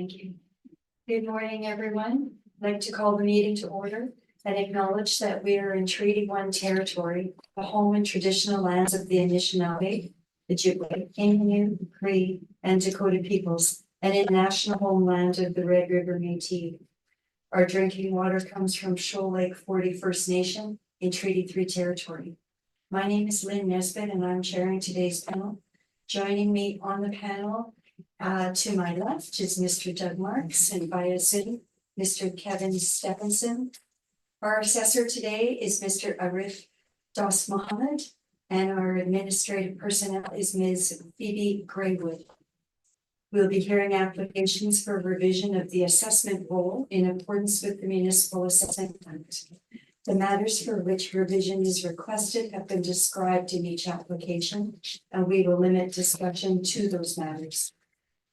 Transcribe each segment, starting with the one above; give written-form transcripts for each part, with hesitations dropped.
Thank you. Good morning, everyone. I'd like to call the meeting to order and acknowledge that we are in Treaty 1 territory, the home and traditional lands of the Anishinaabe, Ojibwe, Innu, Cree, and Dakota peoples, and international homeland of the Red River Métis. Our drinking water comes from Shoal Lake 40 First Nation in Treaty 3 territory. My name is Lynn Nesbitt, and I'm chairing today's panel. Joining me on the panel to my left is Mr. Doug Marks, and via Zoom, Mr. Kevin Stephenson. Our assessor today is Mr. Arif Das Mohammed, and our administrative personnel is Ms. Phoebe Graywood. We'll be hearing applications for revision of the assessment roll in accordance with the Municipal Assessment Act. The matters for which revision is requested have been described in each application, and we will limit discussion to those matters.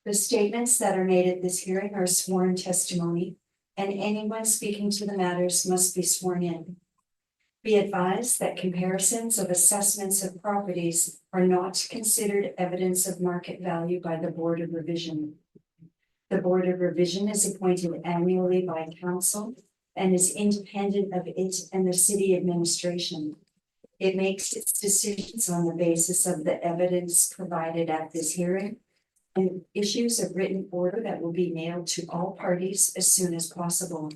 The statements that are made at this hearing are sworn testimony, and anyone speaking to the matters must be sworn in. Be advised that comparisons of assessments of properties are not considered evidence of market value by the Board of Revision. The Board of Revision is appointed annually by Council and is independent of it and the City Administration. It makes its decisions on the basis of the evidence provided at this hearing and issues a written order that will be mailed to all parties as soon as possible.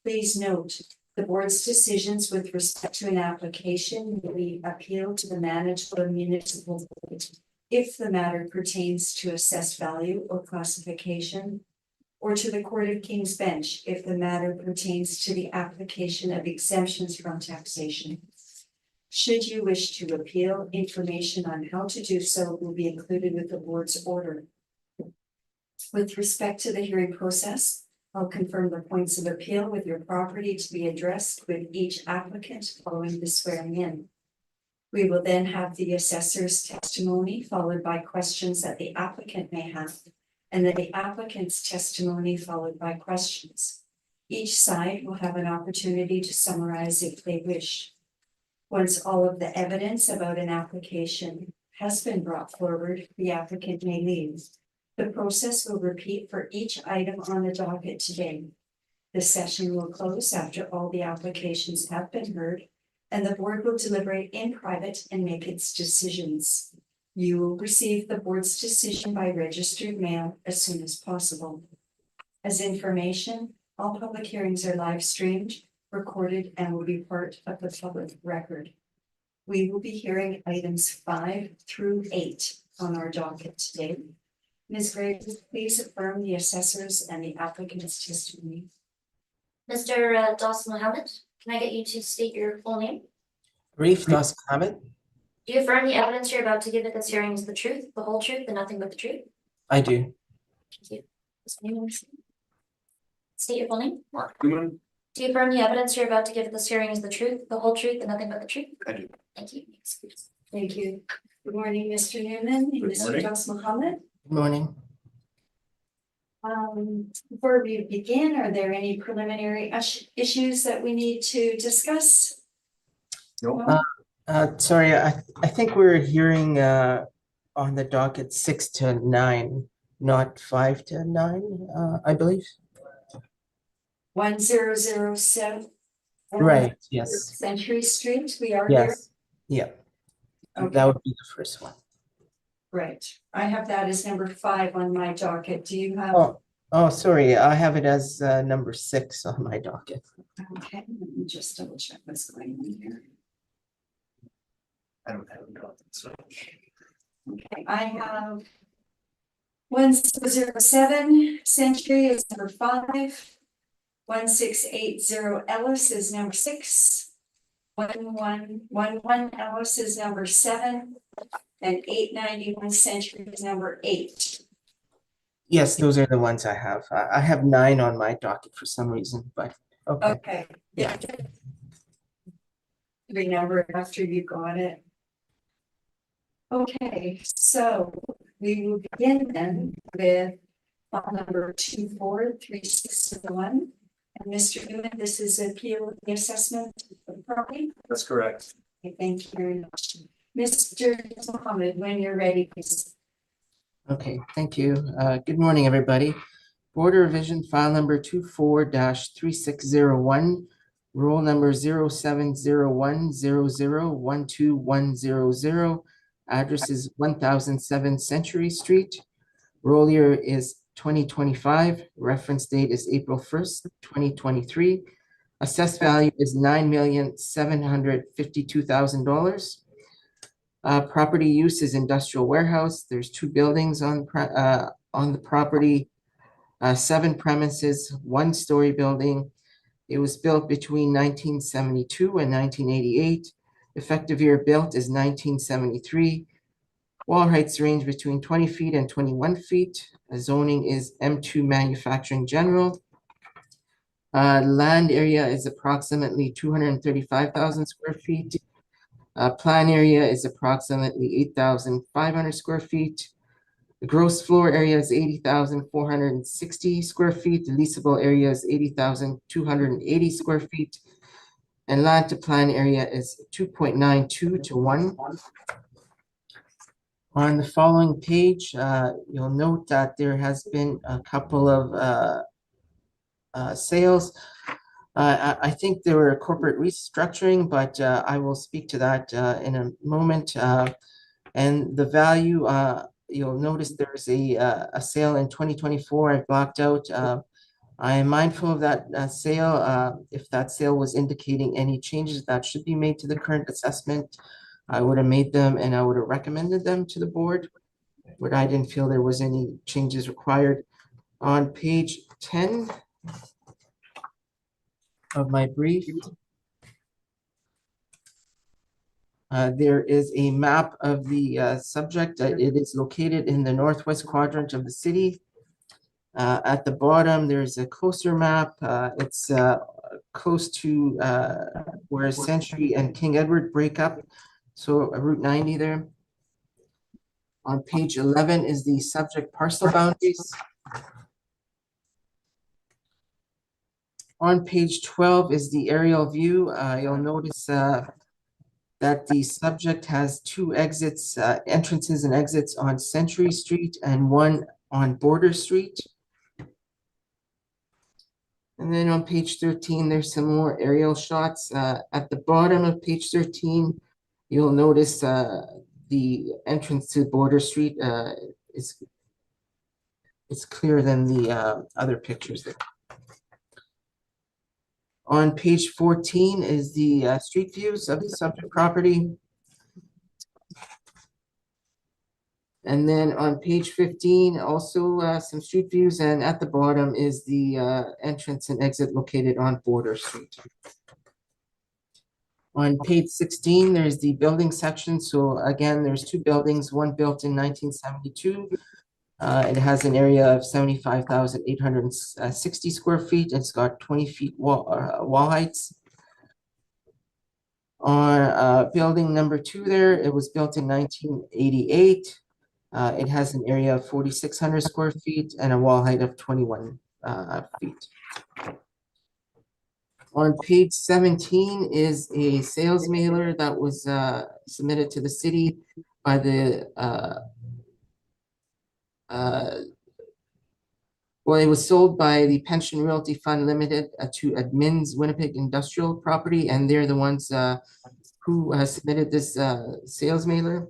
Please note, the board's decisions with respect to an application will be appealed to the Manitoba Municipal Board if the matter pertains to assessed value or classification, or to the Court of King's Bench if the matter pertains to the application of exemptions from taxation. Should you wish to appeal, information on how to do so will be included with the board's order. With respect to the hearing process, I'll confirm the points of appeal with your property to be addressed with each applicant following the swearing in. We will then have the assessor's testimony followed by questions that the applicant may have, and then the applicant's testimony followed by questions. Each side will have an opportunity to summarize if they wish. Once all of the evidence about an application has been brought forward, the applicant may leave. The process will repeat for each item on the docket today. The session will close after all the applications have been heard, and the board will deliberate in private and make its decisions. You will receive the board's decision by registered mail as soon as possible. As information, all public hearings are live streamed, recorded, and will be part of the public record. We will be hearing items 5 through 8 on our docket today. Ms. Gray, please affirm the assessors and the applicant's testimony. Mr. Das Mohammed, can I get you to state your full name? Arif Das Mohammed. Do you affirm the evidence you're about to give at this hearing is the truth, the whole truth, and nothing but the truth? I do. Thank you. State your full name. Mark Newman. Do you affirm the evidence you're about to give at this hearing is the truth, the whole truth, and nothing but the truth? I do. Thank you. Thank you. Good morning, Mr. Newman and Good Mr. morning. Das Mohammed. Good morning. Before we begin, are there any preliminary issues that we need to discuss? No. Sorry, I think we're hearing on the docket 6 to 9, not 5 to 9, I believe. 1007. Right, yes. Century Street, we are here. Yes. Yeah. Okay. That would be the first one. Right. I have that as number 5 on my docket. Do you have? Oh, sorry. I have it as number 6 on my docket. Okay, let me just double check what's going on here. I don't have a copy, so. Okay, I have 1007 Century is number 5. 1680 Ellis is number 6. 1111 Ellis is number 7. And 891 Century is number 8. Yes, those are the ones I have. I have 9 on my docket for some reason, but okay. Okay, yeah. Renumber it after you got it. Okay, so we will begin then with file number 243661. And Mr. Newman, this is appeal of the assessment of the property. That's correct. Okay, thank you very much. Mr. Mohammed, when you're ready, please. Okay, thank you. Good morning, everybody. Board revision file number 24-3601, roll number 0701001210. Address is 1007 Century Street. Roll year is 2025. Reference date is April 1st, 2023. Assessed value is $9,752,000. Property use is industrial warehouse. There's 2 buildings on the property. 7 premises, 1-story building. It was built between 1972 and 1988. Effective year built is 1973. Wall heights range between 20 feet and 21 feet. Zoning is M2 manufacturing general. Land area is approximately 235,000 square feet. Plan area is approximately 8,500 square feet. The gross floor area is 80,460 square feet. The leasable area is 80,280 square feet. And land to plan area is 2.92 to 1. On the following page, you'll note that there has been a couple of sales. I think there were corporate restructuring, but I will speak to that in a moment. And the value, you'll notice there's a sale in 2024. I blocked out. I am mindful of that sale. If that sale was indicating any changes that should be made to the current assessment, I would have made them and I would have recommended them to the board, but I didn't feel there was any changes required. On page 10 of my brief, there is a map of the subject. It is located in the northwest quadrant of the city. At the bottom, there's a closer map. It's close to where Century and King Edward break up. So Route 90 there. On page 11 is the subject parcel boundaries. On page 12 is the aerial view. You'll notice that the subject has 2 exits, entrances and exits on Century Street and 1 on Border Street. And then on page 13, there's some more aerial shots. At the bottom of page 13, you'll notice the entrance to Border Street is clearer than the other pictures there. On page 14 is the street views of the subject property. And then on page 15, also some street views, and at the bottom is the entrance and exit located on Border Street. On page 16, there's the building section. So again, there's 2 buildings, one built in 1972. It has an area of 75,860 square feet. It's got 20 feet wall heights. On building number 2 there, it was built in 1988. It has an area of 4,600 square feet and a wall height of 21 feet. On page 17 is a sales mailer that was submitted to the city by the well, it was sold by the Pension Realty Fund Limited to Admins Winnipeg Industrial Property, and they're the ones who submitted this sales mailer.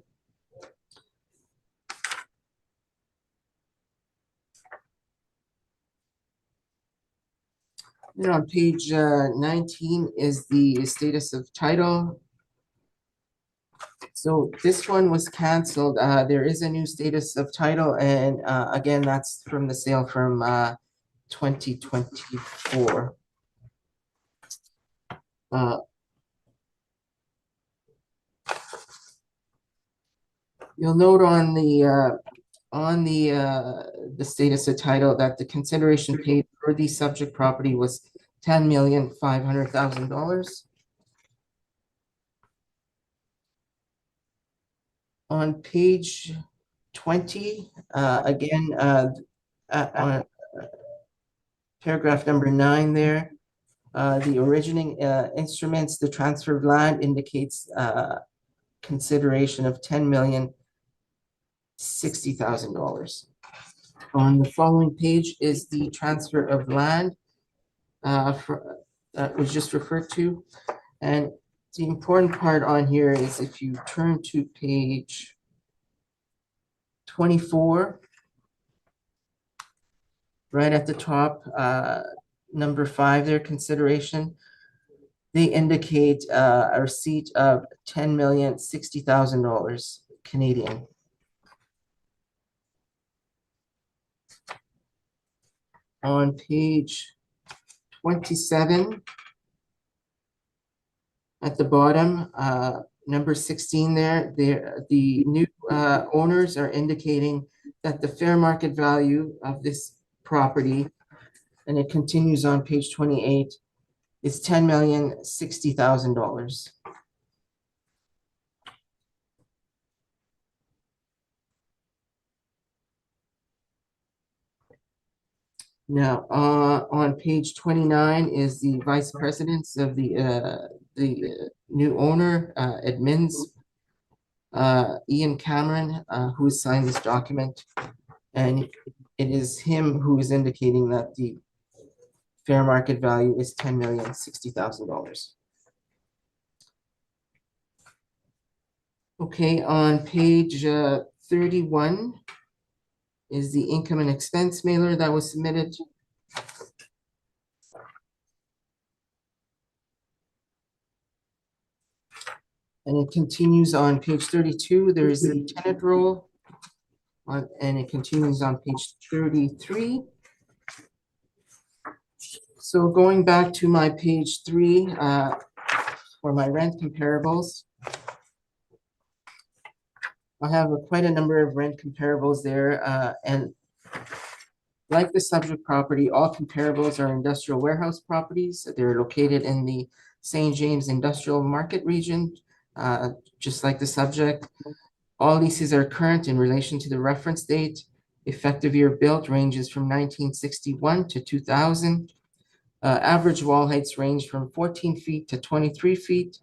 Then on page 19 is the status of title. So this one was canceled. There is a new status of title, and again, that's from the sale from 2024. You'll note on the status of title that the consideration paid for the subject property was $10,500,000. On page 20, again, on paragraph number 9 there, the originating instruments, the transfer of land indicates consideration of $10,060,000. On the following page is the transfer of land that was just referred to. And the important part on here is if you turn to page 24, right at the top, number 5 there, consideration. They indicate a receipt of $10,060,000 Canadian. On page 27, at the bottom, number 16 there, the new owners are indicating that the fair market value of this property, and it continues on page 28, is $10,060,000. Now, on page 29 is the vice presidents of the new owner, admins, Ian Cameron, who has signed this document. And it is him who is indicating that the fair market value is $10,060,000. Okay, on page 31 is the income and expense mailer that was submitted. And it continues on page 32. There is the tenant roll. And it continues on page 33. So going back to my page 3 for my rent comparables, I have quite a number of rent comparables there, and like the subject property, all comparables are industrial warehouse properties. They're located in the St. James Industrial Market region, just like the subject. All leases are current in relation to the reference date. Effective year built ranges from 1961 to 2000. Average wall heights range from 14 feet to 23 feet.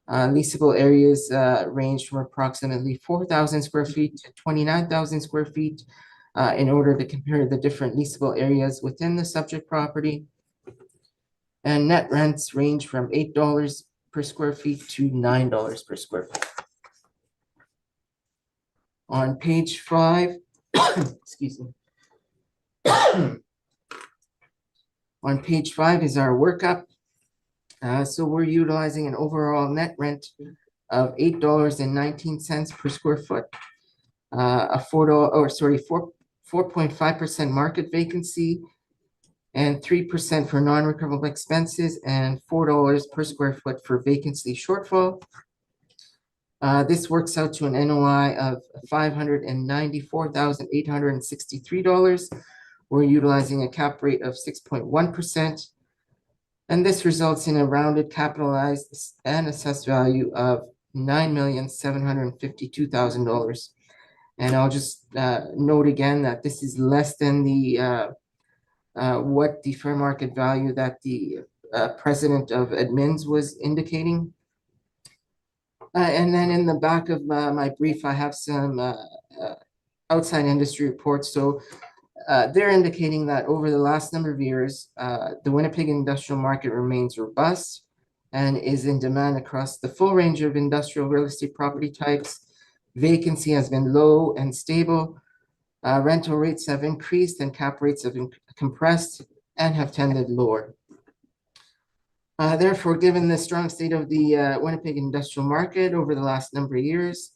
Leasable areas range from approximately 4,000 square feet to 29,000 square feet in order to compare the different leasable areas within the subject property. And net rents range from $8 per square feet to $9 per square feet. On page 5, excuse me. On page 5 is our workup. So we're utilizing an overall net rent of $8.19 per square foot, a 4.5% market vacancy, and 3% for non-recoverable expenses, and $4 per square foot for vacancy shortfall. This works out to an NOI of $594,863. We're utilizing a cap rate of 6.1%. And this results in a rounded capitalized and assessed value of $9,752,000. And I'll just note again that this is less than the what the fair market value that the president of admins was indicating. And then in the back of my brief, I have some outside industry reports. So they're indicating that over the last number of years, the Winnipeg industrial market remains robust and is in demand across the full range of industrial real estate property types. Vacancy has been low and stable. Rental rates have increased and cap rates have compressed and have tended lower. Therefore, given the strong state of the Winnipeg industrial market over the last number of years,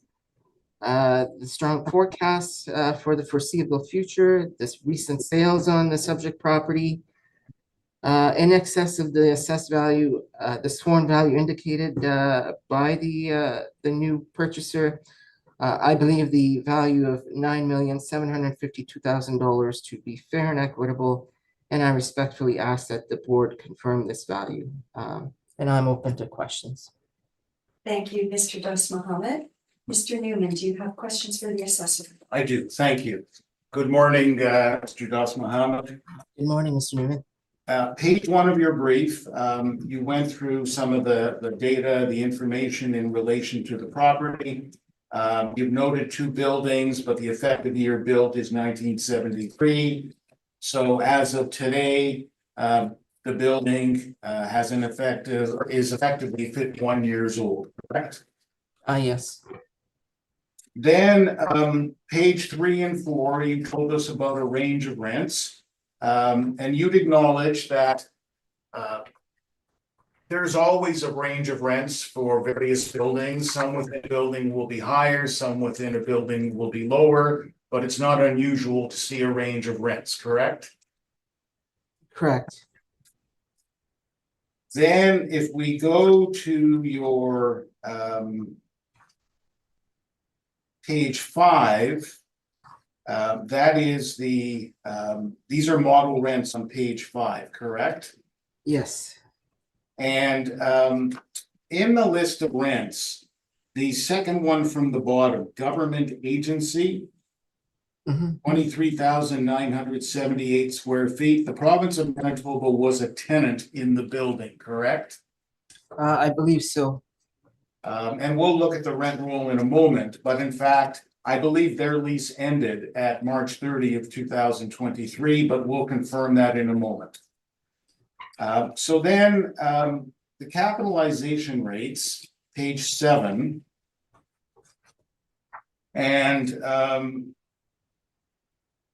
the strong forecasts for the foreseeable future, this recent sales on the subject property, in excess of the assessed value, the sworn value indicated by the new purchaser, I believe the value of $9,752,000 to be fair and equitable, and I respectfully ask that the board confirm this value. And I'm open to questions. Thank you, Mr. Dos Mohammed. Mr. Newman, do you have questions for the assessor? I do, thank you. Good morning, Mr. Dos Mohammed. Good morning, Mr. Newman. Page 1 of your brief, you went through some of the data, the information in relation to the property. You've noted 2 buildings, but the effective year built is 1973. So as of today, the building is effectively 51 years old, correct? Yes. Then page 3 and 4, you told us about a range of rents. And you'd acknowledge that there's always a range of rents for various buildings. Some within a building will be higher, some within a building will be lower, but it's not unusual to see a range of rents, correct? Correct. Then if we go to your page 5, that is these are model rents on page 5, correct? Yes. And in the list of rents, the second one from the bottom, government agency, 23,978 square feet. The province of Manitoba was a tenant in the building, correct? I believe so. And we'll look at the rent roll in a moment, but in fact, I believe their lease ended at March 30th, 2023, but we'll confirm that in a moment. So then the capitalization rates, page 7, and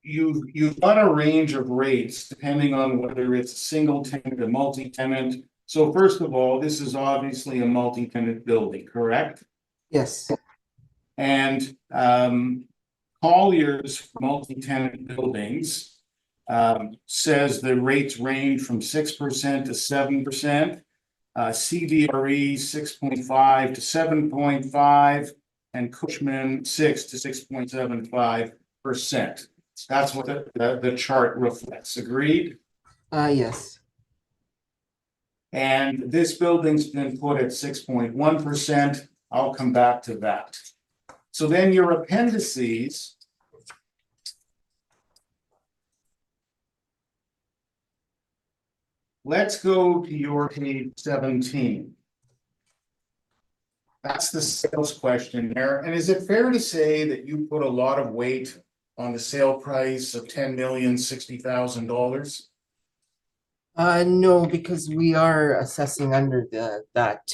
you've got a range of rates depending on whether it's a single tenant or multi-tenant. So first of all, this is obviously a multi-tenant building, correct? Yes. And Collier's multi-tenant buildings says the rates range from 6% to 7%, CBRE 6.5 to 7.5, and Cushman 6 to 6.75%. That's what the chart reflects. Agreed? Yes. And this building's been put at 6.1%. I'll come back to that. So then your appendices. Let's go to your page 17. That's the sales questionnaire. And is it fair to say that you put a lot of weight on the sale price of $10,060,000? No, because we are assessing under that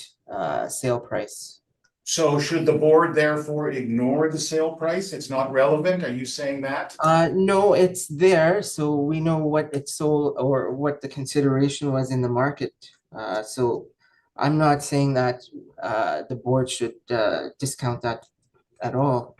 sale price. So should the board therefore ignore the sale price? It's not relevant? Are you saying that? No, it's there, so we know what it sold or what the consideration was in the market. So I'm not saying that the board should discount that at all.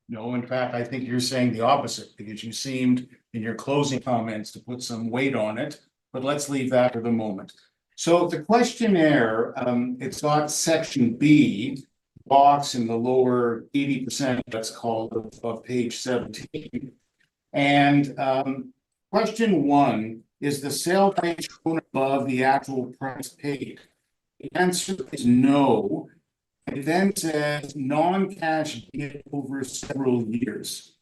No, in fact, I think you're saying the opposite because you seemed in your closing comments to put some weight on it, but let's leave that for the moment. So the questionnaire, it's got section B, box in the lower 80%, that's called, of page 17. And question 1, is the sale price shown above the actual price paid? The answer is no. It then says non-cash debt over several years.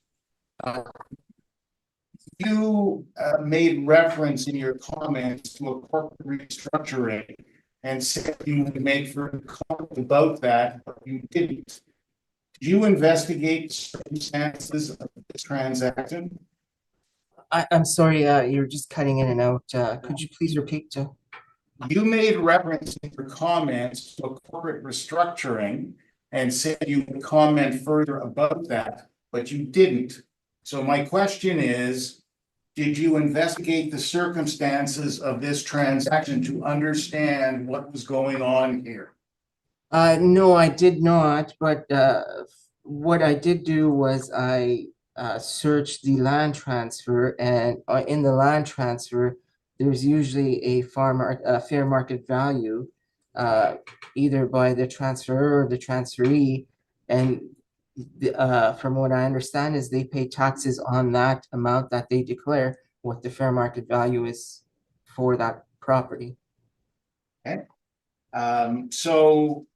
You made reference in your comments to a corporate restructuring and said you would make further comment about that, but you didn't. Did you investigate the circumstances of this transaction? I'm sorry, you're just cutting in and out. Could you please repeat? You made reference in your comments to a corporate restructuring and said you would comment further about that, but you didn't. So my question is, did you investigate the circumstances of this transaction to understand what was going on here? No, I did not, but what I did do was I searched the land transfer, and in the land transfer, there's usually a fair market value, either by the transferor or the transferee, and from what I understand is they pay taxes on that amount that they declare what the fair market value is for that property. Okay. So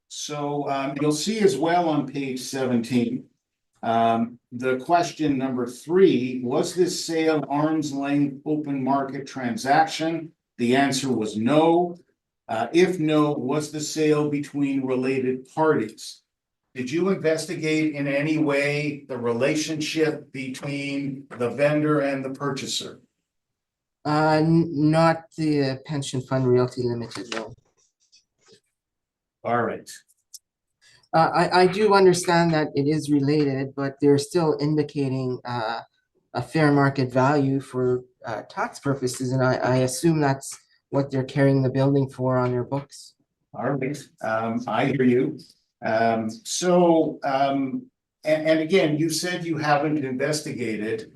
you'll see as well on page 17, the question number 3, was this sale arm's length open market transaction? The answer was no. If no, was the sale between related parties? Did you investigate in any way the relationship between the vendor and the purchaser? Not the Pension Fund Realty Limited, no. All right. I do understand that it is related, but they're still indicating a fair market value for tax purposes, and I assume that's what they're carrying the building for on their books. All right, I hear you. And again, you said you haven't investigated.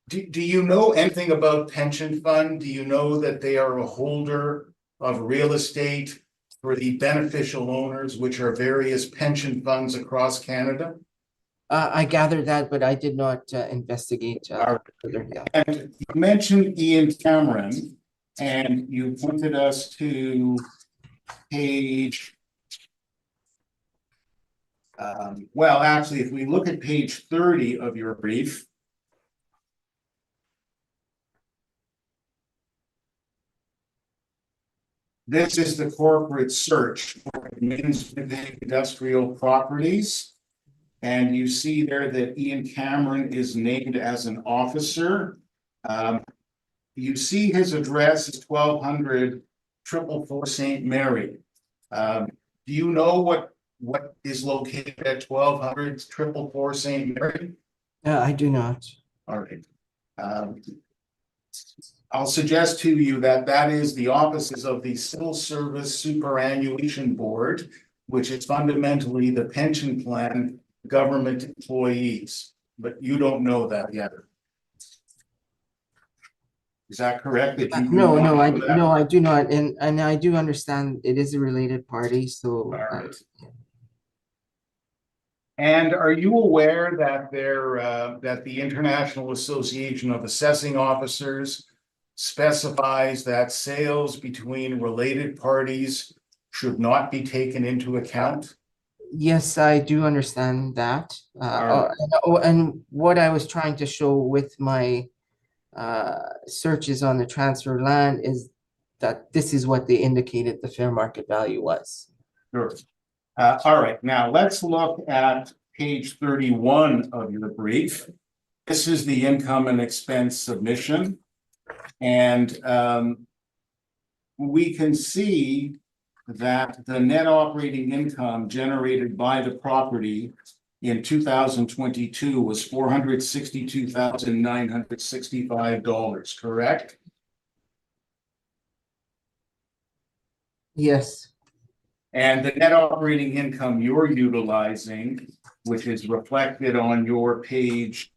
Do you know anything about pension fund? Do you know that they are a holder of real estate for the beneficial owners, which are various pension funds across Canada? I gathered that, but I did not investigate All right. further. Yeah. And you mentioned Ian Cameron, and you pointed us to page. Well, actually, if we look at page 30 of your brief. This is the corporate search for Winnipeg industrial properties. And you see there that Ian Cameron is named as an officer. You see his address is 1200 444 St. Mary. Do you know what is located at 1200 444 St. Mary? I do not. All right. I'll suggest to you that that is the offices of the Civil Service Superannuation Board, which is fundamentally the pension plan government employees, but you don't know that yet. Is that correct? That you do No, not no, know that? no, I do not, and I do understand it is a related party, so. All right. And are you aware that that the International Association of Assessing Officers specifies that sales between related parties should not be taken into account? Yes, I do understand that. Alright. And what I was trying to show with my searches on the transfer land is that this is what they indicated the fair market value was. Sure. All right, now let's look at page 31 of your brief. This is the income and expense submission. And we can see that the net operating income generated by the property in 2022 was $462,965, correct? Yes. And the net operating income you're utilizing, which is reflected on your page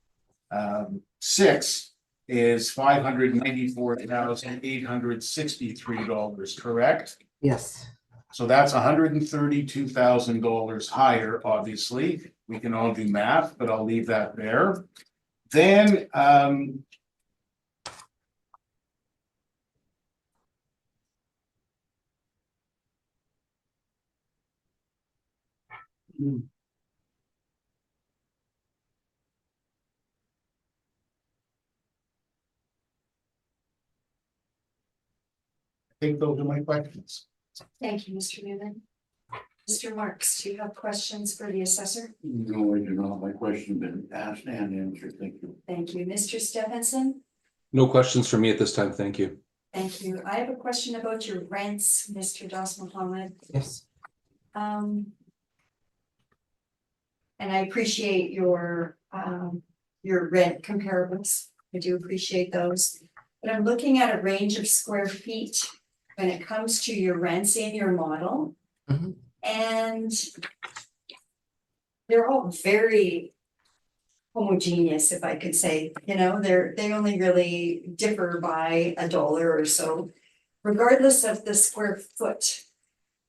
6, is $594,863, correct? Yes. So that's $132,000 higher, obviously. We can all do math, but I'll leave that there. Then I think those are my questions. Thank you, Mr. Newman. Mr. Marks, do you have questions for the assessor? No, I do not. My question been asked and answered. Thank you. Thank you. Mr. Stephenson? No questions for me at this time. Thank you. Thank you. I have a question about your rents, Mr. Das Mohammed. Yes. And I appreciate your rent comparables. I do appreciate those. But I'm looking at a range of square feet when it comes to your rents in your model. Mhm. And they're all very homogeneous, if I could say, they only really differ by $1 or so, regardless of the square foot.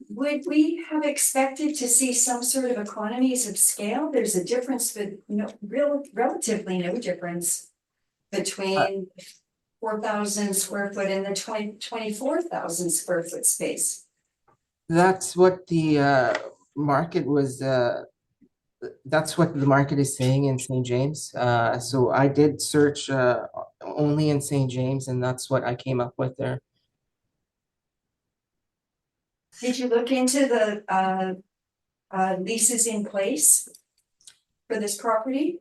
Would we have expected to see some sort of economies of scale? There's a difference, but relatively no difference between 4,000 square foot and the 24,000 square foot space. That's what the market was, that's what the market is saying in St. James. So I did search only in St. James, and that's what I came up with there. Did you look into leases in place for this property?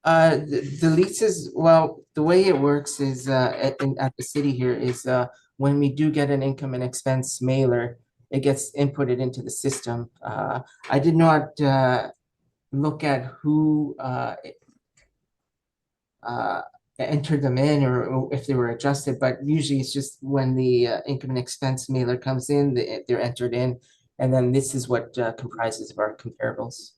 The leases, well, the way it works is, at the city here is, when we do get an income and expense mailer, it gets inputted into the system. I did not, look at who, entered them in or if they were adjusted, but usually it's just when the, income and expense mailer comes in, they're entered in. And then this is what, comprises of our comparables.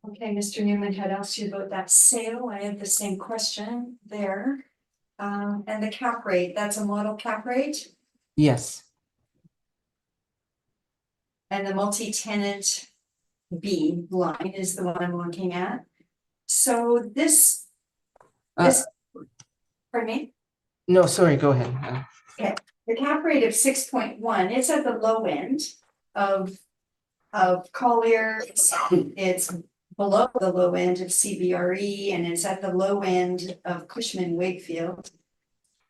Okay, Mr. Newman had asked you about that sale. I had the same question there. And the cap rate, that's a model cap rate, Yes. and the multi-tenant B line is the one I'm looking at. So this, Uh, this, pardon me, no, sorry, go ahead. the cap rate of 6.1, it's at the low end of Collier. It's below the low end of CBRE, and it's at the low end of Cushman Wakefield.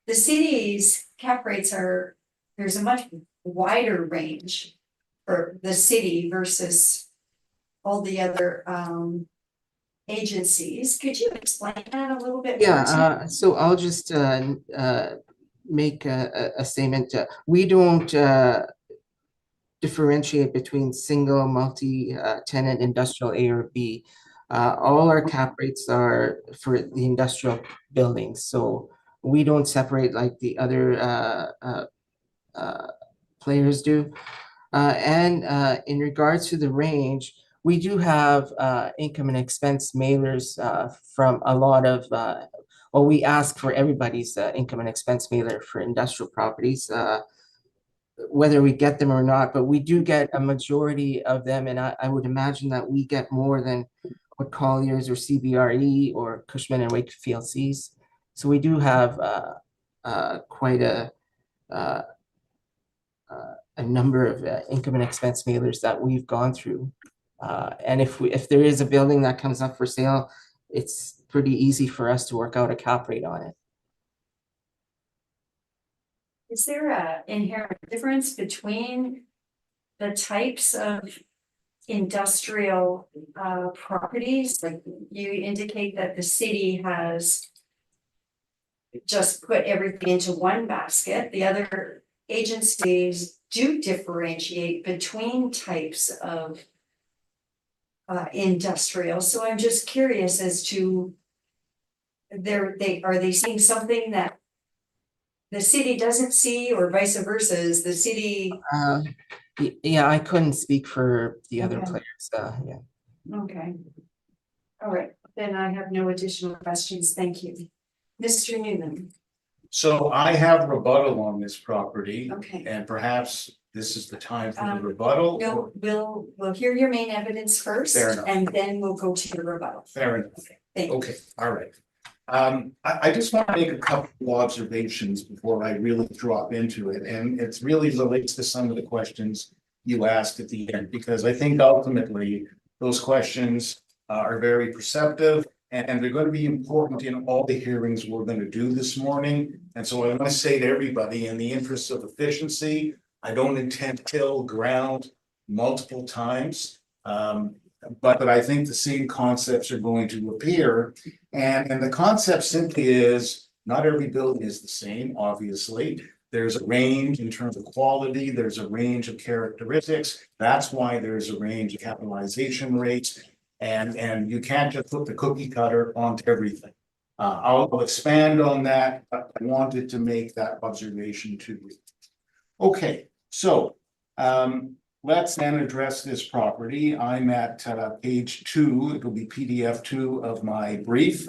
The city's cap rates are, there's a much wider range for the city versus all the other agencies. Could you explain that a little bit? more to me? Yeah, so I'll just make a statement. We don't differentiate between single, multi-tenant industrial A or B. All our cap rates are for the industrial buildings, so we don't separate like the other players do. And in regards to the range, we do have income and expense mailers from a lot of, well, we ask for everybody's income and expense mailer for industrial properties, whether we get them or not, but we do get a majority of them. And I would imagine that we get more than what Colliers or CBRE or Cushman and Wakefield sees. So we do have quite a number of income and expense mailers that we've gone through. And if there is a building that comes up for sale, it's pretty easy for us to work out a cap rate on it. Is there a inherent difference between the types of industrial properties? Like you indicate that the city has just put everything into one basket. The other agencies do differentiate between types of industrial. So I'm just curious as to are they seeing something that the city doesn't see, or vice versa? Is the city Yeah, I couldn't speak for the other Okay. players. Yeah. okay? All right, then I have no additional questions. Thank you. Mr. Newman, So I have rebuttal on this property, okay. and perhaps this is the time for the Um, rebuttal. We'll hear your main evidence first, Fair enough. and then we'll go to your rebuttal. Fair enough. Thank you. Okay, all right. I just want to make a couple of observations before I really drop into it, and it's really relates to some of the questions you asked at the end, because I think ultimately those questions are very perceptive, and they're going to be important in all the hearings we're going to do this morning. And so I want to say to everybody, in the interest of efficiency, I don't intend to till ground multiple times. But I think the same concepts are going to appear. And the concept simply is, not every building is the same, obviously. There's a range in terms of quality, there's a range of characteristics. That's why there's a range of capitalization rates. And you can't just put the cookie cutter onto everything. I'll expand on that, but I wanted to make that observation too. Okay, so let's then address this property. I'm at page 2, it'll be PDF 2 of my brief.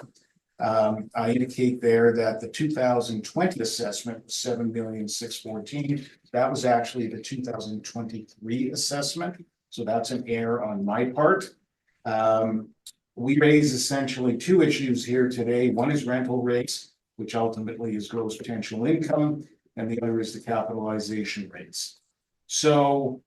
I indicate there that the 2020 assessment was 7,614,000. That was actually the 2023 assessment. So that's an error on my part. We raise essentially two issues here today. One is rental rates, which ultimately is gross potential income, and the other is the capitalization rates. So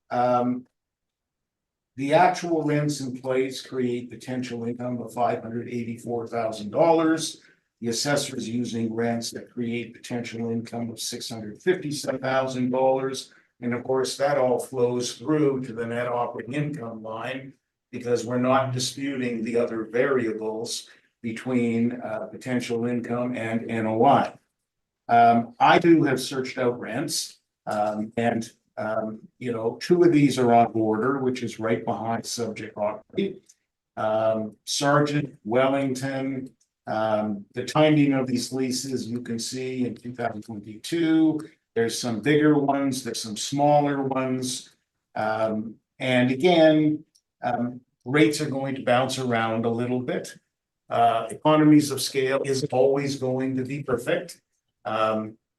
the actual rents in place create potential income of $584,000. The assessor is using rents that create potential income of $657,000. And of course, that all flows through to the net operating income line because we're not disputing the other variables between potential income and NOI. I too have searched out rents, and you know, two of these are on Border, which is right behind subject property. Sargent, Wellington, the timing of these leases, you can see in 2022. There's some bigger ones, there's some smaller ones. And again, rates are going to bounce around a little bit. Economies of scale isn't always going to be perfect.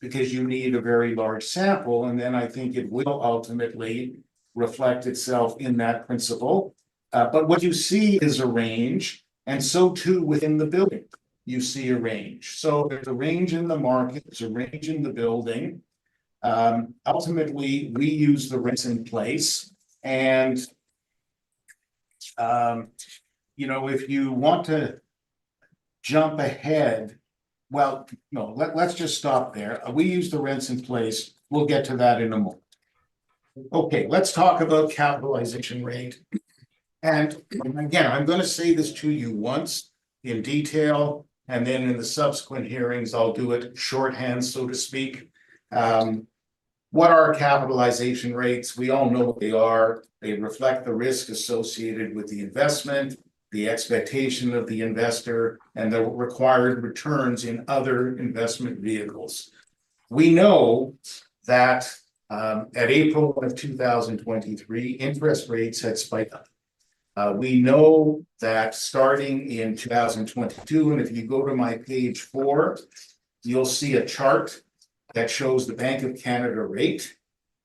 Because you need a very large sample, and then I think it will ultimately reflect itself in that principle. But what you see is a range, and so too within the building, you see a range. So there's a range in the market, there's a range in the building. Ultimately, we use the rents in place, and you know, if you want to jump ahead. Well, no, let's just stop there. We use the rents in place. We'll get to that in a moment. Okay, let's talk about capitalization rate. And again, I'm going to say this to you once in detail, and then in the subsequent hearings, I'll do it shorthand, so to speak. What are capitalization rates? We all know what they are. They reflect the risk associated with the investment, the expectation of the investor, and the required returns in other investment vehicles. We know that at April of 2023, interest rates had spiked up. We know that starting in 2022, and if you go to my page 4, you'll see a chart that shows the Bank of Canada rate.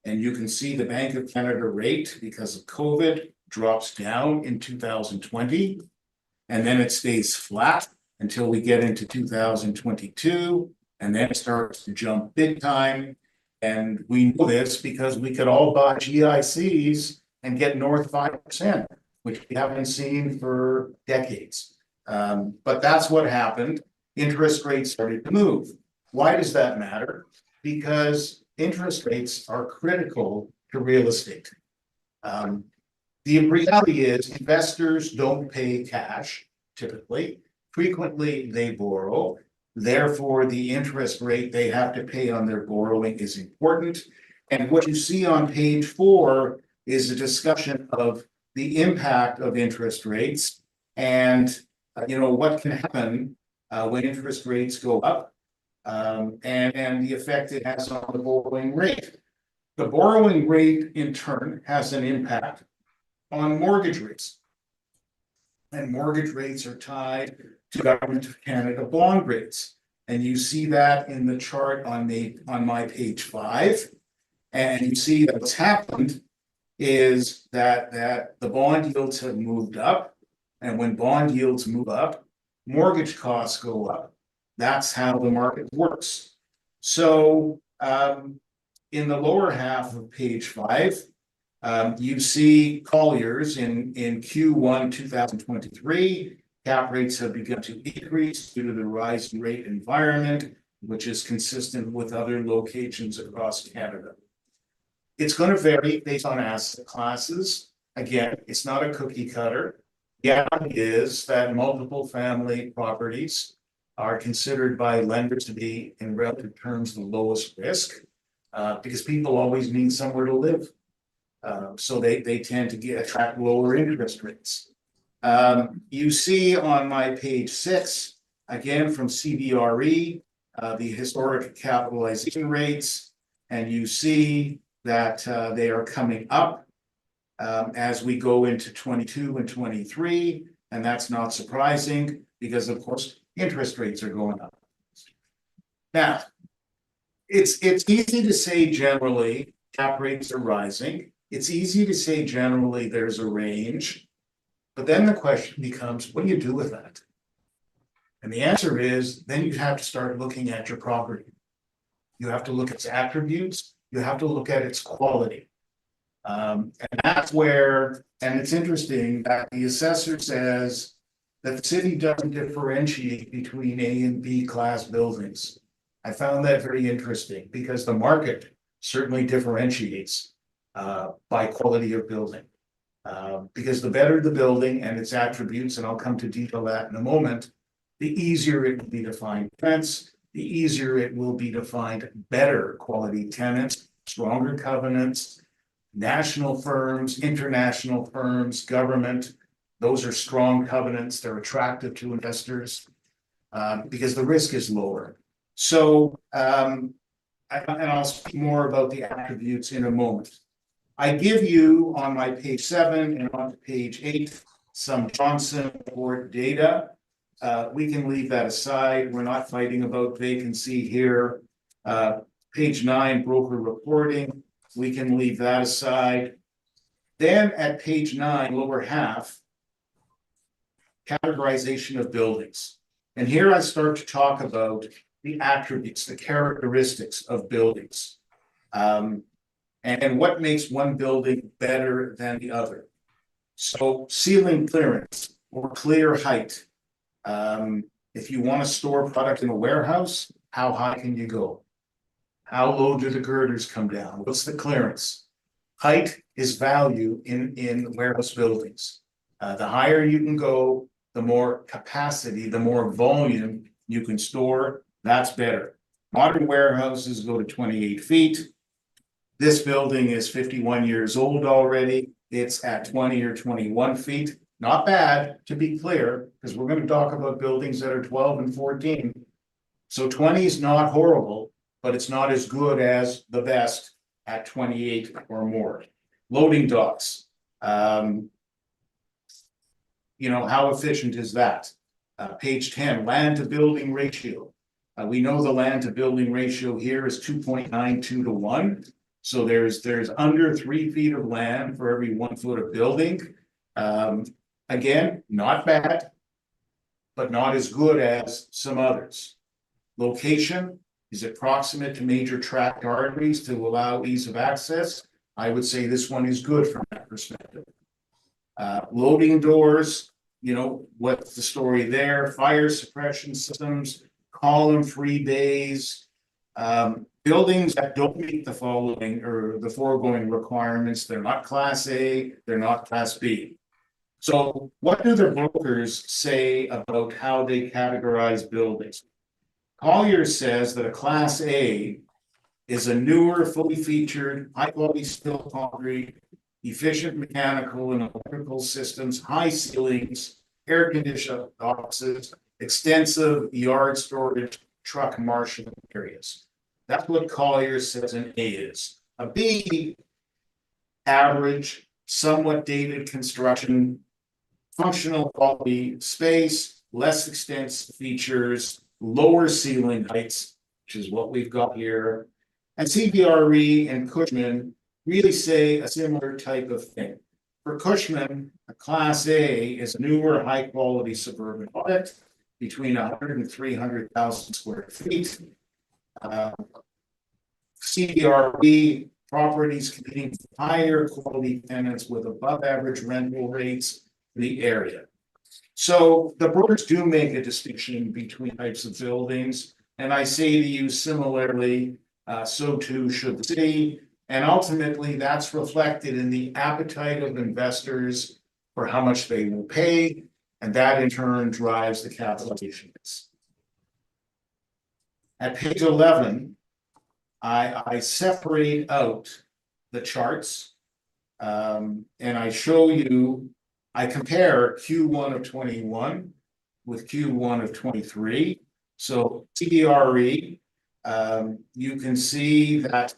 And you can see the Bank of Canada rate, because of COVID, drops down in 2020, and then it stays flat until we get into 2022, and then it starts to jump big time. And we know this because we could all buy GICs and get north 5%, which we haven't seen for decades. But that's what happened. Interest rates started to move. Why does that matter? Because interest rates are critical to real estate. The reality is investors don't pay cash, typically. Frequently, they borrow. Therefore, the interest rate they have to pay on their borrowing is important. And what you see on page 4 is a discussion of the impact of interest rates and you know what can happen when interest rates go up and the effect it has on the borrowing rate. The borrowing rate, in turn, has an impact on mortgage rates. And mortgage rates are tied to Government of Canada bond rates. And you see that in the chart on my page 5. And you see that what's happened is that the bond yields have moved up. And when bond yields move up, mortgage costs go up. That's how the market works. So in the lower half of page 5, you see Colliers in Q1 2023, cap rates have begun to decrease due to the rising rate environment, which is consistent with other locations across Canada. It's going to vary based on asset classes. Again, it's not a cookie cutter. The reality is that multiple family properties are considered by lenders to be, in relative terms, the lowest risk because people always need somewhere to live. So they tend to attract lower interest rates. You see on my page 6, again from CBRE, the historic capitalization rates, and you see that they are coming up as we go into 22 and 23, and that's not surprising because, of course, interest rates are going up. Now, it's easy to say generally cap rates are rising. It's easy to say generally there's a range, but then the question becomes, what do you do with that? And the answer is, then you have to start looking at your property. You have to look at its attributes. You have to look at its quality. And that's where, and it's interesting that the assessor says that the city doesn't differentiate between A and B class buildings. I found that very interesting because the market certainly differentiates by quality of building. Because the better the building and its attributes, and I'll come to detail that in a moment, the easier it will be to find tenants, the easier it will be to find better quality tenants, stronger covenants, national firms, international firms, government. Those are strong covenants. They're attractive to investors because the risk is lower. So, and I'll speak more about the attributes in a moment. I give you on my page 7 and on page 8 some Johnson report data. We can leave that aside. We're not fighting about vacancy here. Page 9, broker reporting. We can leave that aside. Then at page 9, lower half, categorization of buildings. And here I start to talk about the attributes, the characteristics of buildings. And what makes one building better than the other. So ceiling clearance or clear height. If you want to store product in a warehouse, how high can you go? How low do the girders come down? What's the clearance? Height is value in warehouse buildings. The higher you can go, the more capacity, the more volume you can store, that's better. Modern warehouses go to 28 feet. This building is 51 years old already. It's at 20 or 21 feet. Not bad, to be clear, because we're going to talk about buildings that are 12 and 14. So 20 is not horrible, but it's not as good as the best at 28 or more. Loading docks. You know, how efficient is that? Page 10, land to building ratio. We know the land to building ratio here is 2.92 to 1. So there's under 3 feet of land for every 1 foot of building. Again, not bad, but not as good as some others. Location, is it proximate to major tract arteries to allow ease of access? I would say this one is good from that perspective. Loading doors, you know, what's the story there? Fire suppression systems, column-free bays, buildings that don't meet the following or the foregoing requirements. They're not Class A, they're not Class B. So what do the brokers say about how they categorize buildings? Collier says that a Class A is a newer, fully featured, high-quality steel concrete, efficient mechanical and electrical systems, high ceilings, air-conditioned offices, extensive yard storage, truck marshalling areas. That's what Collier says an A is. A B, average, somewhat dated construction, functional quality space, less extensive features, lower ceiling heights, which is what we've got here. And CBRE and Cushman really say a similar type of thing. For Cushman, a Class A is a newer, high-quality suburban product between 100 and 300,000 square feet. CBRE properties competing for higher quality tenants with above average rental rates in the area. So the brokers do make a distinction between types of buildings, and I say to you similarly, so too should the city, and ultimately that's reflected in the appetite of investors for how much they will pay, and that in turn drives the capitalization. At page 11, I separate out the charts, and I show you, I compare Q1 of 21 with Q1 of 23. So CBRE, you can see that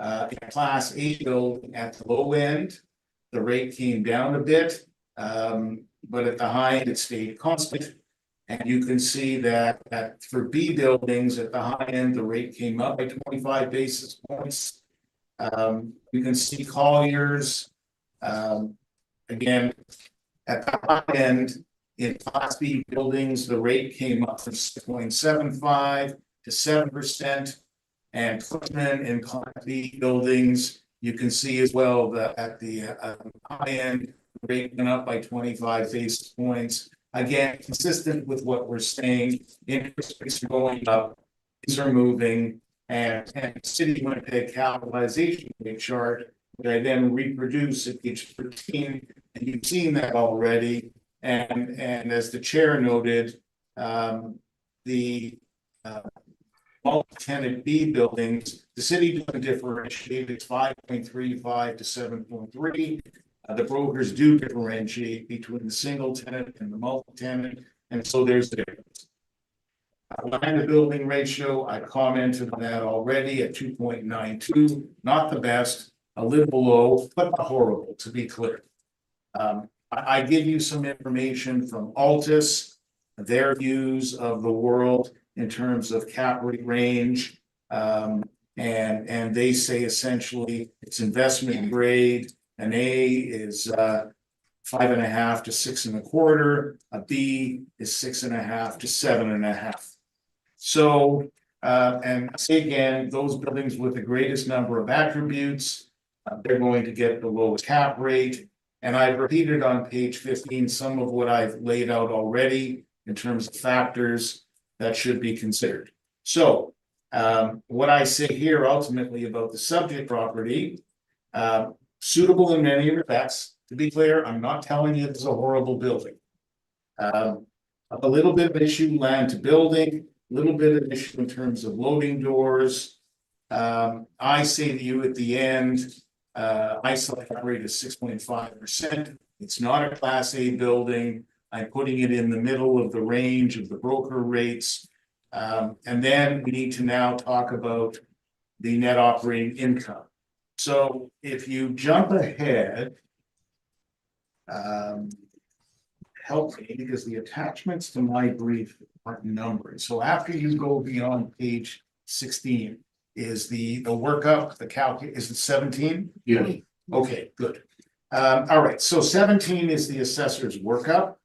in Class A building at the low end, the rate came down a bit, but at the high end, it stayed constant. And you can see that for B buildings at the high end, the rate came up by 25 basis points. You can see Collier's, again, at the high end, in Class B buildings, the rate came up from 6.75 to 7%. And Cushman in Class B buildings, you can see as well that at the high end, the rate went up by 25 basis points. Again, consistent with what we're saying, interest rates are going up, these are moving, and City of Winnipeg capitalization rate chart that I then reproduce at page 13, and you've seen that already. And as the chair noted, the multi-tenant B buildings, the city doesn't differentiate, it's 5.35 to 7.3. The brokers do differentiate between the single tenant and the multi-tenant, and so there's the difference. Land to building ratio, I commented on that already at 2.92, not the best, a little below, but not horrible, to be clear. I give you some information from Altus, their views of the world in terms of cap rate range. And they say essentially it's investment grade. An A is 5.5 to 6.25. A B is 6.5 to 7.5. So, and say again, those buildings with the greatest number of attributes, they're going to get the lowest cap rate. And I've repeated on page 15 some of what I've laid out already in terms of factors that should be considered. So, what I say here ultimately about the subject property, suitable in many respects. To be clear, I'm not telling you it's a horrible building. A little bit of issue land to building, a little bit of issue in terms of loading doors. I say to you at the end, I select rate is 6.5%. It's not a class A building. I'm putting it in the middle of the range of the broker rates. And then we need to now talk about the net operating income. So if you jump ahead, help me because the attachments to my brief aren't numbered. So after you go beyond page 16, is the workup, the calc, is it 17? Yeah. Okay, good. All right, so 17 is the assessor's workup.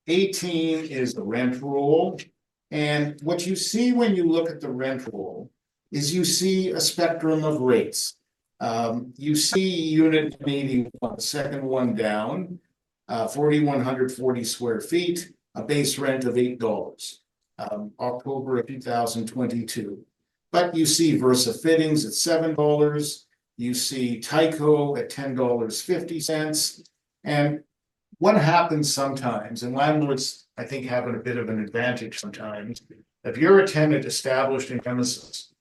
18 is the rent roll. And what you see when you look at the rent roll is you see a spectrum of rates. You see unit 81, second one down, 4,140 square feet, a base rent of $8, October of 2022. But you see Versa Fittings at $7. You see Tyco at $10.50. And what happens sometimes, and landlords, I think, have a bit of an advantage sometimes, if you're a tenant established in premises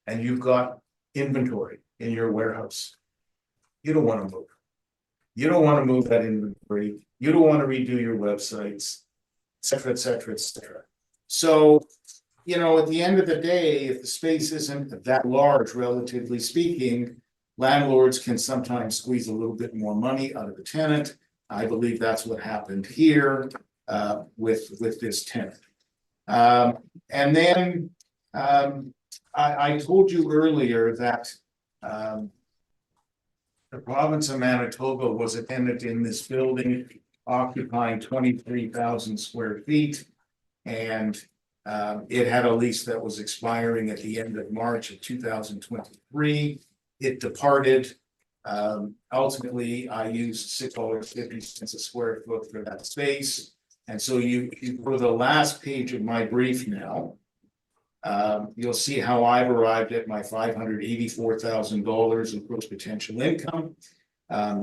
and you've got inventory in your warehouse, you don't want to move. You don't want to move that inventory. You don't want to redo your websites, et cetera, et cetera, et cetera. So, you know, at the end of the day, if the space isn't that large, relatively speaking, landlords can sometimes squeeze a little bit more money out of the tenant. I believe that's what happened here with this tenant. And then I told you earlier that the province of Manitoba was a tenant in this building, occupying 23,000 square feet. And it had a lease that was expiring at the end of March of 2023. It departed. Ultimately, I used $6.50 a square foot for that space. And so you go to the last page of my brief now. You'll see how I've arrived at my $584,000 in gross potential income.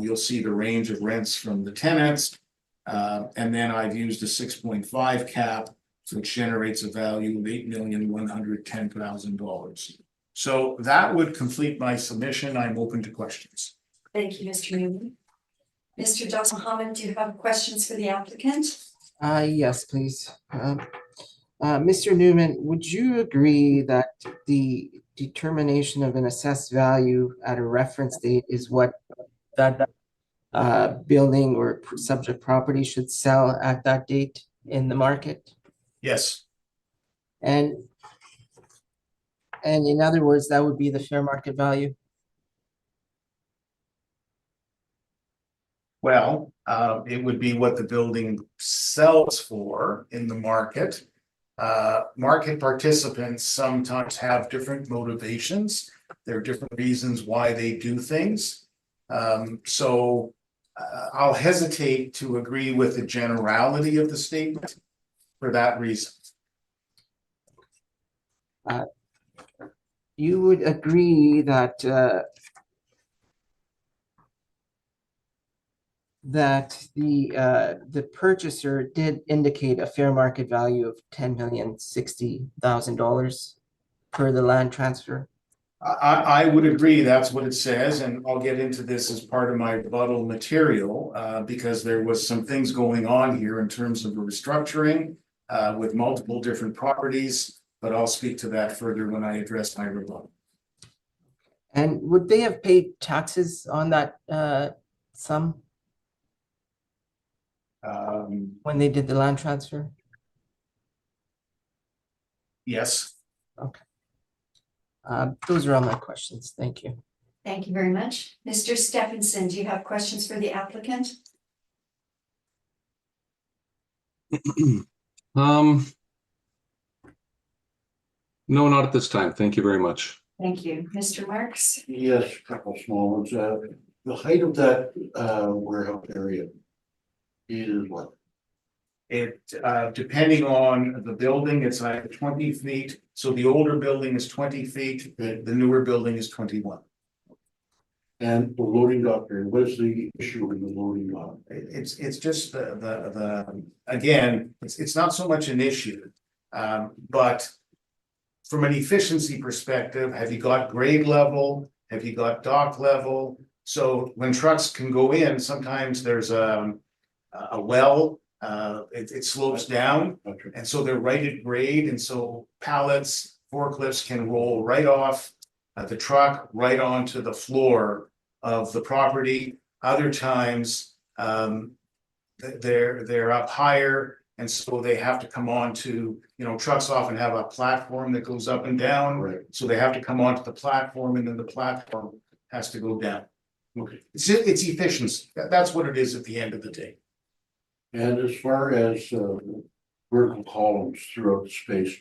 You'll see the range of rents from the tenants. And then I've used a 6.5 cap, which generates a value of $8,110,000. So that would complete my submission. I'm open to questions. Thank you, Mr. Newman. Mr. Das Mohammed, do you have questions for the applicant? Yes, please. Mr. Newman, would you agree that the determination of an assessed value at a reference date is what that building or subject property should sell at that date in the market? Yes. And in other words, that would be the fair market value? Well, it would be what the building sells for in the market. Market participants sometimes have different motivations. There are different reasons why they do things. So I'll hesitate to agree with the generality of the statement for that reason. you would agree that the purchaser did indicate a fair market value of $10,060,000 per the land transfer. I would agree, that's what it says, and I'll get into this as part of my rebuttal material, because there was some things going on here in terms of a restructuring, with multiple different properties, but I'll speak to that further when I address my rebuttal. And would they have paid taxes on that sum when they did the land transfer? Yes. Okay. Those are all my questions. Thank you. Thank you very much. Mr. Stephenson, do you have questions for the applicant? No, not at this time. Thank you very much. Thank you. Mr. Marks? Yes, a couple small ones. The height of that warehouse area is what? It, depending on the building, it's like 20 feet, so the older building is 20 feet, the newer building is 21. And the loading dock area, what is the issue in the loading dock? It's just again, it's not so much an issue. But from an efficiency perspective, have you got grade level? Have you got dock level? So when trucks can go in, sometimes there's a well, it slopes down. Okay. And so they're right at grade, and so pallets, forklifts can roll right off the truck, right onto the floor of the property. Other times, they're up higher, and so they have to come on to, trucks often have a platform that goes up and down. Right. So they have to come onto the platform, and then the platform has to go down. Okay. It's efficiency. That's what it is at the end of the day. And as far as vertical columns throughout the space,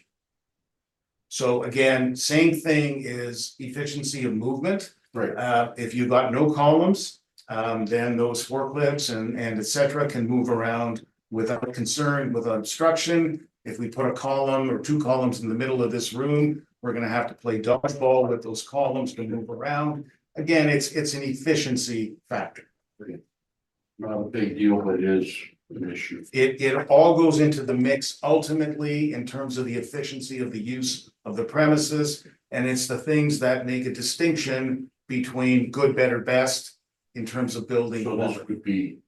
So again, same thing is efficiency of movement. right? If you've got no columns, then those forklifts and et cetera can move around without concern, without obstruction. If we put a column or two columns in the middle of this room, we're gonna have to play dodgeball with those columns to move around. Again, it's an efficiency factor. Not a big deal, but it is an issue. It all goes into the mix ultimately in terms of the efficiency of the use of the premises. And it's the things that make a distinction between good, better, best in terms of building. So this would be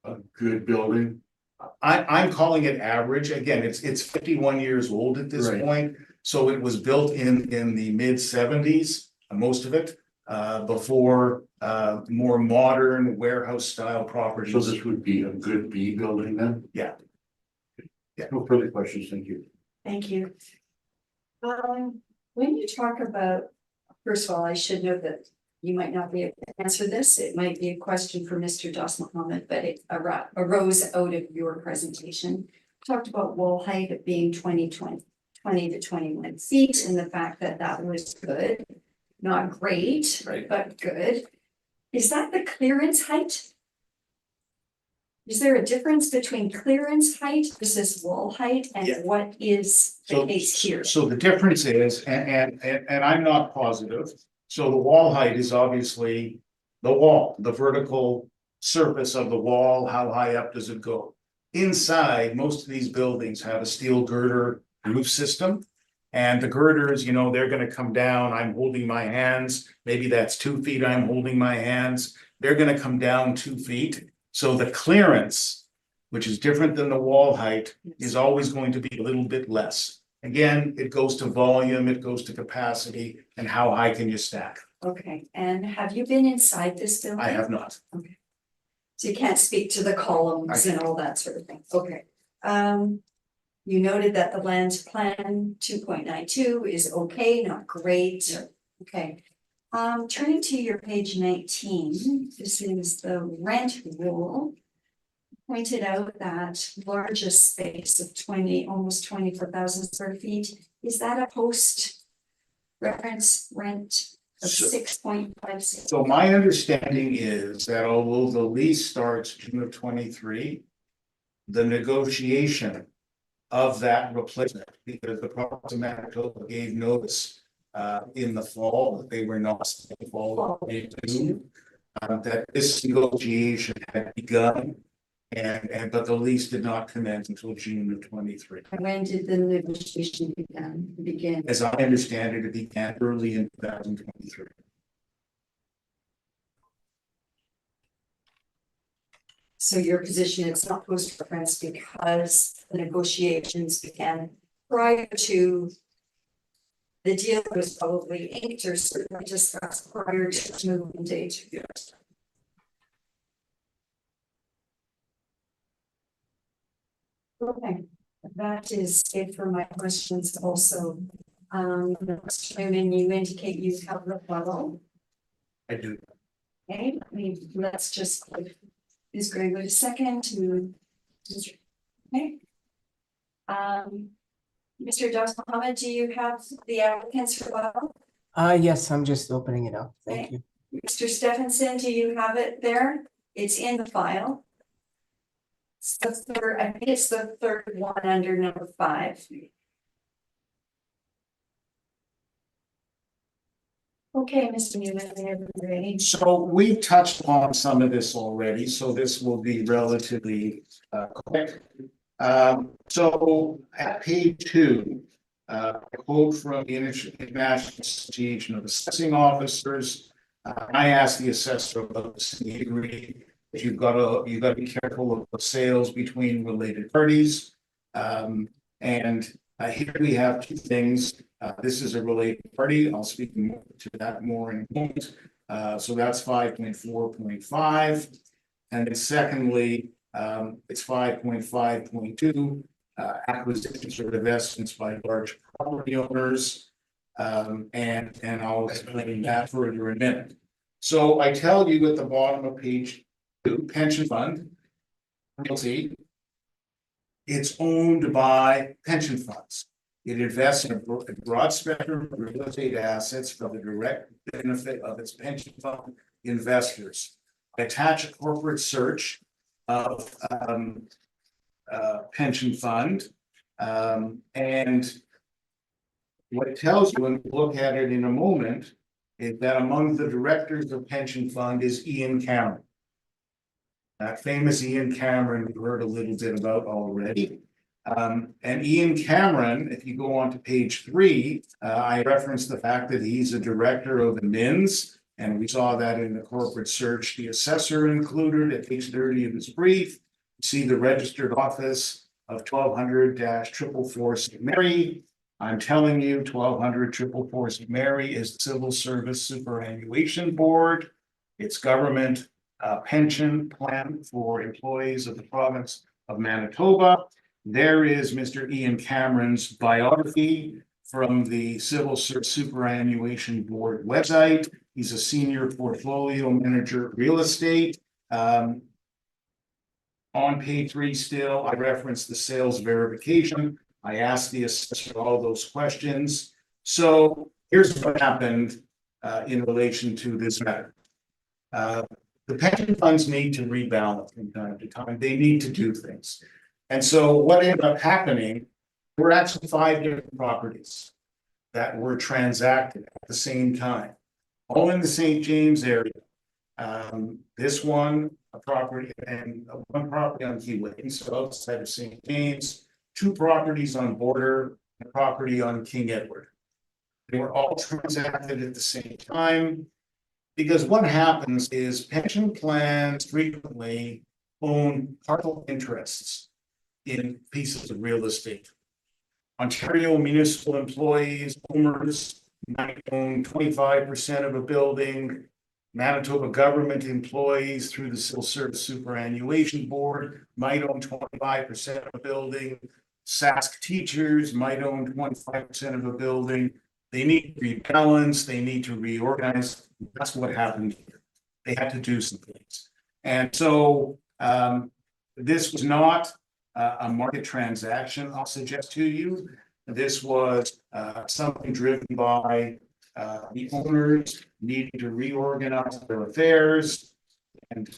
a good building. I'm calling it average. Again, it's 51 years old at this Right. point. So it was built in the mid-70s, most of it, before more modern warehouse style properties. So this would be a good B building then? Yeah. Yeah. No further questions, thank you. Thank you. When you talk about, first of all, I should note that you might not be able to answer this. It might be a question for Mr. Das Mohammed, but it arose out of your presentation. Talked about wall height of being 20 to 21 feet, and the fact that that was good, not great, Right. but good. Is that the clearance height? Is there a difference between clearance height versus wall height, and Yeah. what is the So- case here? So the difference is, and I'm not positive, so the wall height is obviously the wall, the vertical surface of the wall, how high up does it go? Inside, most of these buildings have a steel girder roof system. And the girders, they're gonna come down, I'm holding my hands, maybe that's 2 feet, I'm holding my hands, they're gonna come down 2 feet. So the clearance, which is different than the wall height, is always going to be a little bit less. Again, it goes to volume, it goes to capacity, and how high can you stack? Okay, and have you been inside this building? I have not. So you can't speak to the columns and all that sort of thing, okay. You noted that the land plan 2.92 is okay, not great. Yeah. Okay. Turning to your page 19, this is the rent rule. Pointed out that largest space of almost 24,000 square feet, is that a post reference rent of So- 6.56? So my understanding is that although the lease starts June of 23, the negotiation of that replacement, because the province of Manitoba gave notice in the fall, that they were not in the fall of 22. That this negotiation had begun, and but the lease did not commence until June of 23. When did the negotiation begin? As I understand it, it began early in 2023. So your position is not post reference because the negotiations began prior to the deal was probably inked or certainly discussed prior to its movement date. Yes. Okay, that is it for my questions also. Mr. Chairman, you indicate you have the follow. I do. Okay, let's just give Ms. Greenwood a second to. Okay. Mr. Doss Mohammed, do you have the applicants for file? Yes, I'm just opening it up. Thank Okay. you. Mr. Stephenson, do you have it there? It's in the file. It's the third, I think it's the third one under number 5. Okay, Mr. Newman, whenever you're ready. So we touched on some of this already, so this will be relatively quick. So at page 2, a quote from the International Association of Assessing Officers. I asked the assessor about this, and he agreed that you've got to be careful of the sales between related parties. And here we have 2 things. This is a related party. I'll speak to that more in a moment. So that's 5.4.5. And then secondly, it's 5.5.2, acquisitions or divestments by large property owners. And I'll explain that further in a minute. So I tell you at the bottom of page 2, pension fund, realty. It's owned by pension funds. It invests in a broad spectrum of real estate assets for the direct benefit of its pension fund investors. I attach a corporate search of pension fund. And what it tells you, when we look at it in a moment, is that among the directors of pension fund is Ian Cameron. That famous Ian Cameron we've heard a little bit about already. And Ian Cameron, if you go on to page 3, I referenced the fact that he's a director of the MINS, and we saw that in the corporate search. The assessor included at page 30 of his brief. You see the registered office of 1200-444 St. Mary. I'm telling you, 1200-444 St. Mary is the Civil Service Superannuation Board. It's government pension plan for employees of the province of Manitoba. There is Mr. Ian Cameron's biography from the Civil Service Superannuation Board website. He's a senior portfolio manager real estate. On page 3 still, I referenced the sales verification. I asked the assessor all those questions. So here's what happened in relation to this matter. The pension funds need to rebalance from time to time. They need to do things. And so what ended up happening, there were actually 5 different properties that were transacted at the same time, all in the St. James area. This one, a property, and one property on Key Lane, so outside of St. James, 2 properties on Border, and a property on King Edward. They were all transacted at the same time, because what happens is pension plans frequently own partial interests in pieces of real estate. Ontario municipal employees, owners might own 25% of a building. Manitoba government employees through the Civil Service Superannuation Board might own 25% of a building. Sask teachers might own 25% of a building. They need to rebalance, they need to reorganize. That's what happened here. They had to do some things. And so this was not a market transaction, I'll suggest to you. This was something driven by the owners needing to reorganize their affairs. And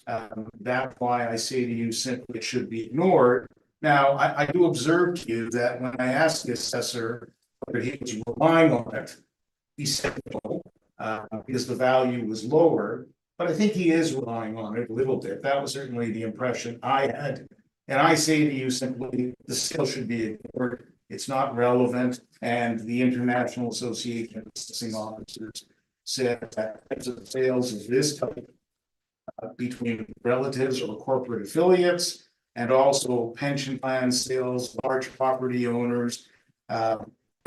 that's why I say to you simply it should be ignored. Now, I do observe to you that when I asked the assessor whether he was relying on it, he said no, because the value was lower, but I think he is relying on it a little bit. That was certainly the impression I had. And I say to you simply, the sale should be ignored. It's not relevant. And the International Association of Assessing Officers said that types of sales of this type between relatives or corporate affiliates, and also pension plan sales, large property owners that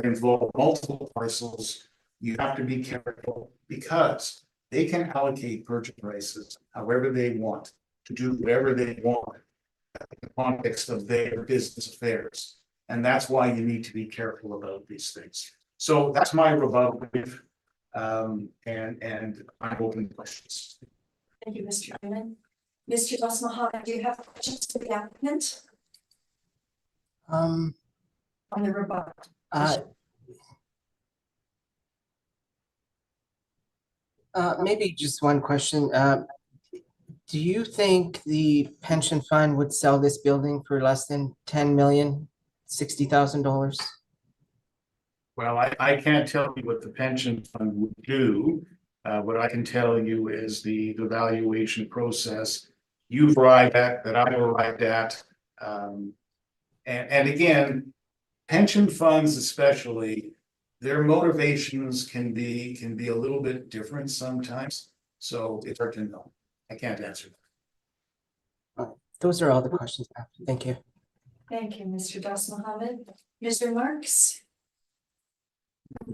involve multiple parcels, you have to be careful because they can allocate purchase prices however they want to do whatever they want in the context of their business affairs. And that's why you need to be careful about these things. So that's my rebuttal. And I'm open to questions. Thank you, Mr. Freeman. Mr. Dos Mohammed, do you have questions for the applicant Um, on the rebuttal? Maybe just one question. Do you think the pension fund would sell this building for less than $10,060,000? Well, I can't tell you what the pension fund would do. What I can tell you is the valuation process you've arrived at, that I've arrived at. And again, pension funds especially, their motivations can be a little bit different sometimes. So it's hard to know. I can't answer that. Those are all the questions I have. Thank you. Thank you, Mr. Dos Mohammed. Mr. Marks?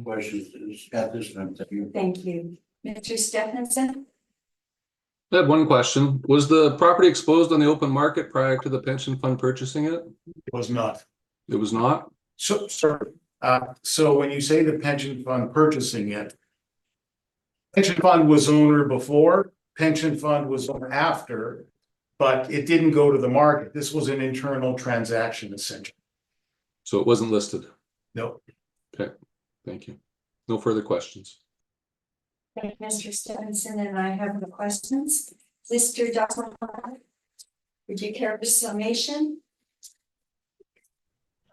Questions at this time, thank you. Thank you. Mr. Stephenson? I have one question. Was the property exposed on the open market prior to the pension fund purchasing it? It was not. It was not? So, sir, so when you say the pension fund purchasing it, pension fund was owner before, pension fund was owner after, but it didn't go to the market. This was an internal transaction essentially. So it wasn't listed? No. Okay, thank you. No further questions. Thank you, Mr. Stephenson, and I have no questions. Mr. Dos Mohammed, would you care for summation?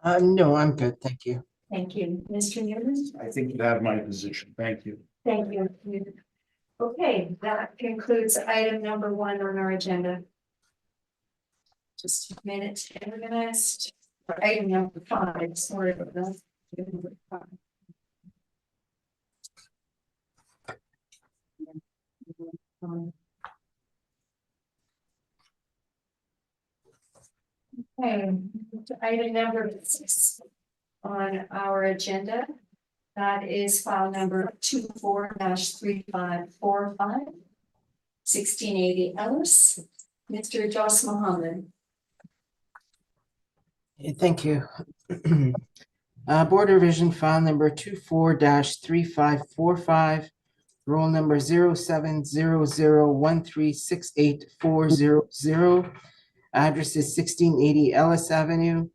No, I'm good. Thank you. Thank you. Mr. Newman? I think you have my position. Thank you. Thank you. Okay, that concludes item number 1 on our agenda. Just a minute to get organized. For item number 5, sorry about that. Okay, to item number 6 on our agenda. That is file number 24-3545, 1680 Ellis. Mr. Dos Mohammed. Thank you. Board revision file number 24-3545, roll number 0700136840. Address is 1680 Ellis Avenue.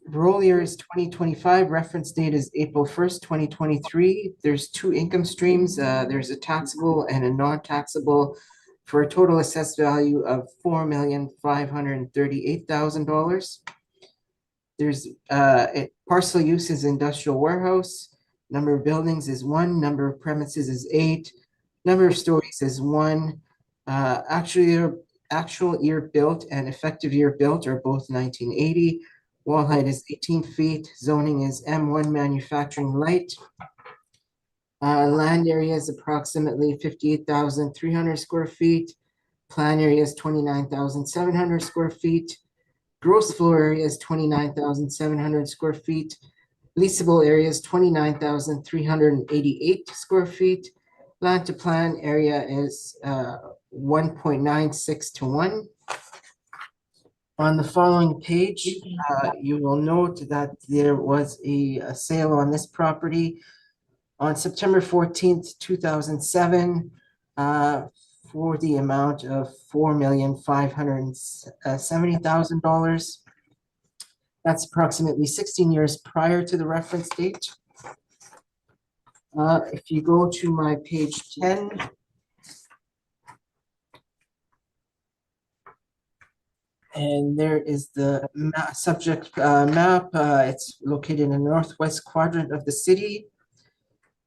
Roll year is 2025, reference date is April 1st, 2023. There's 2 income streams. There's a taxable and a non-taxable for a total assessed value of $4,538,000. There's parcel use is industrial warehouse. Number of buildings is 1, number of premises is 8, number of stories is 1. Actual year built and effective year built are both 1980. Wall height is 18 feet. Zoning is M1 manufacturing light. Land area is approximately 58,300 square feet. Plan area is 29,700 square feet. Gross floor area is 29,700 square feet. Leasable area is 29,388 square feet. Land to plan area is 1.96 to 1. On the following page, you will note that there was a sale on this property on September 14th, 2007, for the amount of $4,570,000. That's approximately 16 years prior to the reference date. If you go to my page 10, And there is the subject map. It's located in the northwest quadrant of the city.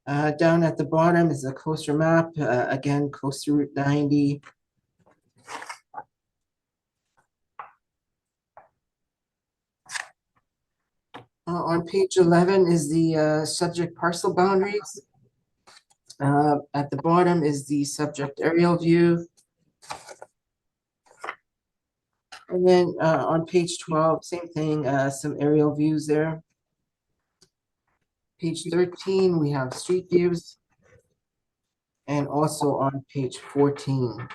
Down at the bottom is a closer map, again, close to Route 90. On page 11 is the subject parcel boundaries. At the bottom is the subject aerial view. And then on page 12, same thing, some aerial views there. Page 13, we have street views. And also on page 14.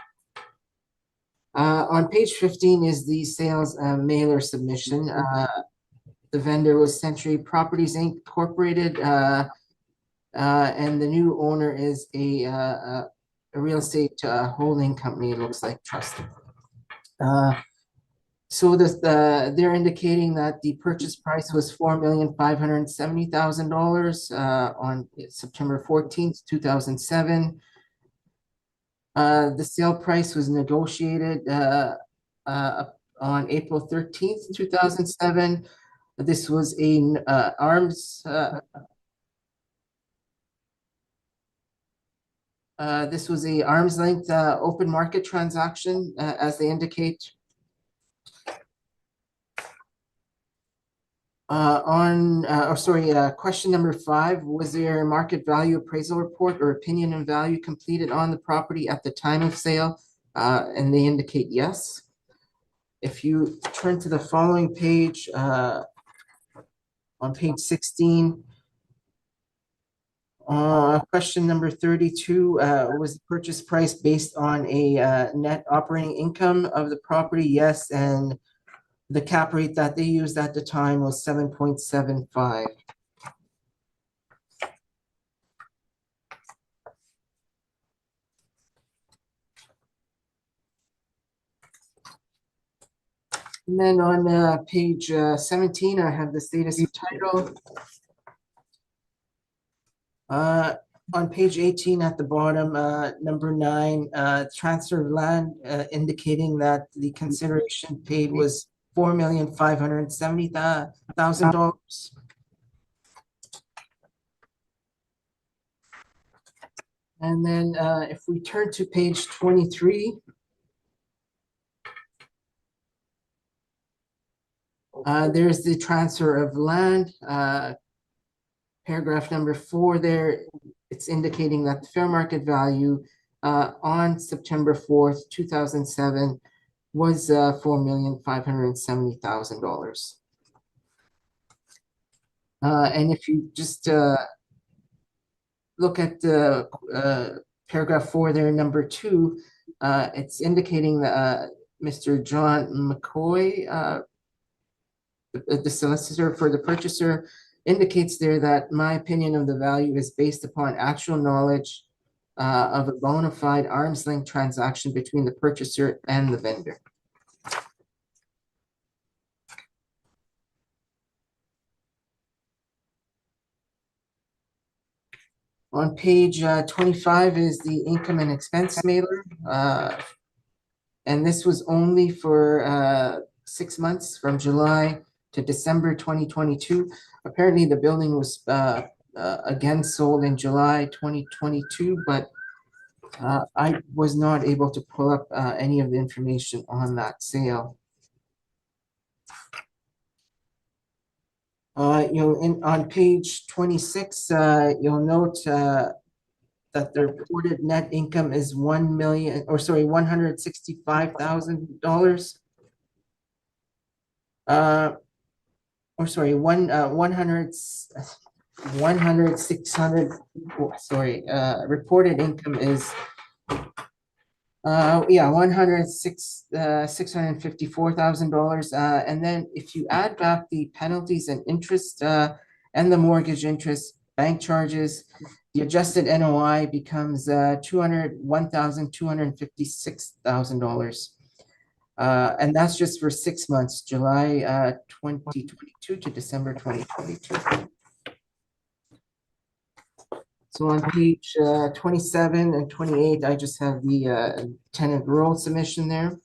On page 15 is the sales mailer submission. The vendor was Century Properties Inc. Incorporated, and the new owner is a real estate holding company, it looks like trust. So they're indicating that the purchase price was $4,570,000 on September 14th, 2007. The sale price was negotiated on April 13th, 2007. This was a arm's length open market transaction, as they indicate. Question number 5, was there a market value appraisal report or opinion and value completed on the property at the time of sale? And they indicate yes. If you turn to the following page, on page 16, question number 32, was the purchase price based on a net operating income of the property? Yes, and the cap rate that they used at the time was 7.75. And then on page 17, I have the status of title. On page 18 at the bottom, number 9, transfer of land, indicating that the consideration paid was $4,570,000. And then if we turn to page 23, there's the transfer of land. Paragraph number 4 there, it's indicating that the fair market value on September 4th, 2007 was $4,570,000. And if you just look at the paragraph 4 there, number 2, it's indicating that Mr. John McCoy, the solicitor for the purchaser, indicates there that my opinion of the value is based upon actual knowledge of a bona fide arm's length transaction between the purchaser and the vendor. On page 25 is the income and expense mailer. And this was only for 6 months, from July to December 2022. Apparently the building was again sold in July 2022, but I was not able to pull up any of the information on that sale. On page 26, you'll note that the reported net income is $165,000. Reported income is $654,000. And then if you add back the penalties and interest and the mortgage interest, bank charges, the adjusted NOI becomes $201,256,000. And that's just for 6 months, July 2022 to December 2022. So on page 27 and 28, I just have the tenant roll submission there.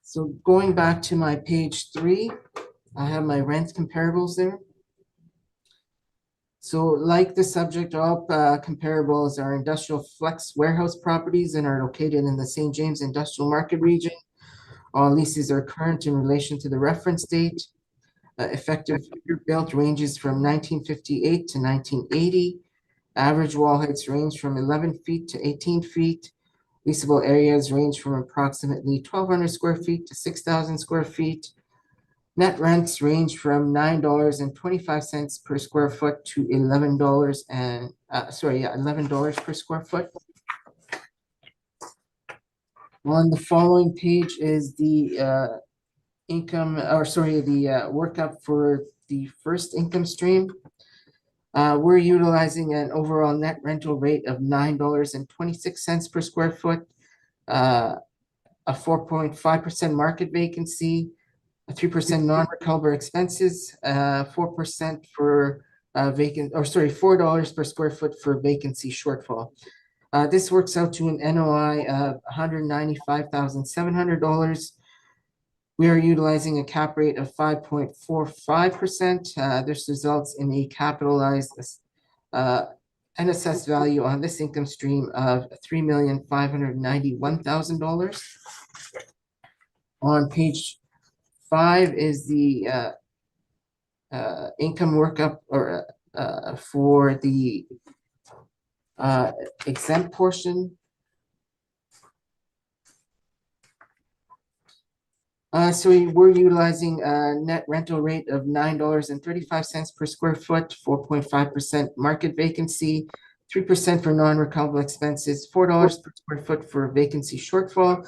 So going back to my page 3, I have my rent comparables there. So like the subject, all comparables are industrial flex warehouse properties and are located in the St. James Industrial Market region. All leases are current in relation to the reference date. Effective year built ranges from 1958 to 1980. Average wall heights range from 11 feet to 18 feet. Leasable areas range from approximately 1,200 square feet to 6,000 square feet. Net rents range from $9.25 per square foot to $11 and $11 per square foot. On the following page is the workup for the first income stream. We're utilizing an overall net rental rate of $9.26 per square foot, a 4.5% market vacancy, a 3% non-recoverable expenses, 4% for $4 per square foot for vacancy shortfall. This works out to an NOI of $195,700. We are utilizing a cap rate of 5.45%. This results in a capitalized and assessed value on this income stream of $3,591,000. On page 5 is the income workup for the exempt portion. So we're utilizing a net rental rate of $9.35 per square foot, 4.5% market vacancy, 3% for non-recoverable expenses, $4 per square foot for vacancy shortfall.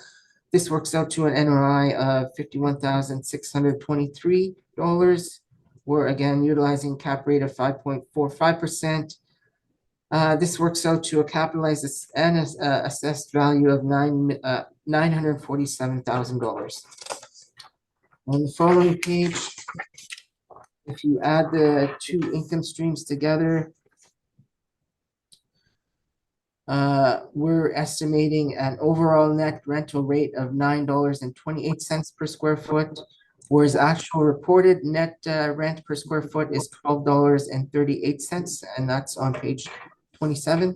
This works out to an NOI of $51,623. We're again utilizing cap rate of 5.45%. This works out to a capitalized and assessed value of $947,000. On the following page, if you add the two income streams together, we're estimating an overall net rental rate of $9.28 per square foot, whereas actual reported net rent per square foot is $12.38, and that's on page 27.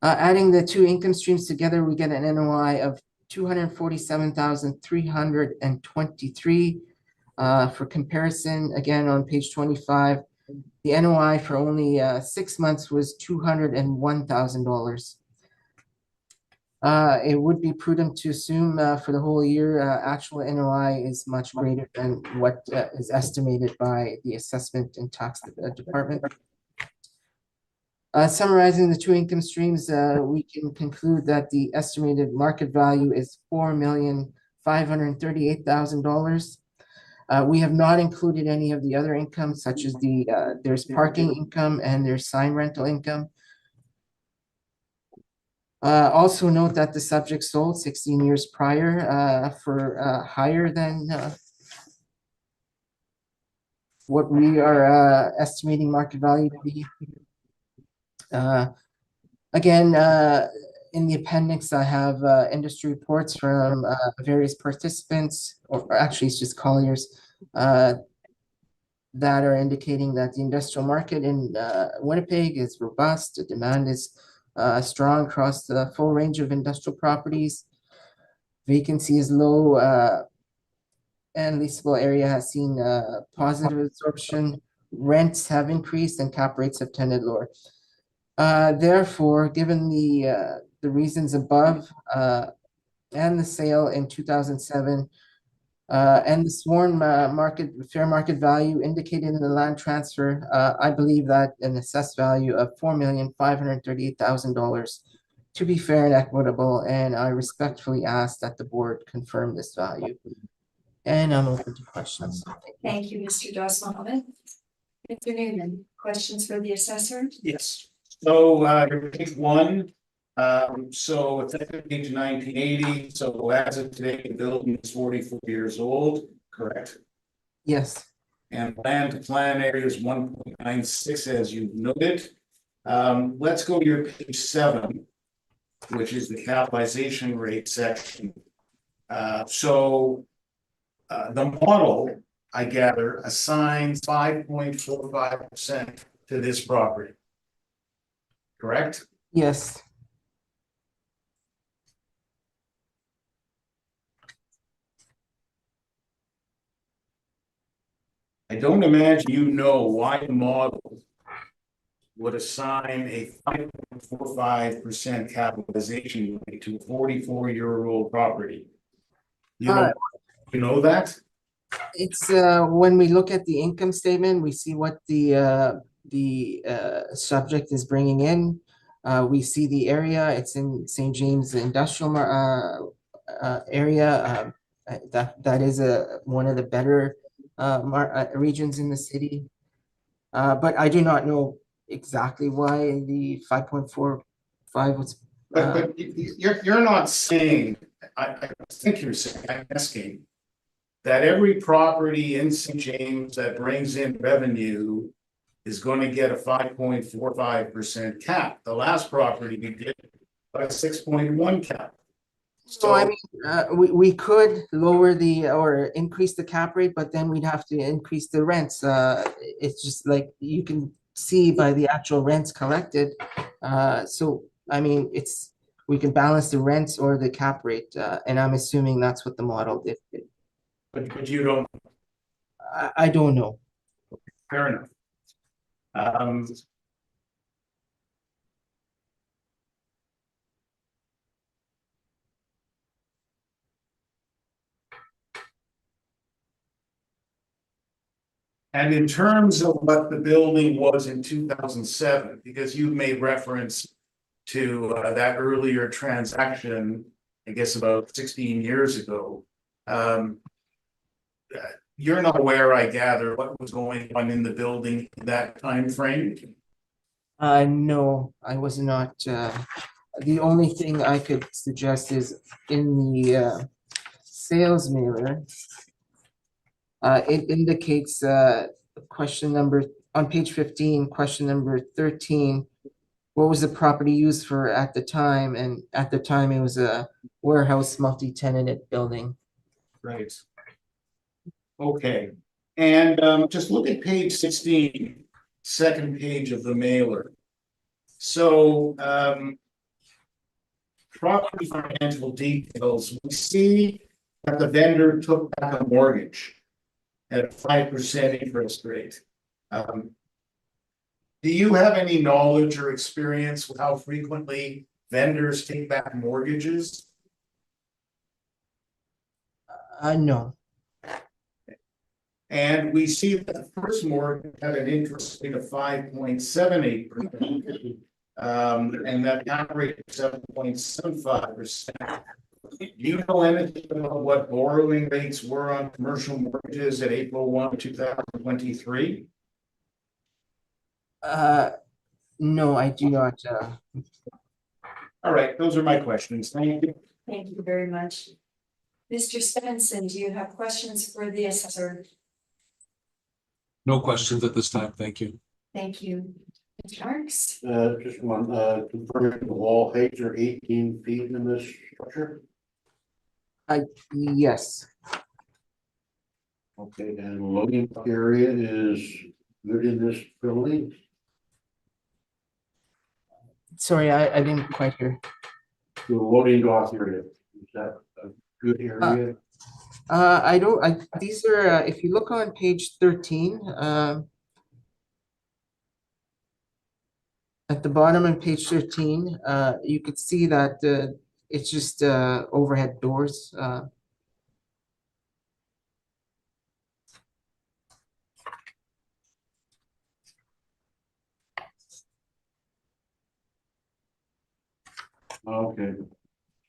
Adding the two income streams together, we get an NOI of $247,323. For comparison, again on page 25, the NOI for only 6 months was $201,000. It would be prudent to assume for the whole year, actual NOI is much greater than what is estimated by the assessment and tax department. Summarizing the two income streams, we can conclude that the estimated market value is $4,538,000. We have not included any of the other income, such as there's parking income and there's sign rental income. Also note that the subject sold 16 years prior for higher than what we are estimating market value to be. Again, in the appendix, I have industry reports from various participants, or actually it's just Colliers, that are indicating that the industrial market in Winnipeg is robust. The demand is strong across the full range of industrial properties. Vacancy is low, and leasable area has seen positive absorption. Rents have increased and cap rates have tended lower. Therefore, given the reasons above and the sale in 2007 and the sworn fair market value indicated in the land transfer, I believe that an assessed value of $4,538,000 to be fair and equitable, and I respectfully ask that the board confirm this value. And I'm open to questions. Thank you, Mr. Doss-Mohammed. Mr. Newman, questions for the assessor? Yes. So, page 1, so effective date 1980, so as of today, the building is 44 years old, correct? Yes. And land to plan area is 1.96, as you noted. Let's go to your page 7, which is the capitalization rate section. So the model, I gather, assigns 5.45% to this property. Correct? Yes. I don't imagine you know why the model would assign a 5.45% capitalization rate to a 44-year-old property. You know that? It's when we look at the income statement, we see what the subject is bringing in. We see the area, it's in St. James Industrial area. That is one of the better regions in the city. But I do not know exactly why the 5.45 was. But you're not saying, I think you're saying, I'm asking, that every property in St. James that brings in revenue is going to get a 5.45% cap. The last property we did a 6.1 cap. So I mean, we could lower or increase the cap rate, but then we'd have to increase the rents. It's just like you can see by the actual rents collected. So I mean, we can balance the rents or the cap rate, and I'm assuming that's what the model did. But you don't, I don't know. fair enough. And in terms of what the building was in 2007, because you made reference to that earlier transaction, I guess about 16 years ago. You're not aware, I gather, what was going on in the building in that time frame? No, I was not. The only thing I could suggest is in the sales mailer. It indicates question number on page 15, question number 13. What was the property used for at the time? And at the time, it was a warehouse multi-tenanted building. Right. Okay, and just look at page 16, second page of the mailer. So property financial details, we see that the vendor took back a mortgage at a 5% interest rate. Do you have any knowledge or experience with how frequently vendors take back mortgages? No. And we see that the first mortgage had an interest rate of 5.78%. And that cap rate is 7.75%. Do you know anything about what borrowing rates were on commercial mortgages at April 1, 2023? No, I do not. All right, those are my questions. Thank you. Thank you very much. Mr. Svensson, do you have questions for the assessor? No questions at this time, thank you. Thank you. Mr. Marks? Just one, confirming the wall heights are 18 feet in this structure. Yes. Okay, and loading area is good in this building. Sorry, I didn't quite hear. The loading dock area, is that a good area? These are, if you look on page 13, at the bottom of page 13, you could see that it's just overhead doors. Okay,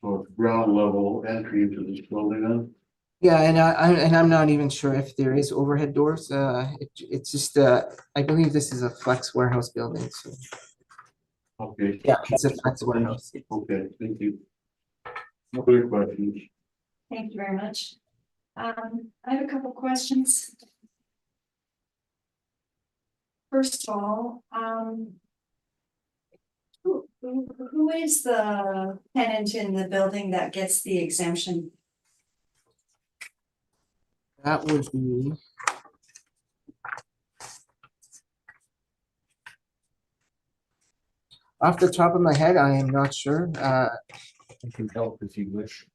so it's ground level entry into this building then? Yeah, and I'm not even sure if there is overhead doors. It's just I believe this is a flex warehouse building. So Okay. yeah, it's a flex warehouse. Okay, thank you. No other questions? Thank you very much. I have a couple questions. First of all, who is the tenant in the building that gets the exemption? That would be. Off the top of my head, I am not sure. I can help if you wish.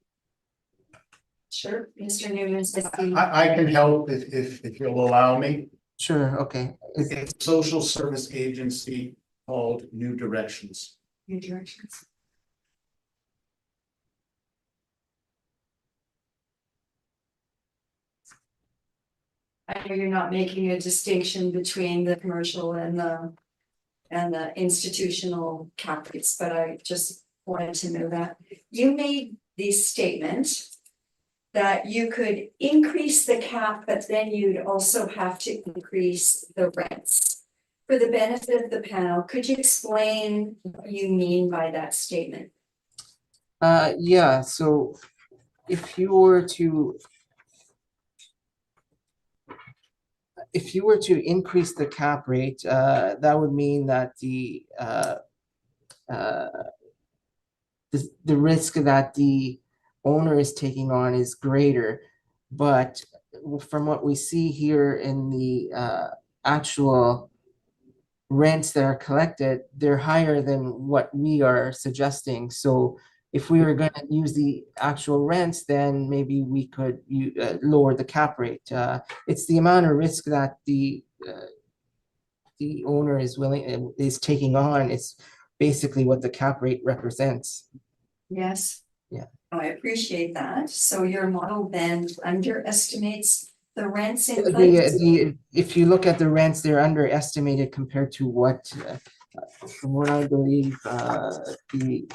Sure, Mr. Newman says the I can help if you'll allow me. Sure, okay. It's a social service agency called New Directions. new directions. I know you're not making a distinction between the commercial and the institutional cap rates, but I just wanted to know that. You made the statement that you could increase the cap, but then you'd also have to increase the rents. For the benefit of the panel, could you explain what you mean by that statement? Yeah, so if you were to increase the cap rate, that would mean that the risk that the owner is taking on is greater. But from what we see here in the actual rents that are collected, they're higher than what we are suggesting. So if we were going to use the actual rents, then maybe we could lower the cap rate. It's the amount of risk that the owner is taking on. It's basically what the cap rate represents. Yes. Yeah. I appreciate that. So your model then underestimates the rents in place? If you look at the rents, they're underestimated compared to what, from what I believe, the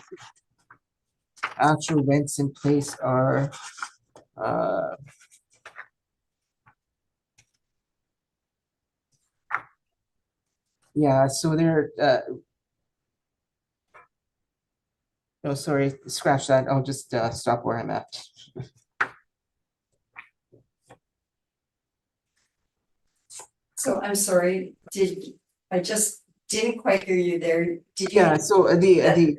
actual rents in place are. Yeah, so they're. No, sorry, scratch that. I'll just stop where I'm at. So I'm sorry, I just didn't quite hear you there. Did you? Yeah, so the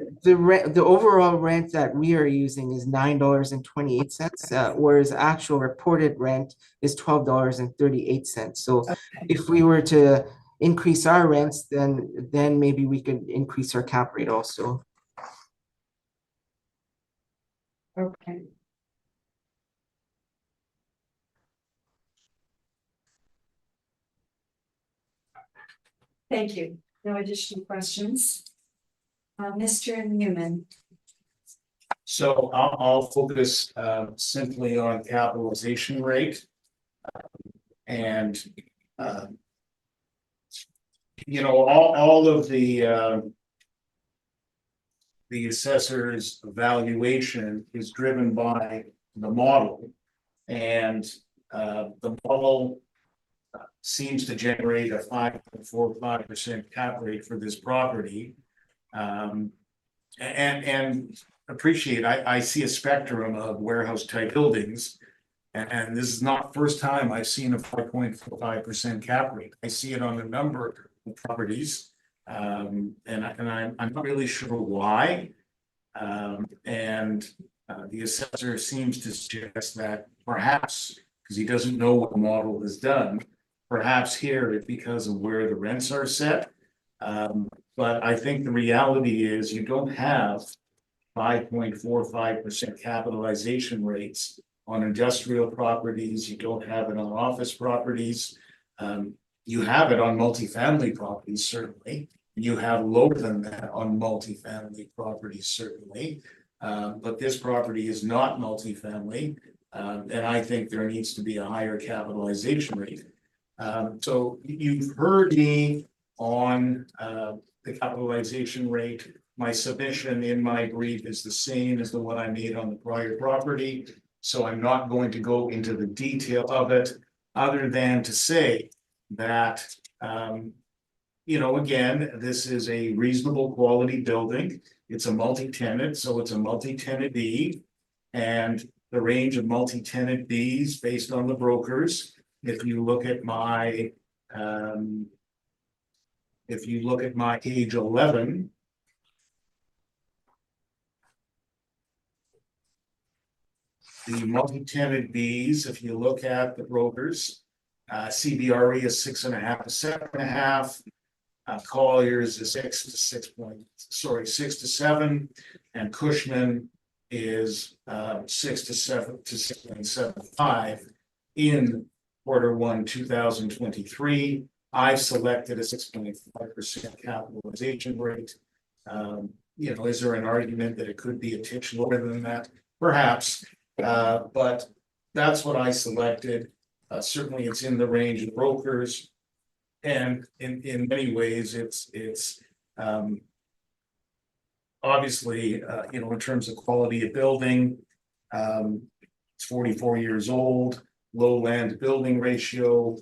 overall rent that we are using is $9.28, whereas actual reported rent is $12.38. So if we were to increase our rents, then maybe we could increase our cap rate also. Okay. Thank you. No additional questions. Mr. Newman. So I'll focus simply on capitalization rate. And you know, all of the assessor's evaluation is driven by the model. And the model seems to generate a 5.45% cap rate for this property. And appreciate, I see a spectrum of warehouse type buildings. And this is not the first time I've seen a 5.45% cap rate. I see it on a number of properties. And I'm not really sure why. The assessor seems to suggest that perhaps, because he doesn't know what the model has done, perhaps here it's because of where the rents are set. But I think the reality is you don't have 5.45% capitalization rates on industrial properties. You don't have it on office properties. You have it on multifamily properties, certainly. You have lower than that on multifamily properties, certainly. But this property is not multifamily. And I think there needs to be a higher capitalization rate. So you've heard me on the capitalization rate. My submission in my brief is the same as the one I made on the prior property. So I'm not going to go into the detail of it, other than to say that, you know, again, this is a reasonable quality building. It's a multi-tenant, so it's a multi-tenant B. And the range of multi-tenant Bs based on the brokers, if you look at my page 11, The multi-tenant Bs, if you look at the brokers, CBRE is 6.5 to 7.5. Colliers is 6 to 7, and Cushman is 6 to 7 to 6.75 in Q1 2023. I've selected a 6.5% capitalization rate. Is there an argument that it could be a titch lower than that? Perhaps, but that's what I selected. Certainly it's in the range of brokers. And in many ways, it's obviously, in terms of quality of building, it's 44 years old, low land building ratio,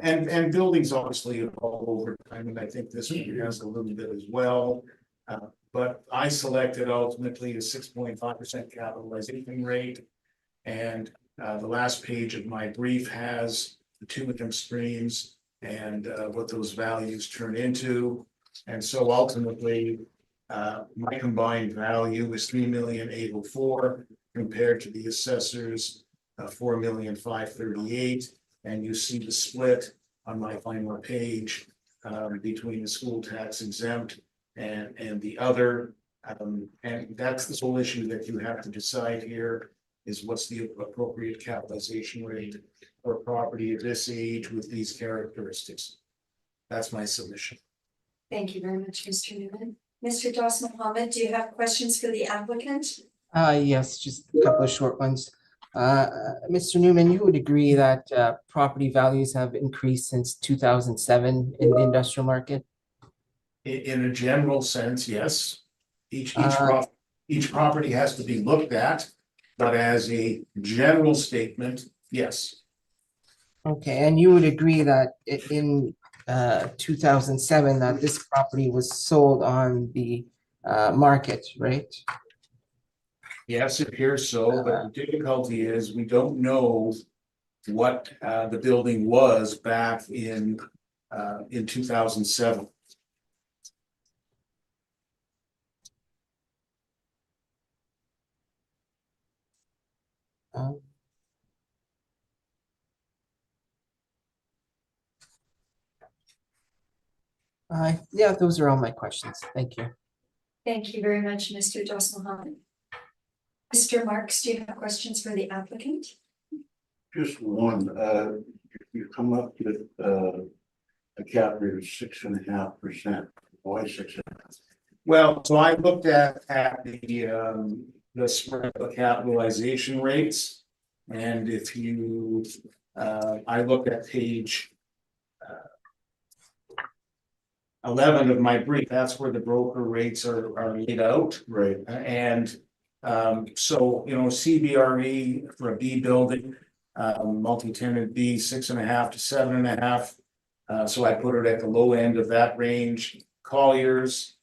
and buildings obviously evolve over time, and I think this one has a little bit as well. But I selected ultimately a 6.5% capitalization rate, and the last page of my brief has the two income streams and what those values turn into. And so ultimately, my combined value is 3,804,000 compared to the assessor's 4,538,000. And you see the split on my final page between the school tax exempt and the other. And that's the whole issue that you have to decide here is what's the appropriate capitalization rate for a property of this age with these characteristics. That's my submission. Thank you very much, Mr. Newman. Mr. Doss Mohammed, do you have questions for the applicant? Yes, just a couple of short ones. Mr. Newman, you would agree that property values have increased since 2007 in the industrial market? In a general sense, yes. Each property has to be looked at, but as a general statement, yes. Okay, and you would agree that in 2007 that this property was sold on the market, right? Yes, it appears so, but the difficulty is we don't know what the building was back in 2007. Yeah, those are all my questions. Thank you. Thank you very much, Mr. Doss Mohammed. Mr. Marks, do you have questions for the applicant? Just one, you come up with a cap rate of 6.5%. Why 6.5%? Well, so I looked at the spread of capitalization rates. And if you, I looked at page 11 of my brief, that's where the broker rates are laid out. Right. And so, CBRE for a B building, multi-tenant B, 6.5 to 7.5. So I put it at the low end of that range. Colliers,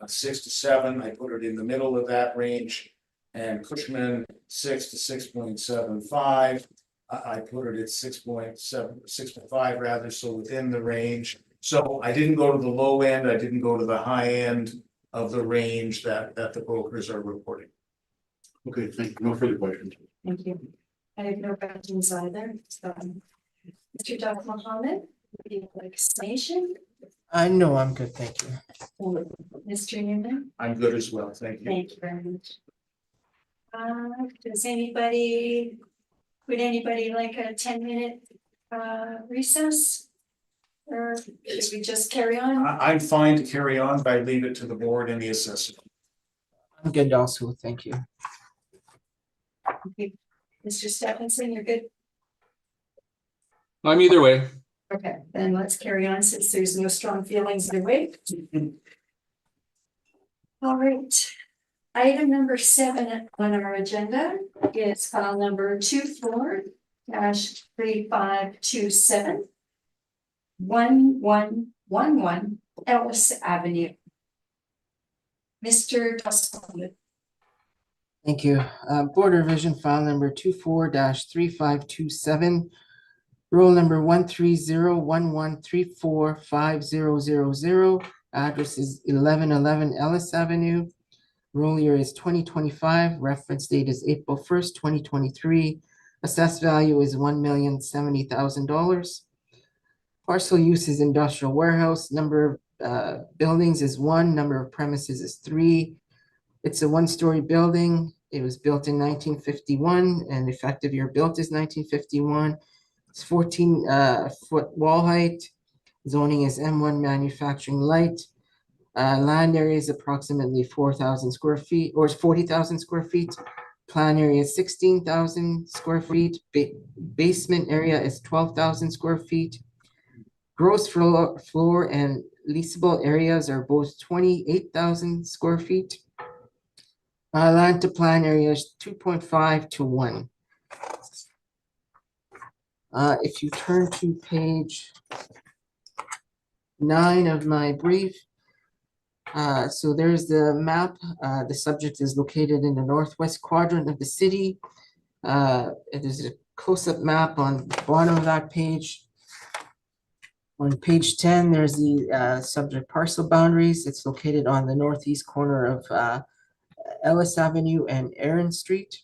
6 to 7, I put it in the middle of that range. And Cushman, 6 to 6.75. I put it at 6.5 rather, so within the range. So I didn't go to the low end, I didn't go to the high end of the range that the brokers are reporting. Okay, thank you. No further questions. Thank you. I have no questions either. So, Mr. Doss Mohammed, would you like explanation? No, I'm good, thank you. Mr. Newman? I'm good as well, thank you. Thank you very much. Would anybody like a 10-minute recess? Or should we just carry on? I'm fine to carry on, but I leave it to the board and the assessor. I'm good also, thank you. Okay. Mr. Stephenson, you're good? I'm either way. Okay, then let's carry on since there's no strong feelings either way. All right. Item number 7 on our agenda is file number 24-3527. 1111 Ellis Avenue. Mr. Doss Mohammed. Thank you. Board revision file number 24-3527. Roll number 13011345000. Address is 1111 Ellis Avenue. Roll year is 2025, reference date is April 1st, 2023. Assessed value is $1,070,000. Parcel use is industrial warehouse. Number of buildings is 1, number of premises is 3. It's a 1-story building. It was built in 1951 and effective year built is 1951. It's 14-foot wall height. Zoning is M1 manufacturing light. Land area is approximately 4,000 square feet or 40,000 square feet. Plan area is 16,000 square feet. Basement area is 12,000 square feet. Gross floor and leasable areas are both 28,000 square feet. Land to plan area is 2.5 to 1. If you turn to page 9 of my brief, so there's the map. The subject is located in the northwest quadrant of the city. It is a close-up map on the bottom of that page. On page 10, there's the subject parcel boundaries. It's located on the northeast corner of Ellis Avenue and Aaron Street.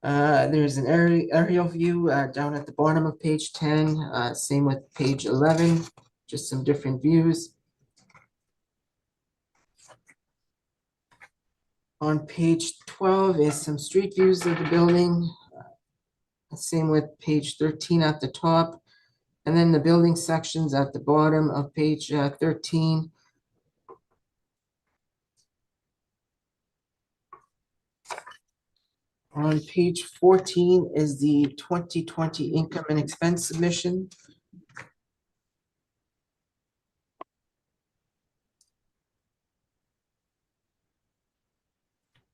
There's an aerial view down at the bottom of page 10. Same with page 11, just some different views. On page 12 is some street views of the building. Same with page 13 at the top. And then the building sections at the bottom of page 13. On page 14 is the 2020 income and expense submission.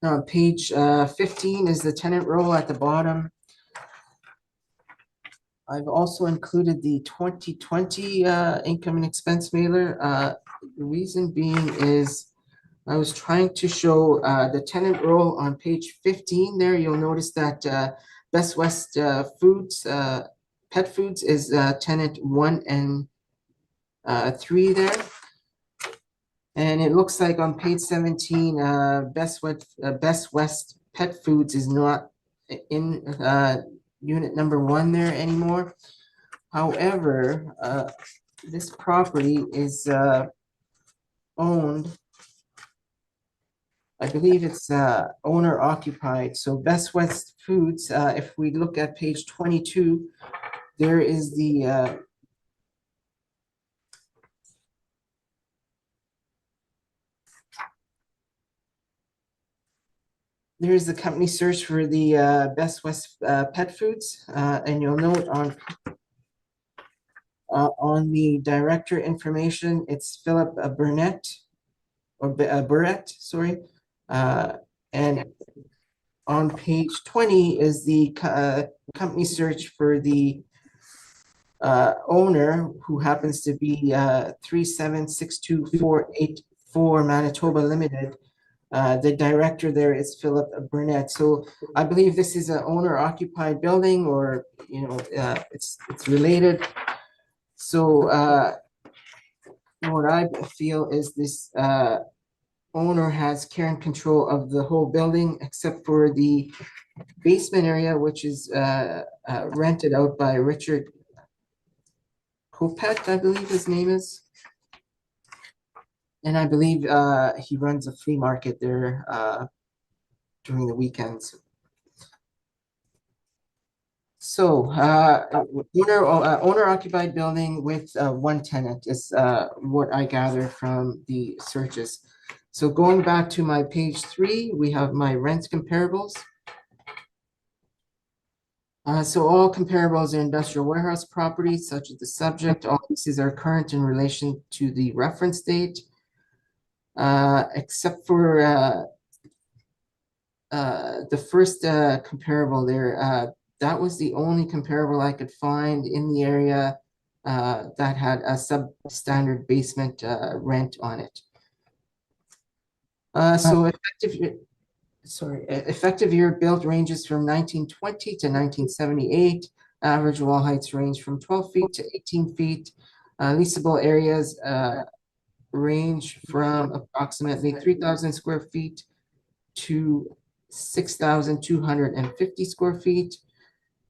Now, page 15 is the tenant roll at the bottom. I've also included the 2020 income and expense mailer. The reason being is I was trying to show the tenant roll on page 15 there. You'll notice that Best West Foods, Pet Foods is tenant 1 and 3 there. And it looks like on page 17, Best West Pet Foods is not in unit number 1 there anymore. However, this property is owned, I believe it's owner occupied. So Best West Foods, if we look at page 22, there is the there's the company search for the Best West Pet Foods, and you'll note on the director information, it's Philip Burnett, or Burrett, sorry. And on page 20 is the company search for the owner, who happens to be 3762484 Manitoba Limited. The director there is Philip Burnett. So I believe this is an owner occupied building, or, you know, it's related. So what I feel is this owner has care and control of the whole building, except for the basement area, which is rented out by Richard Kopet, I believe his name is. And I believe he runs a flea market there during the weekends. So owner occupied building with 1 tenant is what I gather from the searches. So going back to my page 3, we have my rent comparables. So all comparables are industrial warehouse properties, such as the subject. All leases are current in relation to the reference date. Except for the first comparable there, that was the only comparable I could find in the area that had a substandard basement rent on it. So effective year built ranges from 1920 to 1978. Average wall heights range from 12 feet to 18 feet. Leasable areas range from approximately 3,000 square feet to 6,250 square feet.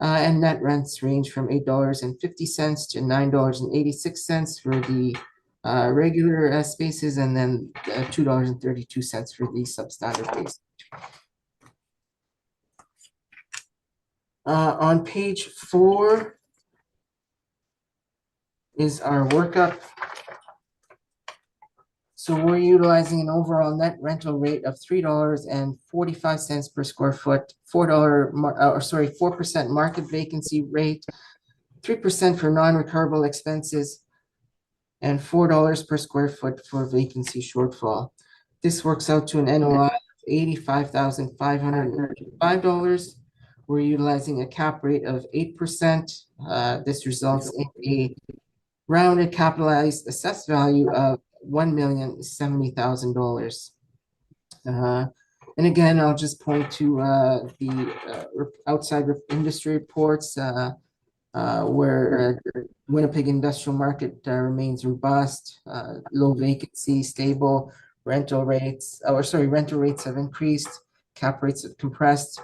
And net rents range from $8.50 to $9.86 for the regular spaces, and then $2.32 for the substandard base. On page 4 is our workup. So we're utilizing an overall net rental rate of $3.45 per square foot, $4% market vacancy rate, 3% for non-recoverable expenses, and $4 per square foot for vacancy shortfall. This works out to an NOI of $85,595. We're utilizing a cap rate of 8%. This results in a rounded capitalized assessed value of $1,070,000. And again, I'll just point to the outside industry reports where Winnipeg industrial market remains robust, low vacancy, stable rental rates. Rental rates have increased, cap rates have compressed.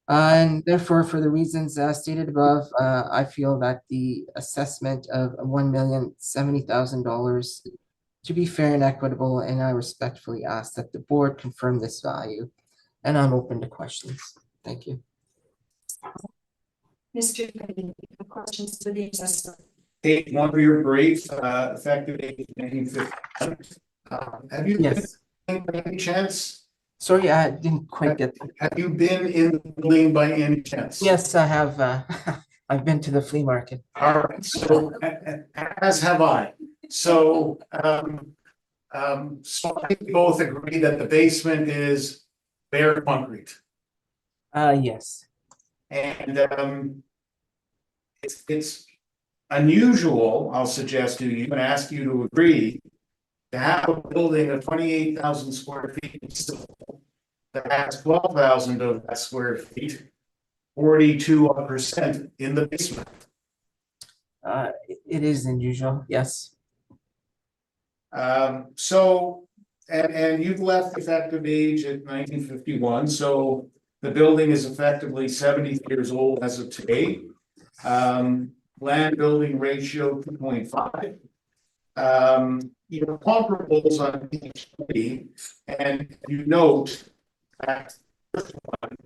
And therefore, for the reasons stated above, I feel that the assessment of $1,070,000 to be fair and equitable, and I respectfully ask that the board confirm this value. And I'm open to questions. Thank you. Mr. Kennedy, questions for the assessor? Page 1 of your brief, effective date 1950. Have you Yes. been by any chance? Sorry, I didn't quite get that. Have you been in the building by any chance? Yes, I have. I've been to the flea market. All right, so as have I. So, so I think we both agree that the basement is bare concrete. Yes. And it's unusual, I'll suggest to you and ask you to agree, to have a building of 28,000 square feet that has 12,000 of that square feet, 42% in the basement. It is unusual, yes. So, and you've left effective age at 1951, so the building is effectively 70 years old as of today. Land building ratio 2.5. Your comparables on page 3, and you note that first one,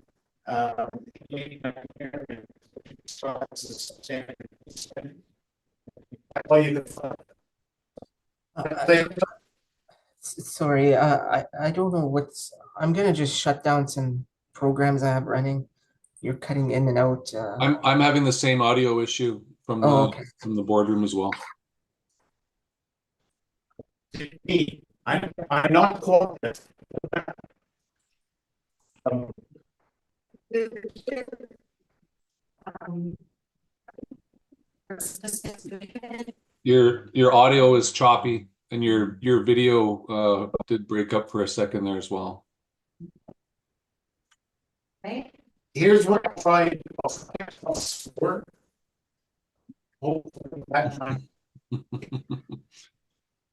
Sorry, I don't know what's. I'm gonna just shut down some programs I have running. You're cutting in and out. I'm having the same audio issue from the Oh, okay. from the boardroom as well. I'm not qualified. Your audio is choppy, and your video did break up for a second there as well. Right? Here's what I'm trying to work.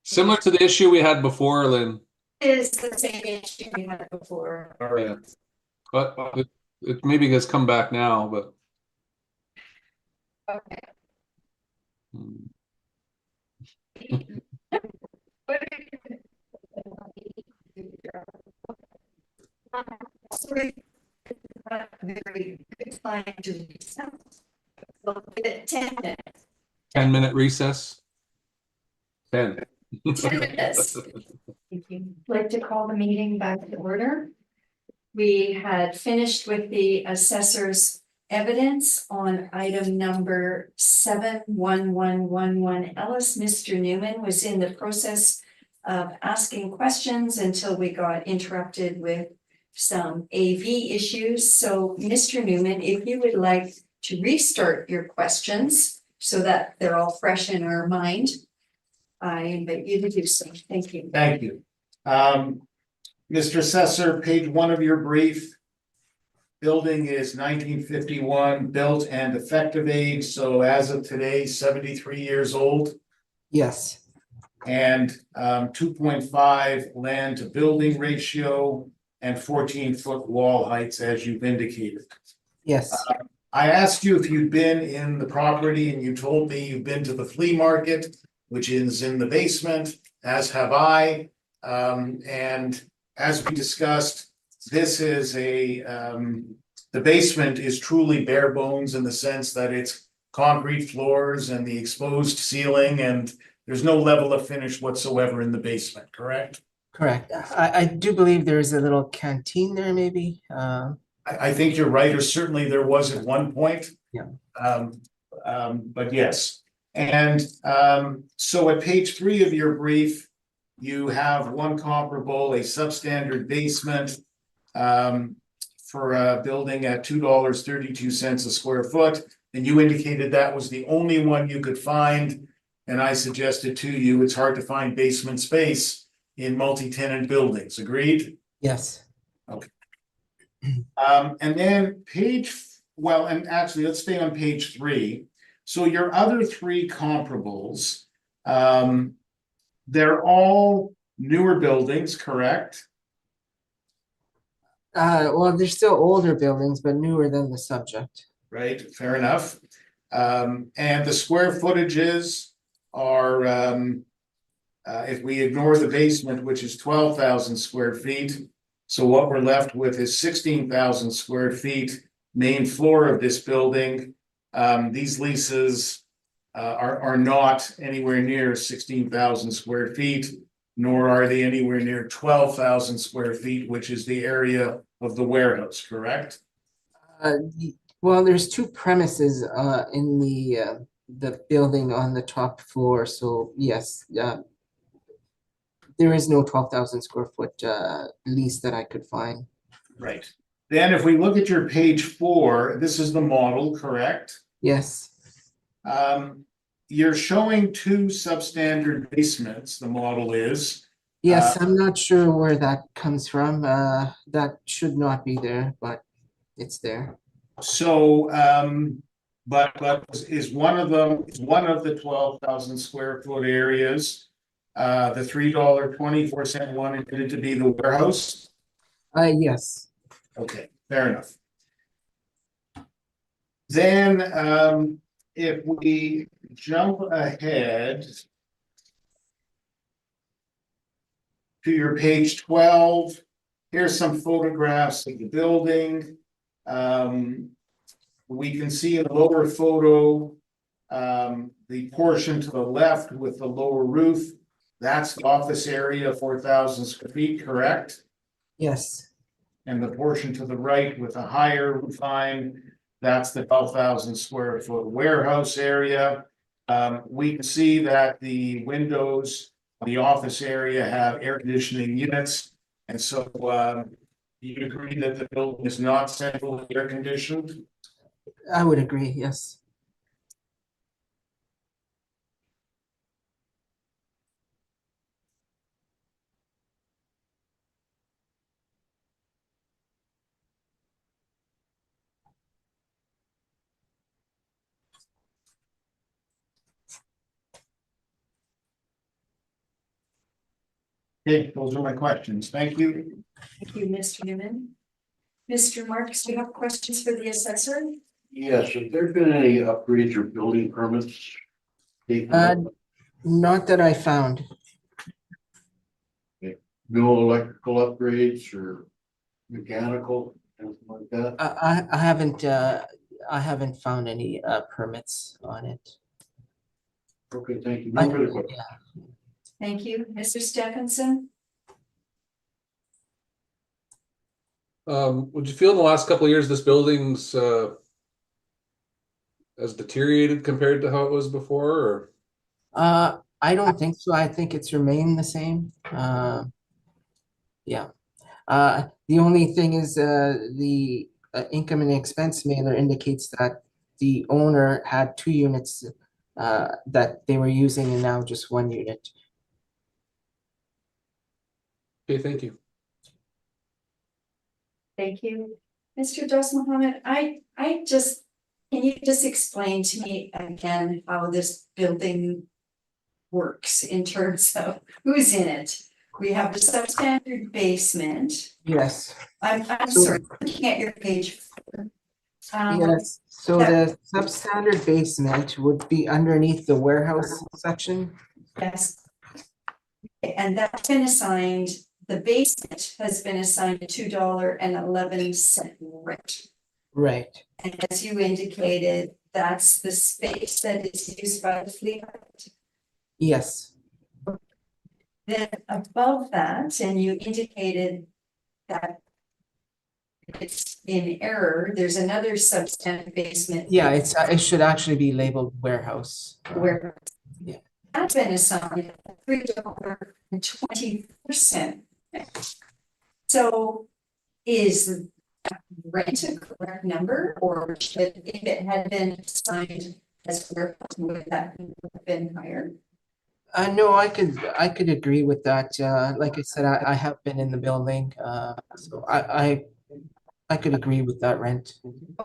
Similar to the issue we had before, Lynn. Is the same issue we had before. All right. But it maybe has come back now, but. Okay. Very good time to recess. So, 10 minutes. 10-minute recess. 10. 10 minutes. Thank you. I'd like to call the meeting back to order. We had finished with the assessor's evidence on item number 71111 Ellis. Mr. Newman was in the process of asking questions until we got interrupted with some AV issues. So Mr. Newman, if you would like to restart your questions so that they're all fresh in our mind, I invite you to do so. Thank you. Thank you. Mr. Assessor, page 1 of your brief. Building is 1951, built and effective age, so as of today, 73 years old. Yes. and 2.5 land to building ratio and 14-foot wall heights as you've indicated. Yes, I asked you if you'd been in the property and you told me you've been to the flea market, which is in the basement, as have I. And as we discussed, this is the basement is truly bare bones in the sense that it's concrete floors and the exposed ceiling, and there's no level of finish whatsoever in the basement, correct? correct. I do believe there's a little canteen there, maybe. I think you're right, or certainly there was at one point. Yeah. But yes, and so at page 3 of your brief, you have one comparable, a substandard basement for a building at $2.32 a square foot, and you indicated that was the only one you could find. And I suggested to you, it's hard to find basement space in multi-tenant buildings. Agreed? Yes. And then and actually, let's stay on page 3. So your other 3 comparables, they're all newer buildings, correct? Well, they're still older buildings, but newer than the subject. Right, fair enough. And the square footages are, if we ignore the basement, which is 12,000 square feet. So what we're left with is 16,000 square feet, main floor of this building. These leases are not anywhere near 16,000 square feet, nor are they anywhere near 12,000 square feet, which is the area of the warehouse, correct? Well, there's 2 premises in the building on the top floor, so yes, there is no 12,000 square foot lease that I could find. Right. Then if we look at your page 4, this is the model, correct? Yes. You're showing 2 substandard basements, the model is. Yes, I'm not sure where that comes from. That should not be there, but it's there. So, but is one of them, is one of the 12,000 square foot areas, the $3.24 one intended to be the warehouse? Yes. Okay, fair enough. Then, if we jump ahead to your page 12, here's some photographs of the building. We can see in the lower photo, the portion to the left with the lower roof, that's the office area, 4,000 square feet, correct? Yes. And the portion to the right with a higher roof line, that's the 12,000 square foot warehouse area. We can see that the windows, the office area have air conditioning units. And so, you agree that the building is not centrally air conditioned? I would agree, yes. Okay, those are my questions. Thank you. Thank you, Mr. Newman. Mr. Marks, do you have questions for the assessor? Yes, have there been any upgrades or building permits? taken Uh, up? Not that I found. No electrical upgrades or mechanical, anything like that? I haven't found any permits on it. Okay, thank you. No further questions. Yeah. Thank you. Mr. Stephenson? Would you feel in the last couple of years this building's has deteriorated compared to how it was before, or? I don't think so. I think it's remained the same. Yeah. The only thing is the income and expense mailer indicates that the owner had 2 units that they were using and now just 1 unit. Okay, thank you. Thank you. Mr. Dos Mohammed, can you just explain to me again how this building works in terms of who's in it. We have the substandard basement. Yes, I'm So- sorry, looking at your page. yes. So the substandard basement would be underneath the warehouse section. Yes. And that's been assigned, the basement has been assigned a $2.11 rent. Right. And as you indicated, that's the space that is used by the flea market. Yes. Then above that, and you indicated that it's in error, there's another substandard basement. Yeah, it should actually be labeled warehouse. Where. Yeah. That's been assigned $3.20. So is rent a correct number, or should, if it had been assigned as warehouse, would that have been higher? No, I could agree with that. Like I said, I have been in the building, so I could agree with that rent.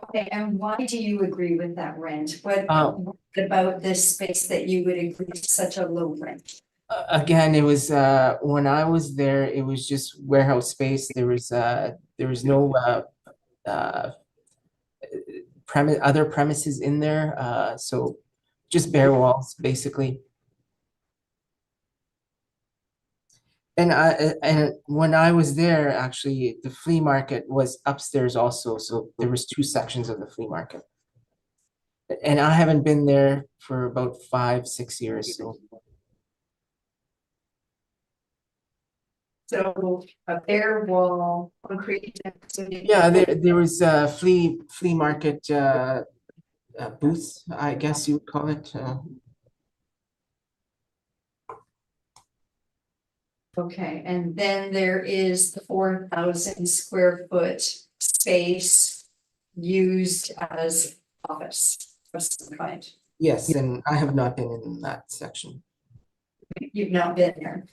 Okay, and why do you agree with that rent? What Uh, about this space that you would agree to such a low rent? Again, it was when I was there, it was just warehouse space. There was no other premises in there, so just bare walls basically. And when I was there, actually, the flea market was upstairs also, so there was two sections of the flea market. And I haven't been there for about 5-6 years, so So a bare wall, concrete. yeah, there was flea market booths, I guess you would call it. Okay, and then there is the 4,000 square foot space used as office of some kind. Yes, and I have not been in that section. You've not been there.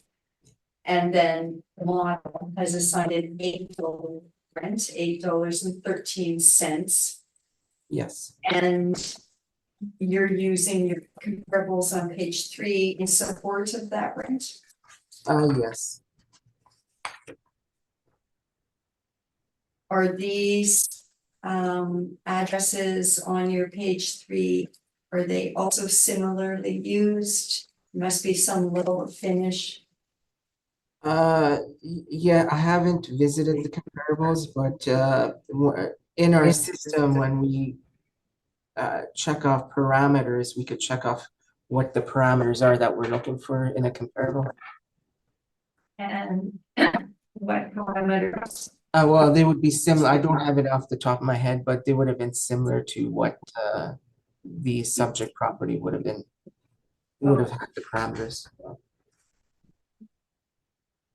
And then the model has assigned an $8 rent, $8.13. Yes, And you're using your comparables on page 3 in support of that rent. yes. Are these addresses on your page 3, are they also similarly used? Must be some level of finish. Yeah, I haven't visited the comparables, but in our system, when we check off parameters, we could check off what the parameters are that we're looking for in a comparable. And what parameters? Well, they would be similar. I don't have it off the top of my head, but they would have been similar to what the subject property would have been. Would have had the parameters.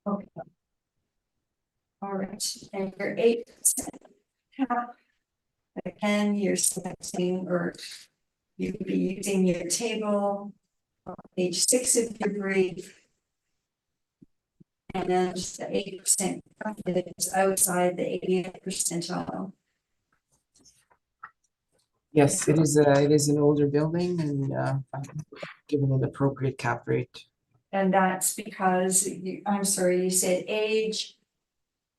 Okay. All right, and your 8% cap. Again, you're selecting, or you'd be using your table on page 6 of your brief. And then just the 8% that is outside the 80th percentile. Yes, it is an older building and given an appropriate cap rate. And that's because you, I'm sorry, you said age.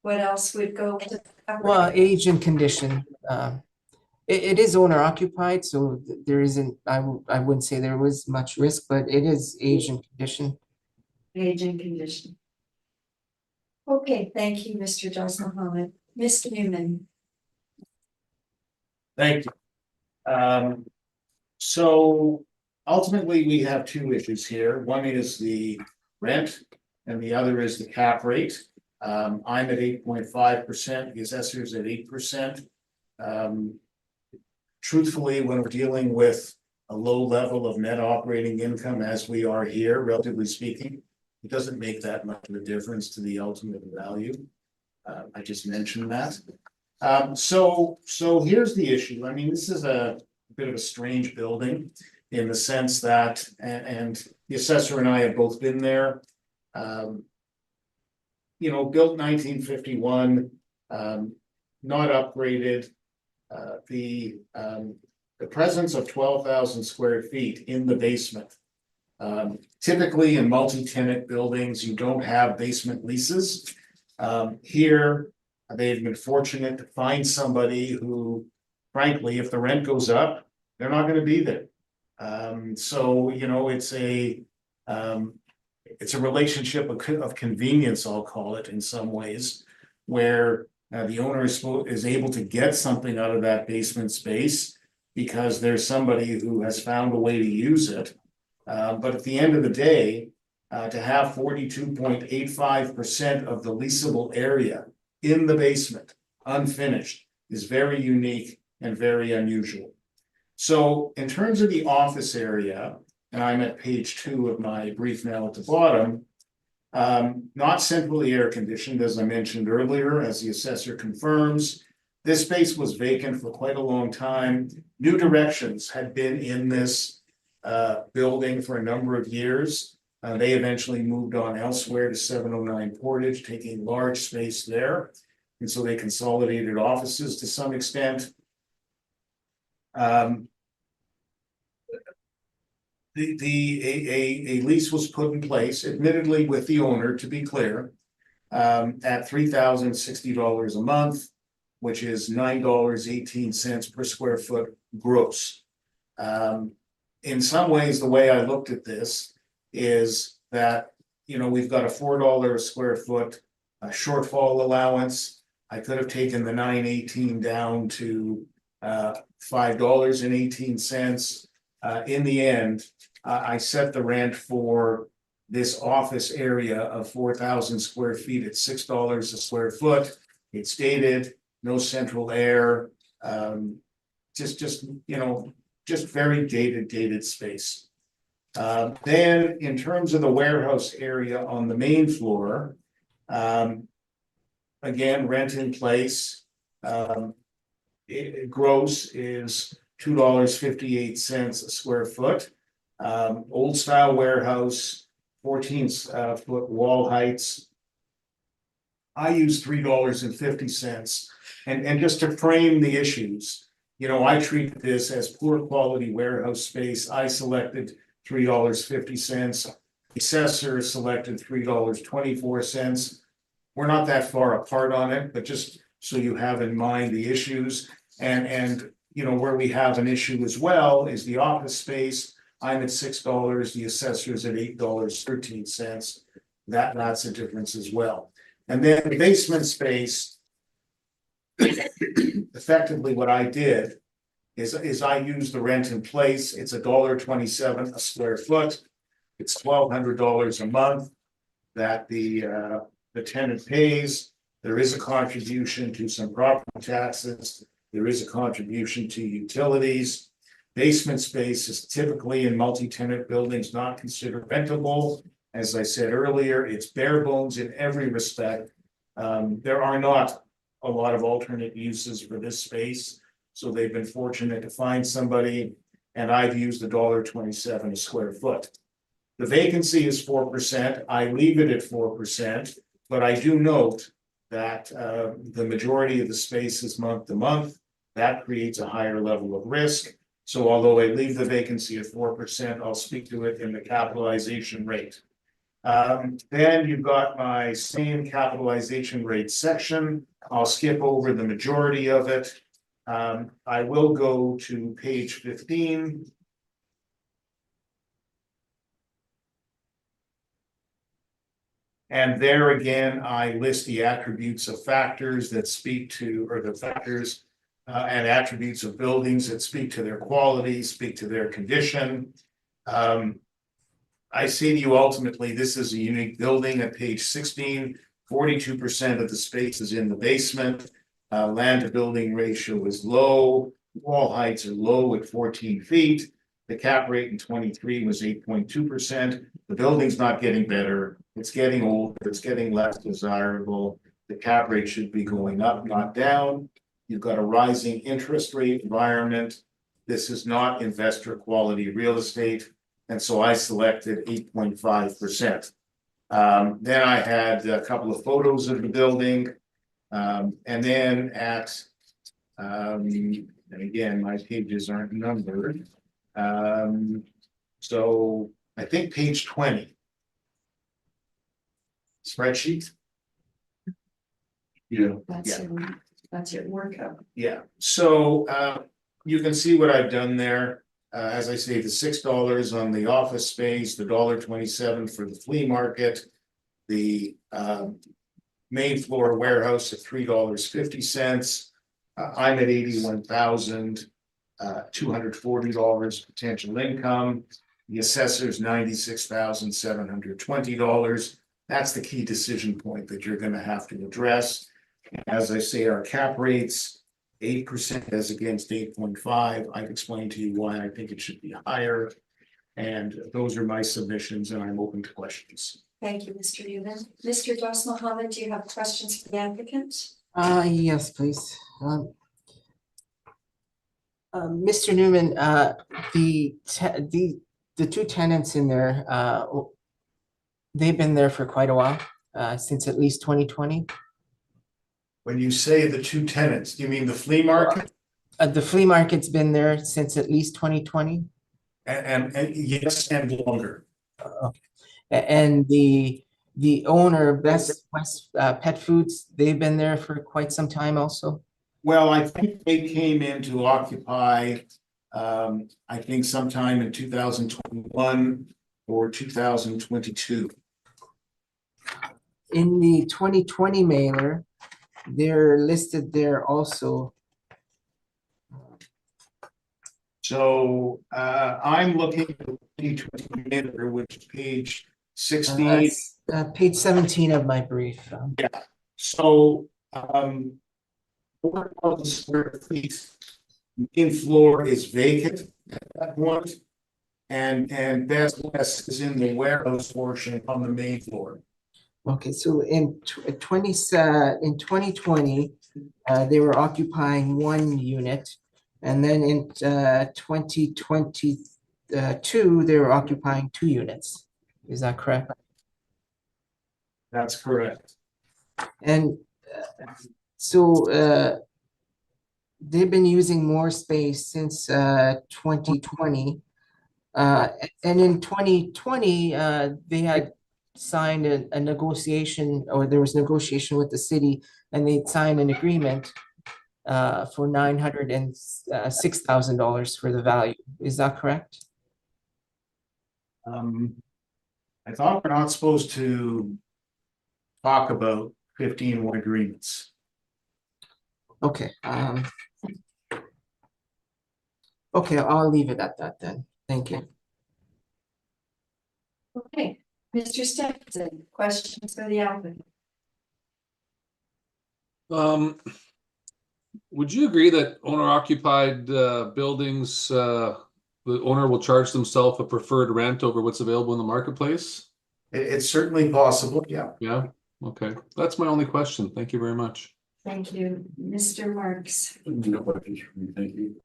What else would go with the cap rate? Well, age and condition. It is owner occupied, so there isn't, I wouldn't say there was much risk, but it is age and condition. Age and condition. Okay, thank you, Mr. Jos Mohammed. Mr. Newman. Thank you. So ultimately, we have two issues here. One is the rent and the other is the cap rate. I'm at 8.5%, the assessor's at 8%. Truthfully, when we're dealing with a low level of net operating income as we are here, relatively speaking, it doesn't make that much of a difference to the ultimate value. I just mentioned that. So here's the issue. I mean, this is a bit of a strange building in the sense that, and the assessor and I have both been there. Built 1951, not upgraded. The presence of 12,000 square feet in the basement Typically in multi-tenant buildings, you don't have basement leases. Here, they've been fortunate to find somebody who, frankly, if the rent goes up, they're not gonna be there. So, you know, it's a relationship of convenience, I'll call it, in some ways, where the owner is able to get something out of that basement space because there's somebody who has found a way to use it. But at the end of the day, to have 42.85% of the leasable area in the basement, unfinished, is very unique and very unusual. So in terms of the office area, and I'm at page 2 of my brief now at the bottom, not centrally air conditioned, as I mentioned earlier, as the assessor confirms. This space was vacant for quite a long time. New Directions had been in this building for a number of years. They eventually moved on elsewhere to 709 Portage, taking large space there. And so they consolidated offices to some extent. A lease was put in place, admittedly with the owner, to be clear, at $3,060 a month, which is $9.18 per square foot gross. In some ways, the way I looked at this is that, you know, we've got a $4 a square foot shortfall allowance. I could have taken the $9.18 down to $5.18. In the end, I set the rent for this office area of 4,000 square feet at $6 a square foot. It's dated, no central air, just you know, just very dated space. Then in terms of the warehouse area on the main floor, again, rent in place, gross is $2.58 a square foot. Old style warehouse, 14-foot wall heights. I use $3.50. And just to frame the issues, you know, I treat this as poor quality warehouse space. I selected $3.50. Assessor selected $3.24. We're not that far apart on it, but just so you have in mind the issues. And you know, where we have an issue as well is the office space. I'm at $6, the assessor's at $8.13. That's a difference as well. And then the basement space, effectively what I did is I used the rent in place. It's $1.27 a square foot. It's $1,200 a month that the tenant pays. There is a contribution to some property taxes. There is a contribution to utilities. Basement space is typically in multi-tenant buildings not considered rentable. As I said earlier, it's bare bones in every respect. There are not a lot of alternate uses for this space. So they've been fortunate to find somebody, and I've used $1.27 a square foot. The vacancy is 4%. I leave it at 4%, but I do note that the majority of the space is month to month. That creates a higher level of risk. So although I leave the vacancy at 4%, I'll speak to it in the capitalization rate. Then you've got my same capitalization rate section. I'll skip over the majority of it. I will go to page 15. And there again, I list the attributes of factors that speak to, or the factors and attributes of buildings that speak to their quality, speak to their condition. I say to you, ultimately, this is a unique building at page 16. 42% of the space is in the basement. Land to building ratio is low. Wall heights are low at 14 feet. The cap rate in 23 was 8.2%. The building's not getting better. It's getting older. It's getting less desirable. The cap rate should be going up, not down. You've got a rising interest rate environment. This is not investor quality real estate. And so I selected 8.5%. Then I had a couple of photos of the building. And then at, and again, my pages aren't numbered. So I think page 20. Spreadsheet? Yeah, That's your workup. Yeah, so you can see what I've done there. As I say, the $6 on the office space, the $1.27 for the flea market. The main floor warehouse at $3.50. I'm at $81,240 potential income. The assessor's $96,720. That's the key decision point that you're gonna have to address. As I say, our cap rates, 8% as against 8.5. I've explained to you why I think it should be higher. And those are my submissions, and I'm open to questions. Thank you, Mr. Newman. Mr. Das Mohammed, do you have questions for the applicant? Yes, please. Mr. Newman, the two tenants in there, they've been there for quite a while, since at least 2020. When you say the two tenants, do you mean the flea market? The flea market's been there since at least 2020. And yes, and longer. And the owner, Best West Pet Foods, they've been there for quite some time also. Well, I think they came in to occupy, I think sometime in 2021 or 2022. In the 2020 mailer, they're listed there also. So I'm looking at the 2020 mailer, which is page 16. Page 17 of my brief. So 4,000 square feet. Main floor is vacant at that point. And Best West is in the warehouse portion on the main floor. Okay, so in 2020, they were occupying one unit, and then in 2022, they were occupying two units. Is that correct? That's correct. And so they've been using more space since 2020. And in 2020, they had signed a negotiation, or there was negotiation with the city, and they'd signed an agreement for $906,000 for the value. Is that correct? I thought we're not supposed to talk about 15-1 agreements. Okay. Okay, I'll leave it at that then. Thank you. Okay, Mr. Stephenson, questions for the applicant? Would you agree that owner-occupied buildings, the owner will charge themselves a preferred rent over what's available in the marketplace? It's certainly possible, yeah. Yeah, okay. That's my only question. Thank you very much. Thank you, Mr. Marks. no questions for me, thank you.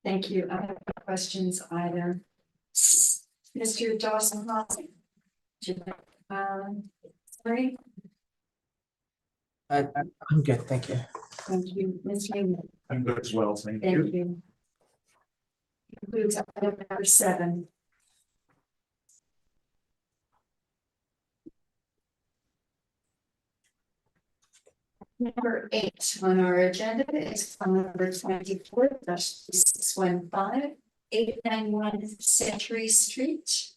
Thank you. I have no questions either. Mr. Dawson. Sorry, I'm good, thank you. thank you, Ms. Newman. I'm good as well, thank you. Thank you. Concludes item number 7. Number 8 on our agenda is file number 24-615, 891 Century Street.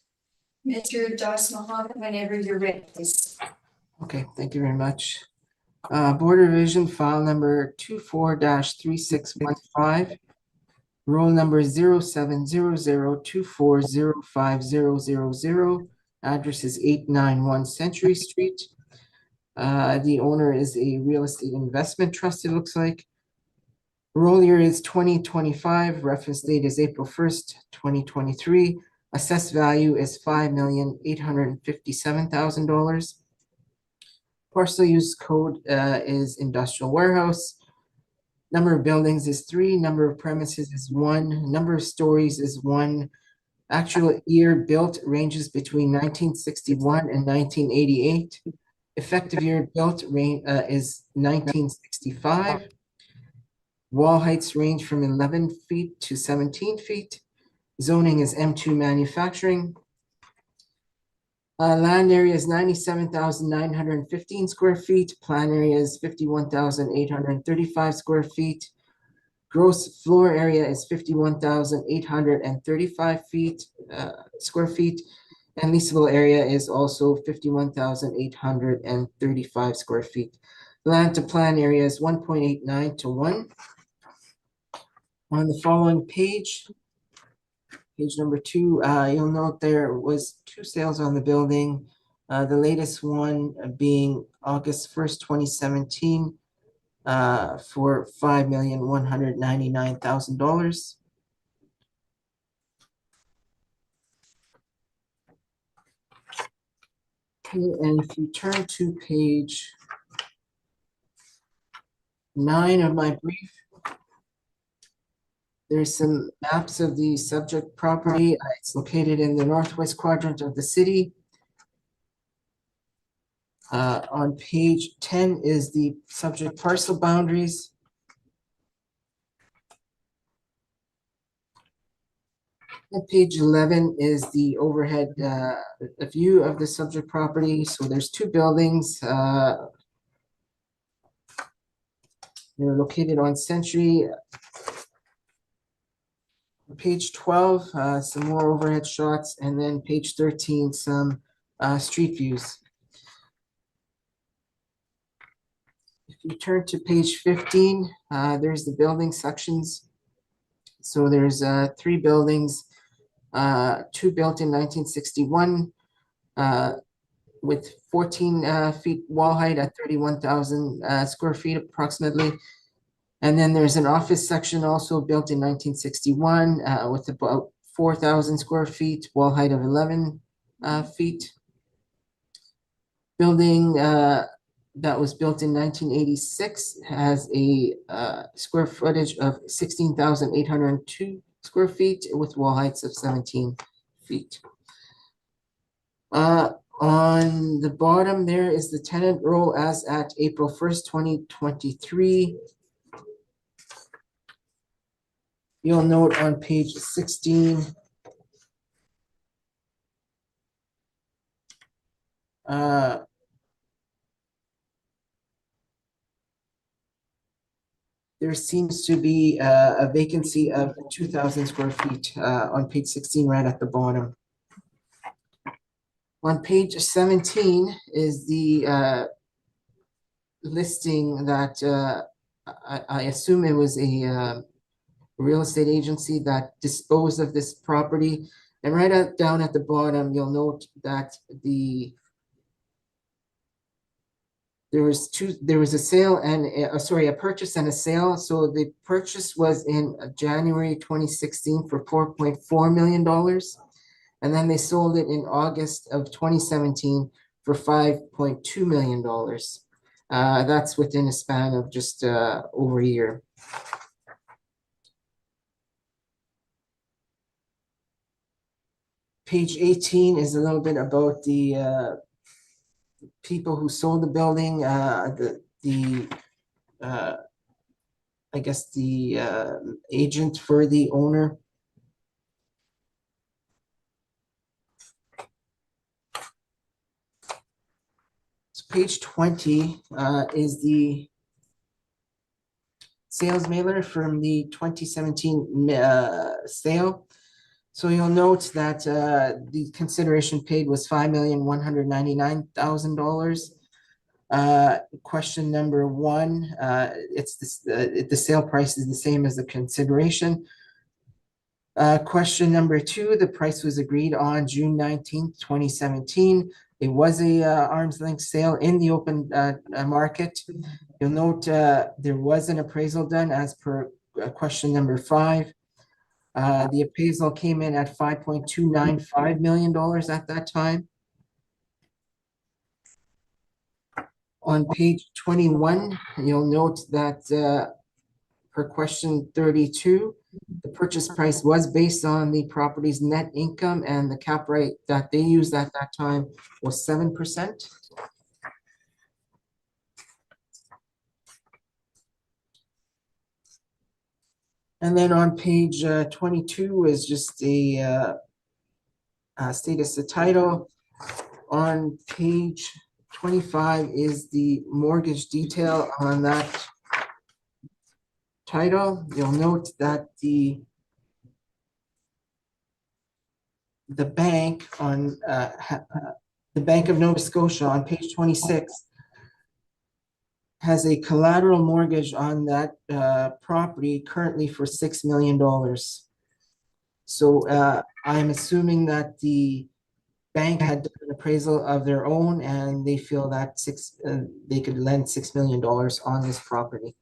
Mr. Das Mohammed, whenever you're ready, please. Okay, thank you very much. Board Revision file number 24-3615. Roll number 070024050000. Address is 891 Century Street. The owner is a real estate investment trust, it looks like. Roll year is 2025. Reference date is April 1st, 2023. Assessed value is $5,857,000. Parcel use code is industrial warehouse. Number of buildings is 3. Number of premises is 1. Number of stories is 1. Actual year built ranges between 1961 and 1988. Effective year built is 1965. Wall heights range from 11 feet to 17 feet. Zoning is M2 manufacturing. Land area is 97,915 square feet. Plan area is 51,835 square feet. Gross floor area is 51,835 square feet. And leasable area is also 51,835 square feet. Land to plan area is 1.89 to 1. On the following page, page number 2, you'll note there was 2 sales on the building. The latest one being August 1st, 2017, for $5,199,000. Okay, and if you turn to page 9 of my brief, there's some maps of the subject property. It's located in the northwest quadrant of the city. On page 10 is the subject parcel boundaries. And page 11 is the overhead a view of the subject property. So there's 2 buildings. They're located on Century. Page 12, some more overhead shots, and then page 13, some street views. If you turn to page 15, there's the building sections. So there's 3 buildings, 2 built in 1961, with 14 feet wall height at 31,000 square feet approximately. And then there's an office section also built in 1961 with about 4,000 square feet, wall height of 11 feet. Building that was built in 1986 has a square footage of 16,802 square feet with wall heights of 17 feet. On the bottom there is the tenant roll as at April 1st, 2023. You'll note on page 16, there seems to be a vacancy of 2,000 square feet on page 16, right at the bottom. On page 17 is the listing that I assume it was a real estate agency that disposed of this property. And right down at the bottom, you'll note that there was a sale and a purchase and a sale. So the purchase was in January 2016 for $4.4 million. And then they sold it in August of 2017 for $5.2 million. That's within a span of just over a year. Page 18 is a little bit about the people who sold the building, I guess the agent for the owner. So page 20 is the sales mailer from the 2017 sale. So you'll note that the consideration paid was $5,199,000. Question number 1, it's this, the sale price is the same as the consideration. Question number 2, the price was agreed on June 19th, 2017. It was a arm's length sale in the open market. You'll note there was an appraisal done as per question number 5. The appraisal came in at $5.295 million at that time. On page 21, you'll note that per question 32, the purchase price was based on the property's net income, and the cap rate that they used at that time was 7%. And then on page 22 is just a status of title. on page 25 is the mortgage detail on that title. You'll note that the bank on the Bank of Nova Scotia on page 26 has a collateral mortgage on that property currently for $6 million. So I'm assuming that the bank had done an appraisal of their own and they feel that they could lend $6 million on this property.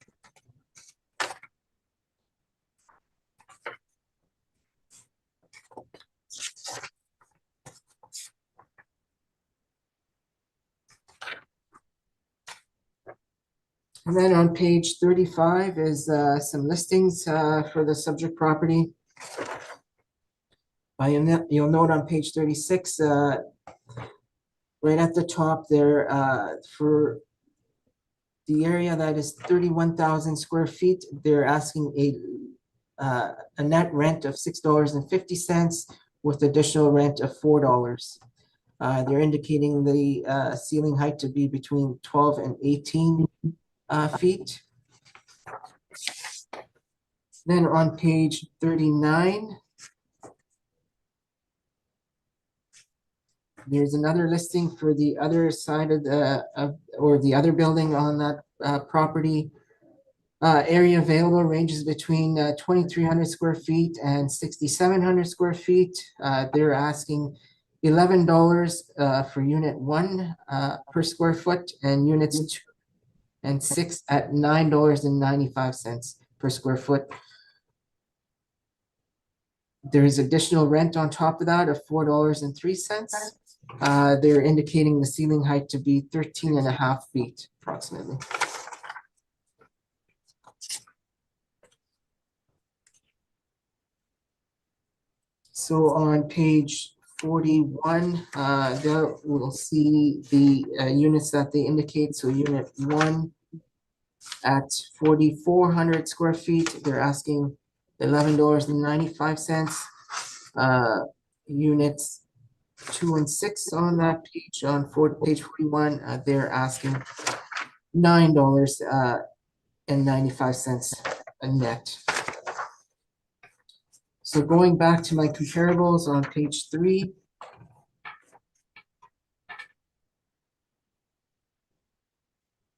And then on page 35 is some listings for the subject property. You'll note on page 36, right at the top there, for the area that is 31,000 square feet, they're asking a net rent of $6.50 with additional rent of $4. They're indicating the ceiling height to be between 12 and 18 feet. Then on page 39, there's another listing for the other side of the other building on that property. Area available ranges between 2,300 square feet and 6,700 square feet. They're asking $11 for unit 1 per square foot, and units 2 and 6 at $9.95 per square foot. There is additional rent on top of that of $4.03. They're indicating the ceiling height to be 13.5 feet approximately. So on page 41, there we'll see the units that they indicate. So unit 1 at 4,400 square feet, they're asking $11.95. Units 2 and 6 on that page, page 41, they're asking $9.95 a net. So going back to my comparables on page 3.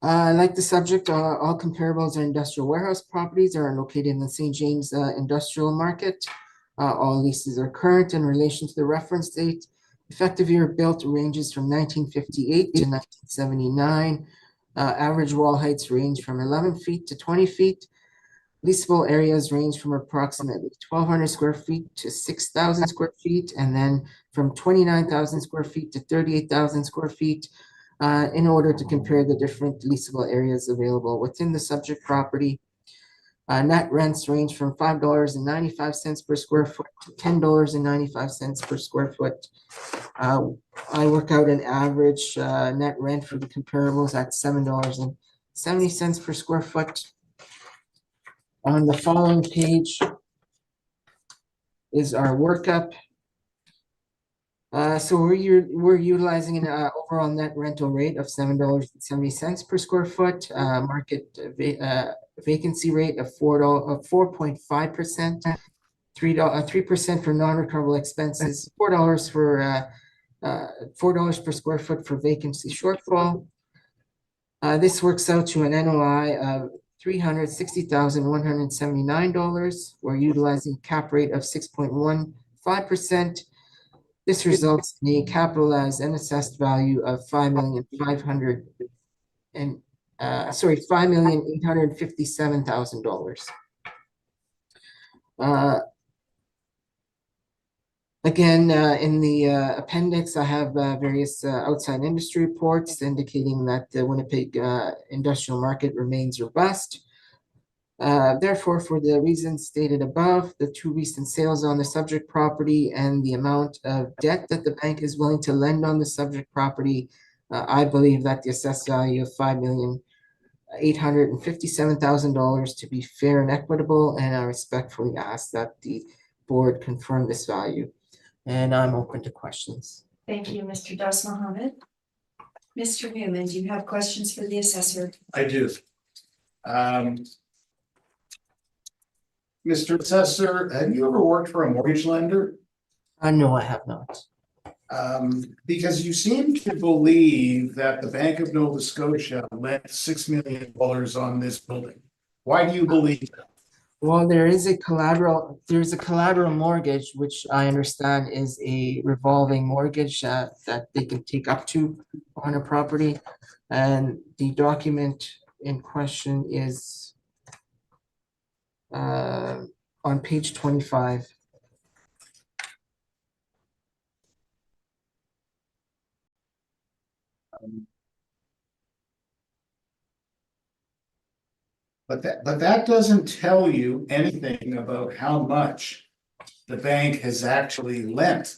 Like the subject, all comparables are industrial warehouse properties are located in the St. James industrial market. All leases are current in relation to the reference date. Effective year built ranges from 1958 to 1979. Average wall heights range from 11 feet to 20 feet. Leasable areas range from approximately 1,200 square feet to 6,000 square feet, and then from 29,000 square feet to 38,000 square feet, in order to compare the different leasable areas available within the subject property. Net rents range from $5.95 per square foot to $10.95 per square foot. I work out an average net rent for the comparables at $7.70 per square foot. On the following page is our workup. So we're utilizing an overall net rental rate of $7.70 per square foot, market vacancy rate of 4.5%, 3% for non-recoverable expenses, $4 per square foot for vacancy shortfall. This works out to an NOI of $360,179. We're utilizing cap rate of 6.15%. This results in a capitalized and assessed value of $5,857,000. Again, in the appendix, I have various outside industry reports indicating that the Winnipeg industrial market remains robust. Therefore, for the reasons stated above, the 2 recent sales on the subject property and the amount of debt that the bank is willing to lend on the subject property, I believe that the assessed value of $5,857,000 to be fair and equitable, and I respectfully ask that the board confirm this value. And I'm open to questions. Thank you, Mr. Das Mohammed. Mr. Newman, do you have questions for the assessor? I do. Mr. Assessor, have you ever worked for a mortgage lender? No, I have not. Because you seem to believe that the Bank of Nova Scotia lent $6 million on this building. Why do you believe that? Well, there's a collateral mortgage, which I understand is a revolving mortgage that they can take up to on a property. And the document in question is on page 25. But that doesn't tell you anything about how much the bank has actually lent.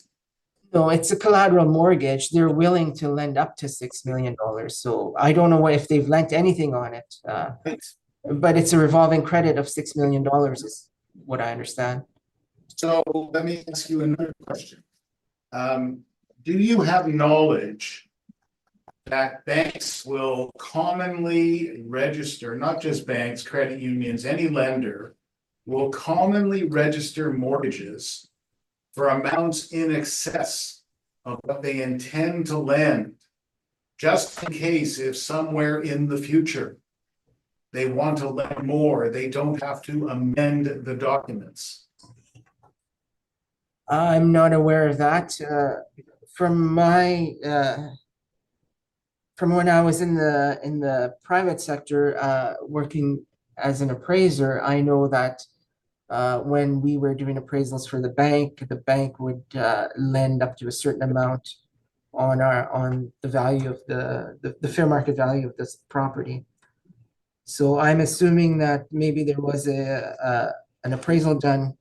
No, it's a collateral mortgage. They're willing to lend up to $6 million. So I don't know if they've lent anything on it. But it's a revolving credit of $6 million is what I understand. So let me ask you another question. Do you have knowledge that banks will commonly register, not just banks, credit unions, any lender will commonly register mortgages for amounts in excess of what they intend to lend, just in case if somewhere in the future they want to lend more, they don't have to amend the documents? I'm not aware of that. From when I was in the private sector, working as an appraiser, I know that when we were doing appraisals for the bank would lend up to a certain amount on the value of the fair market value of this property. So I'm assuming that maybe there was an appraisal done,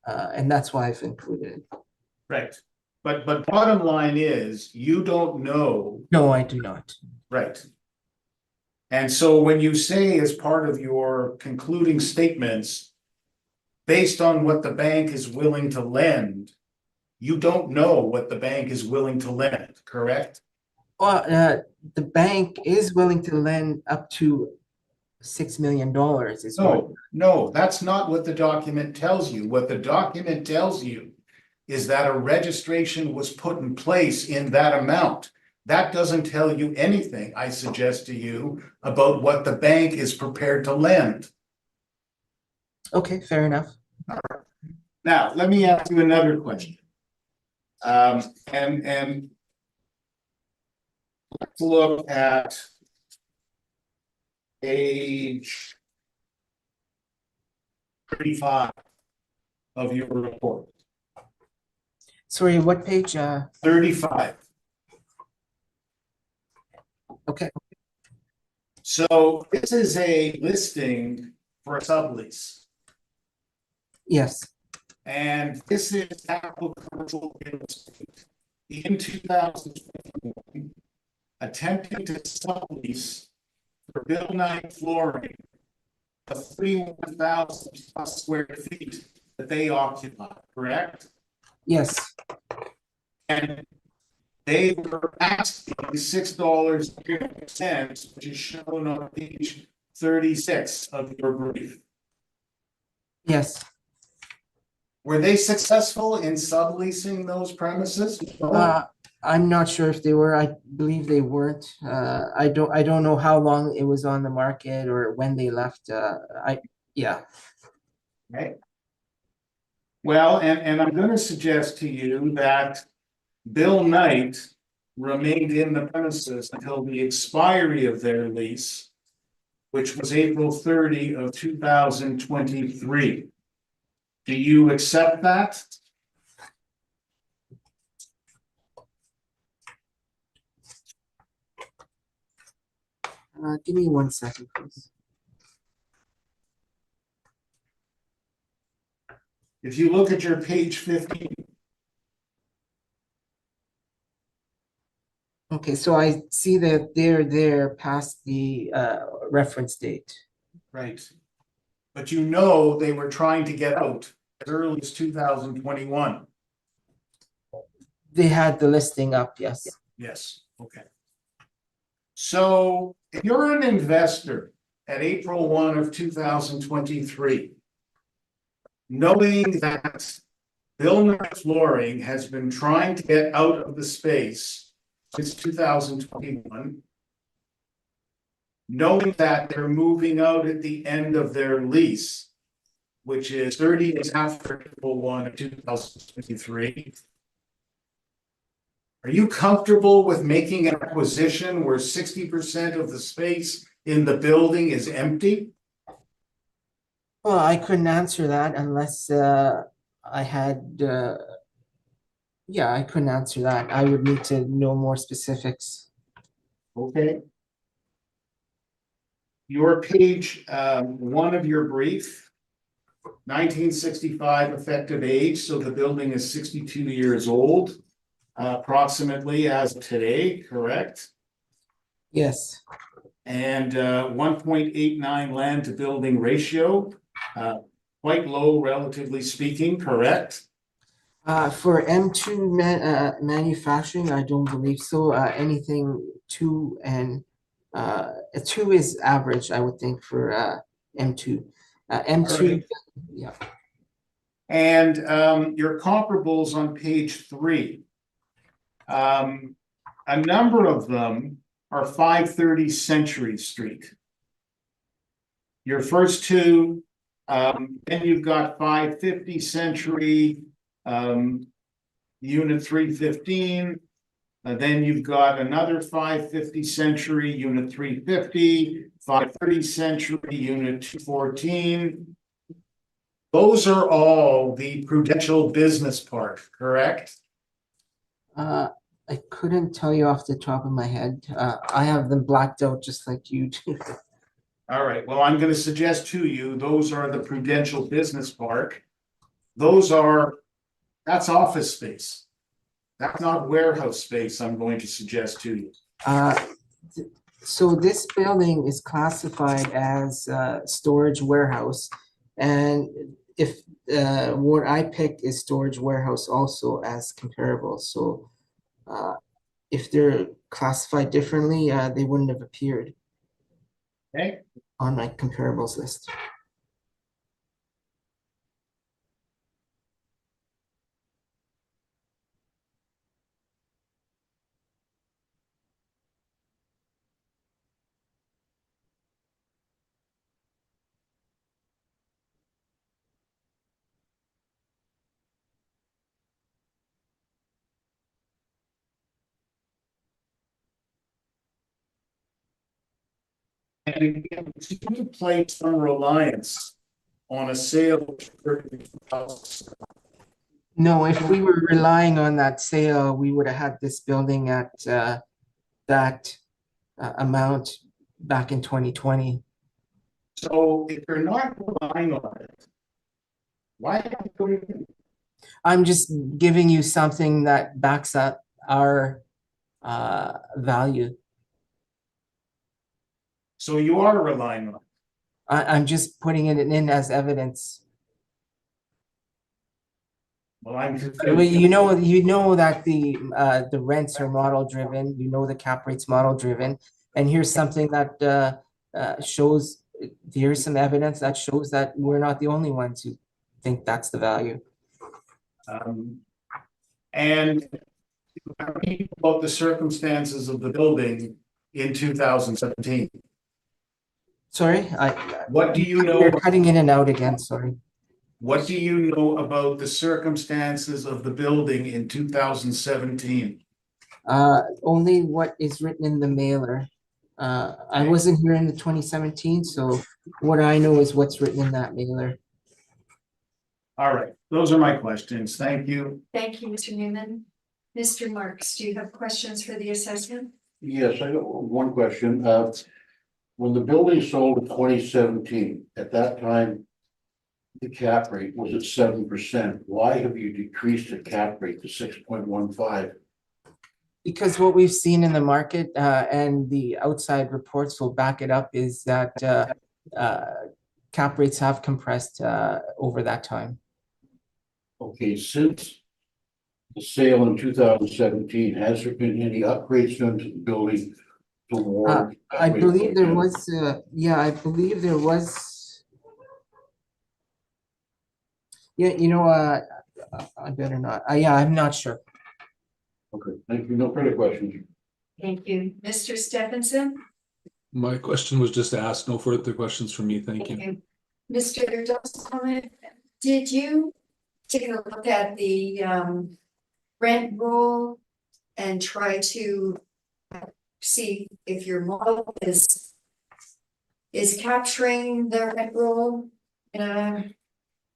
and that's why I've included it. Right. But bottom line is, you don't know. No, I do not. Right. And so when you say as part of your concluding statements, based on what the bank is willing to lend, you don't know what the bank is willing to lend, correct? Well, the bank is willing to lend up to $6 million is what. No, that's not what the document tells you. What the document tells you is that a registration was put in place in that amount. That doesn't tell you anything, I suggest to you, about what the bank is prepared to lend. Okay, fair enough. Now, let me ask you another question. And let's look at page 35 of your report. Sorry, what page? 35. Okay. So this is a listing for a sublease. Yes. And this is capital commercial real estate in 2021, attempting to sublease for Bill Knight flooring of 31,000 plus square feet that they occupy, correct? Yes. And they were asking $6.50, which is shown on page 36 of your brief. Yes. Were they successful in subleasing those premises? I'm not sure if they were. I believe they weren't. I don't know how long it was on the market or when they left. Yeah. Right. Well, and I'm going to suggest to you that Bill Knight remained in the premises until the expiry of their lease, which was April 30 of 2023. Do you accept that? Give me 1 second, please. If you look at your page 15. Okay, so I see that they're there past the reference date. Right. But you know they were trying to get out as early as 2021. They had the listing up, yes. Yes, okay. So if you're an investor at April 1 of 2023, knowing that Vilna Flooring has been trying to get out of the space since 2021, knowing that they're moving out at the end of their lease, which is 30 days after April 1 of 2023, are you comfortable with making an acquisition where 60% of the space in the building is empty? Well, I couldn't answer that unless I had, yeah, I couldn't answer that. I would need to know more specifics. Okay. Your page 1 of your brief, 1965 effective age, so the building is 62 years old, approximately as of today, correct? Yes, And 1.89 land to building ratio, quite low relatively speaking, correct? for M2 manufacturing, I don't believe so. Anything 2 and a 2 is average, I would think, for M2. M2, Alright. yeah. And your comparables on page 3. A number of them are 530 Century Street. Your first two, then you've got 550 Century, unit 315. Then you've got another 550 Century, unit 350, 530 Century, unit 214. Those are all the Prudential Business Park, correct? I couldn't tell you off the top of my head. I have them blacked out just like you do. All right, well, I'm gonna suggest to you, those are the Prudential Business Park. That's office space. That's not warehouse space, I'm going to suggest to you. So this building is classified as storage warehouse. And if what I picked is storage warehouse also as comparable. So if they're classified differently, they wouldn't have appeared Okay, on my comparables list. and again, to place some reliance on a sale. No, if we were relying on that sale, we would have had this building at that amount back in 2020. So if you're not relying on it, why are you putting it in? I'm just giving you something that backs up our value. So you are relying on it. I'm just putting it in as evidence. Well, I'm Well, you know that the rents are model driven, you know the cap rate's model driven, and here's something that shows, here's some evidence that shows that we're not the only ones who think that's the value. And about the circumstances of the building in 2017. Sorry, What do you know? you're cutting in and out again, sorry. What do you know about the circumstances of the building in 2017? Only what is written in the mailer. I wasn't here in the 2017, so what I know is what's written in that mailer. All right, those are my questions. Thank you. Thank you, Mr. Newman. Mr. Marks, do you have questions for the assessment? Yes, I got one question. When the building sold in 2017, at that time, the cap rate was at 7%. Why have you decreased the cap rate to 6.15? Because what we've seen in the market and the outside reports will back it up is that cap rates have compressed over that time. Okay, since the sale in 2017, has there been any upgrades done to the building toward? I believe there was, yeah, I believe there was. Yeah, I better not, yeah, I'm not sure. Okay, thank you. No further questions. Thank you. Mr. Stephenson? My question was just asked. No further questions from me. Thank you. Mr. Dawson, did you take a look at the rent roll and try to see if your model is capturing the rent roll in a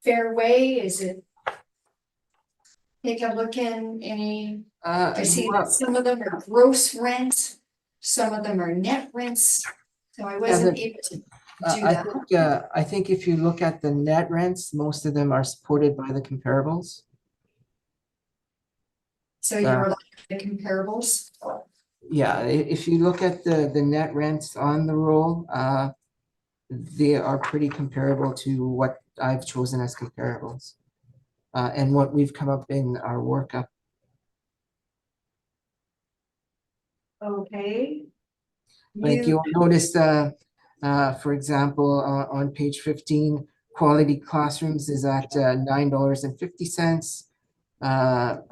fair way? Is it? Take a look in any, I see that some of them are gross rent, some of them are net rents. So I wasn't able to do that. I think if you look at the net rents, most of them are supported by the comparables. So you're like the comparables. Yeah, if you look at the net rents on the roll, they are pretty comparable to what I've chosen as comparables. And what we've come up in our workup. Okay. Like you'll notice, for example, on page 15, quality classrooms is at $9.50.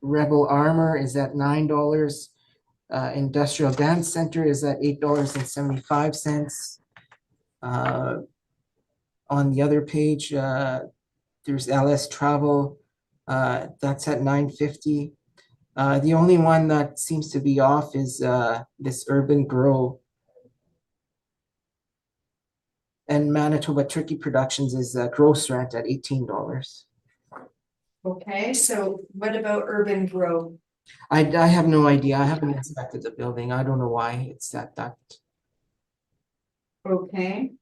Rebel Armor is at $9. Industrial Dance Center is at $8.75. On the other page, there's LS Travel, that's at $9.50. The only one that seems to be off is this Urban Grow. And Manitoba Turkey Productions is gross rent at $18. Okay, so what about Urban Grow? I have no idea. I haven't inspected the building. I don't know why it's at that. Okay.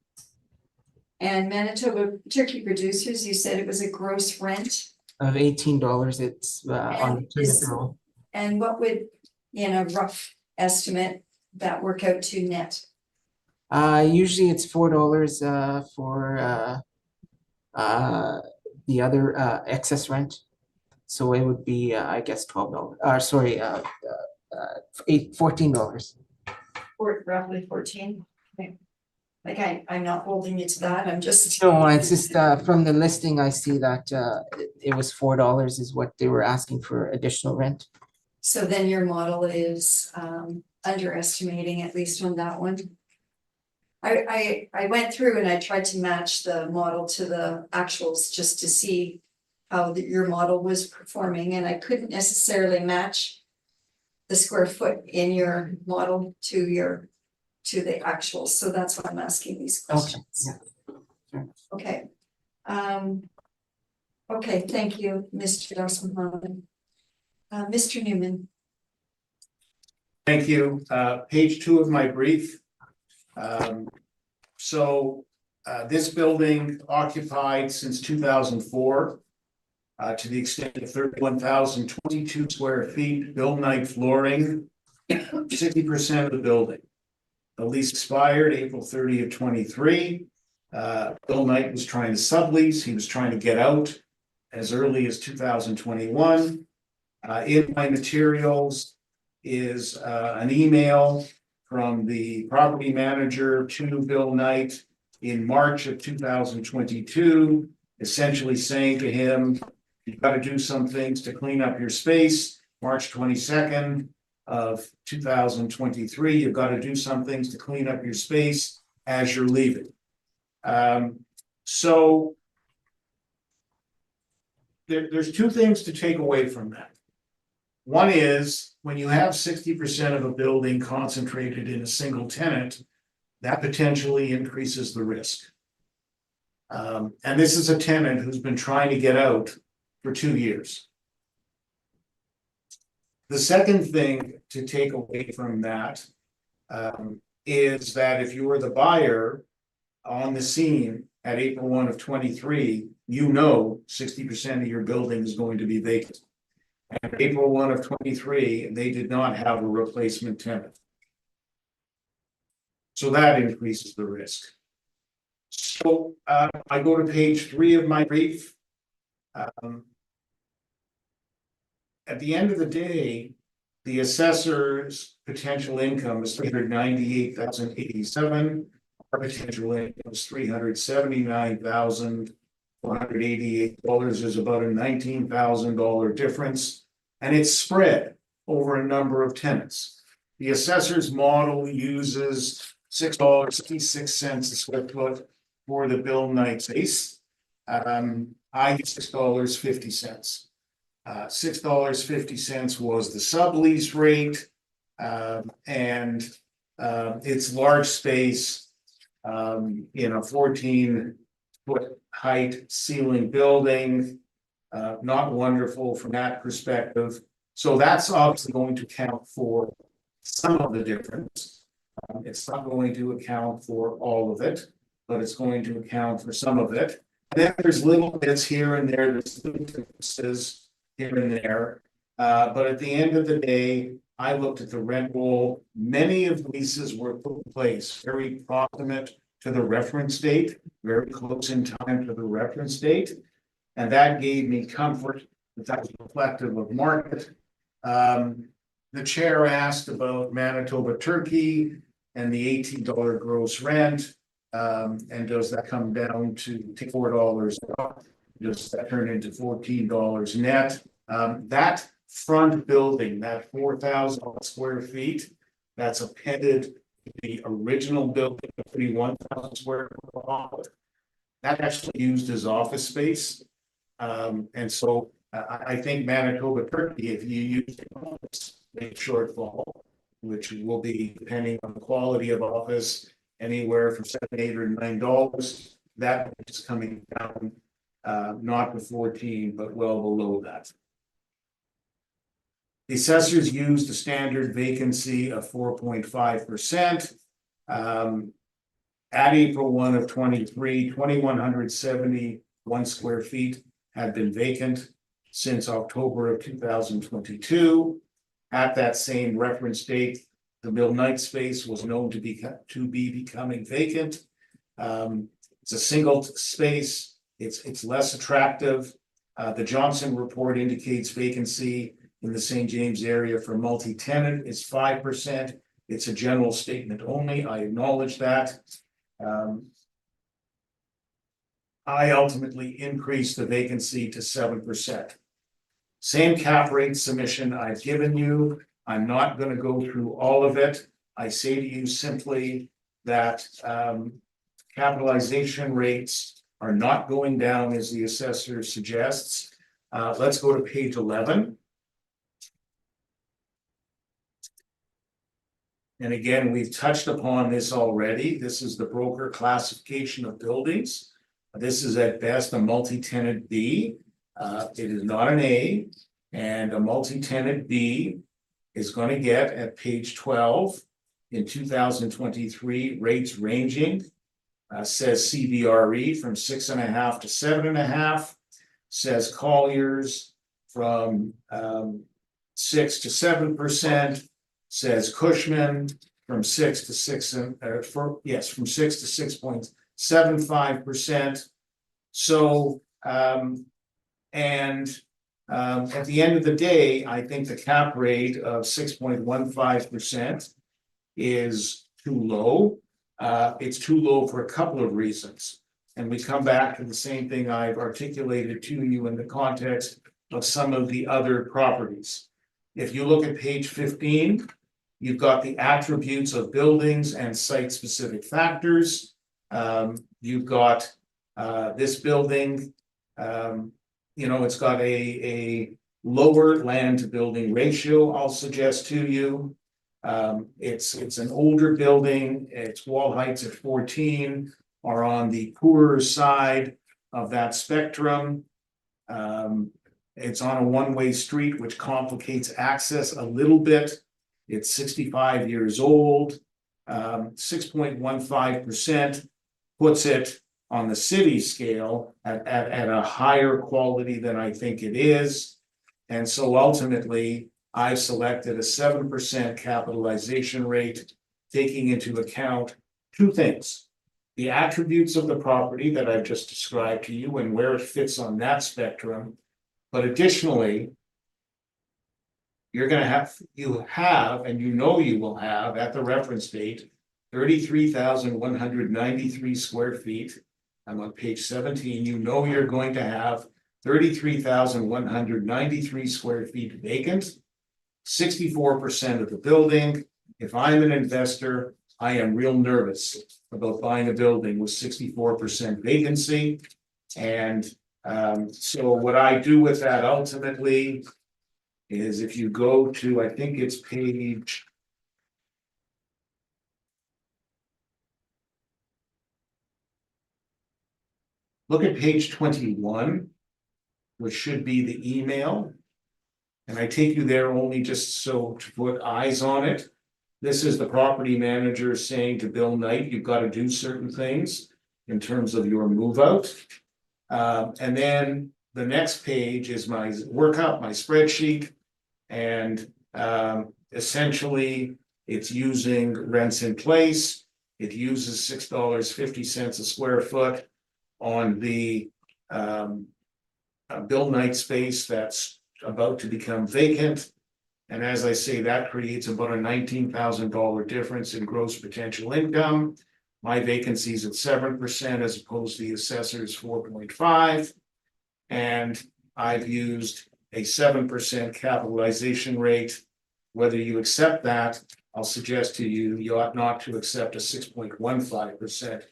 And Manitoba Turkey Producers, you said it was a gross rent? Of $18, it's on the is- Plymouth roll. And what would, in a rough estimate, that work out to net? Usually it's $4 for the other excess rent. So it would be, I guess, $12. Sorry, $14. Or roughly 14? Okay. Like I'm not holding you to that, I'm just. No, it's just from the listing, I see that it was $4 is what they were asking for additional rent. So then your model is underestimating, at least on that one. I went through and I tried to match the model to the actuals just to see how your model was performing, and I couldn't necessarily match the square foot in your model to the actuals, so that's why I'm asking these questions. Yeah. Okay. Okay, thank you, Mr. Dawson. Mr. Newman. Thank you. Page 2 of my brief. This building occupied since 2004 to the extent of 31,022 square feet, Bill Knight flooring, 60% of the building. The lease expired April 30 of 23. Bill Knight was trying to sublease. He was trying to get out as early as 2021. In my materials is an email from the property manager to Bill Knight in March of 2022, essentially saying to him, you've got to do some things to clean up your space. March 22nd of 2023, you've got to do some things to clean up your space as you're leaving. So there's two things to take away from that. One is when you have 60% of a building concentrated in a single tenant, that potentially increases the risk. And this is a tenant who's been trying to get out for 2 years. The second thing to take away from that is that if you were the buyer on the scene at April 1 of 23, you know 60% of your building is going to be vacant. And April 1 of 23, they did not have a replacement tenant. So that increases the risk. So I go to page 3 of my brief. at the end of the day, the assessor's potential income is 398,087. Our potential income is $379,488. There's about a $19,000 difference, and it's spread over a number of tenants. The assessor's model uses $6.66 a square foot for the Bill Knight space. I use $6.50. $6.50 was the sublease rate, and it's large space in a 14-foot height ceiling building. Not wonderful from that perspective. So that's obviously going to account for some of the difference. It's not going to account for all of it, but it's going to account for some of it. And then there's little bits here and there, there's little differences here and there. But at the end of the day, I looked at the rent roll. Many of the leases were put in place very proximate to the reference date, very close in time to the reference date. And that gave me comfort that that was reflective of market. The chair asked about Manitoba Turkey and the $18 gross rent. And does that come down to $4? Does that turn into $14 net? That front building, that 4,000 square feet, that's appended to the original building of 31,000 square foot. That actually used as office space. And so I think Manitoba Turkey, if you use the office, a shortfall, which will be depending on the quality of office, anywhere from $7, $8, or $9. That is coming down, not to 14, but well below that. The assessors used a standard vacancy of 4.5%. At April 1 of 23, 2,171 square feet had been vacant since October of 2022. At that same reference date, the Bill Knight space was known to be becoming vacant. It's a single space. It's less attractive. The Johnson report indicates vacancy in the St. James area for multi-tenant is 5%. It's a general statement only. I acknowledge that. I ultimately increased the vacancy to 7%. Same cap rate submission I've given you. I'm not going to go through all of it. I say to you simply that capitalization rates are not going down as the assessor suggests. Let's go to page 11. And again, we've touched upon this already. This is the broker classification of buildings. This is at best a multi-tenant B. It is not an A, and a multi-tenant B is going to get at page 12 in 2023 rates ranging, says CBRE from 6.5 to 7.5, says Colliers from 6 to 7%, says Cushman from 6 to 6.75%. So at the end of the day, I think the cap rate of 6.15% is too low. It's too low for a couple of reasons. And we come back to the same thing I've articulated to you in the context of some of the other properties. If you look at page 15, you've got the attributes of buildings and site-specific factors. You've got this building, it's got a lower land to building ratio, I'll suggest to you. It's an older building. Its wall heights at 14 are on the poorer side of that spectrum. It's on a one-way street, which complicates access a little bit. It's 65 years old. 6.15% puts it on the city scale at a higher quality than I think it is. And so ultimately, I selected a 7% capitalization rate, taking into account two things: the attributes of the property that I've just described to you and where it fits on that spectrum. But additionally, you're gonna have, and you know you will have at the reference date, 33,193 square feet. I'm on page 17, you know you're going to have 33,193 square feet vacant. 64% of the building. If I'm an investor, I am real nervous about buying a building with 64% vacancy. And so what I do with that ultimately is if you go to, I think it's page. Look at page 21, which should be the email. And I take you there only just so to put eyes on it. This is the property manager saying to Bill Knight, you've got to do certain things in terms of your move out. And then the next page is my workup, my spreadsheet. And essentially it's using rents in place. It uses $6.50 a square foot on the Bill Knight space that's about to become vacant. And as I say, that creates about a $19,000 difference in gross potential income. My vacancy is at 7% as opposed to the assessor's 4.5. And I've used a 7% capitalization rate. Whether you accept that, I'll suggest to you, you ought not to accept a 6.15%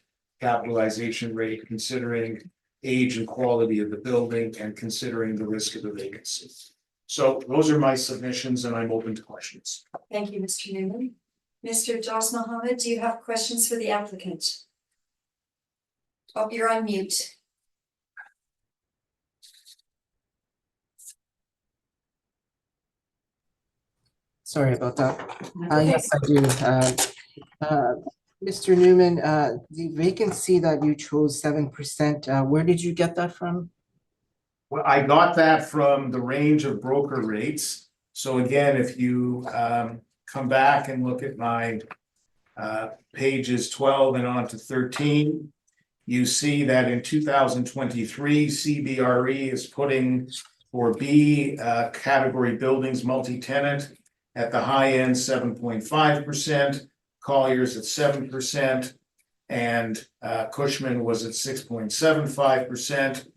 capitalization rate, considering age and quality of the building and considering the risk of the vacancy. So those are my submissions and I'm open to questions. Thank you, Mr. Newman. Mr. Jos Mohammed, do you have questions for the applicant? Oh, you're on mute. Sorry about that. Yes, I do. Mr. Newman, the vacancy that you chose 7%, where did you get that from? Well, I got that from the range of broker rates. So again, if you come back and look at my pages 12 and on to 13, you see that in 2023, CBRE is putting for B category buildings multi-tenant at the high end 7.5%, Colliers at 7%, and Cushman was at 6.75%.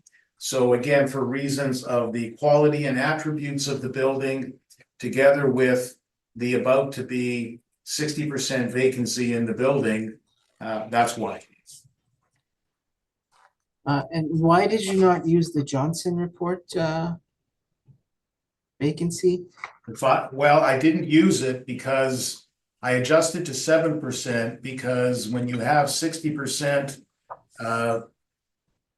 So again, for reasons of the quality and attributes of the building, together with the about to be 60% vacancy in the building, that's why. And why did you not use the Johnson report vacancy? Well, I didn't use it because I adjusted to 7% because when you have 60%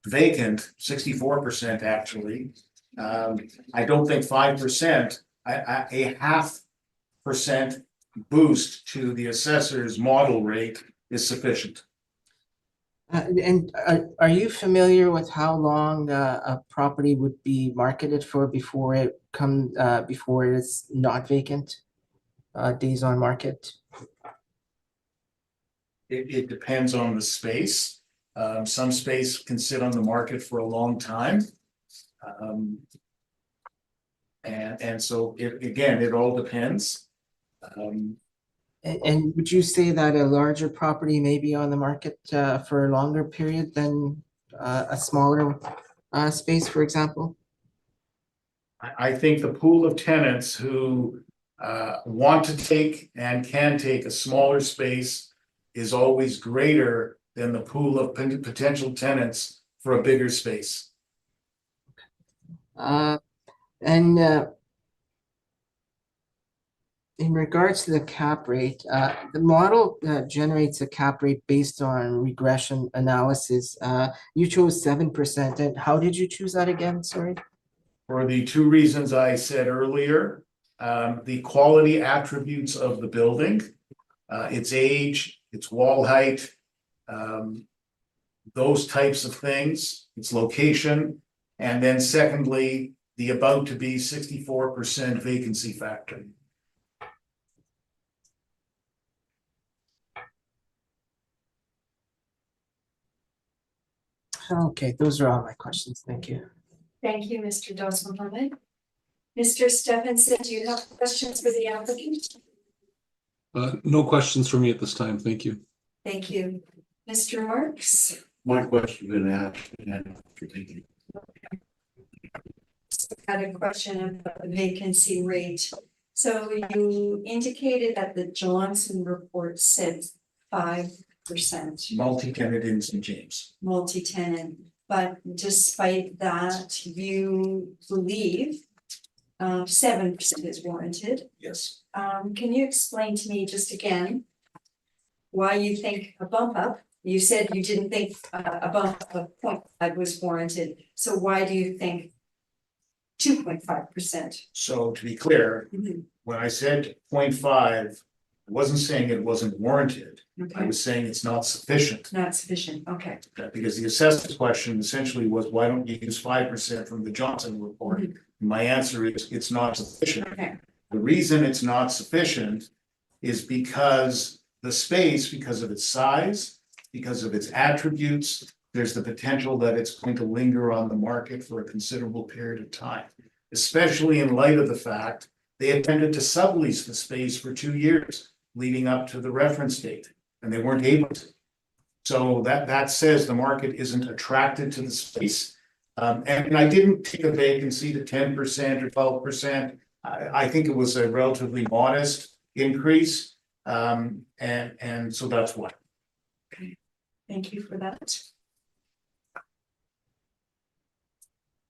vacant, 64% actually, I don't think 5%, a 0.5% boost to the assessor's model rate is sufficient. And are you familiar with how long a property would be marketed for before before it's not vacant? Days on market? It depends on the space. Some space can sit on the market for a long time. And so it all depends. And would you say that a larger property may be on the market for a longer period than a smaller space, for example? I think the pool of tenants who want to take and can take a smaller space is always greater than the pool of potential tenants for a bigger space. And in regards to the cap rate, the model generates a cap rate based on regression analysis. You chose 7%. And how did you choose that again? Sorry. For the two reasons I said earlier, the quality attributes of the building, its age, its wall height, those types of things, its location, and then secondly, the about to be 64% vacancy factor. Okay, those are all my questions. Thank you. Thank you, Mr. Dos Mohammed. Mr. Stephenson, do you have questions for the applicant? No questions for me at this time. Thank you. Thank you. Mr. Marks? My question been asked and for thinking. Had a question about the vacancy rate. So you indicated that the Johnson report said 5% Multi-tenant in St. James. multi-tenant, but despite that, you believe 7% is warranted. Yes. Can you explain to me just again why you think a bump up? You said you didn't think a bump up of 0.5 was warranted, so why do you think 2.5%? So to be clear, when I said 0.5, I wasn't saying it wasn't warranted. I Okay, was saying it's not sufficient. not sufficient, okay. Because the assessment question essentially was, why don't you use 5% from the Johnson report? My answer is, it's not sufficient. Okay, The reason it's not sufficient is because the space, because of its size, because of its attributes, there's the potential that it's going to linger on the market for a considerable period of time, especially in light of the fact they attempted to sublease the space for 2 years leading up to the reference date, and they weren't able to. So that says the market isn't attracted to the space. And I didn't take a vacancy to 10% or 12%. I think it was a relatively modest increase. And so that's why. thank you for that.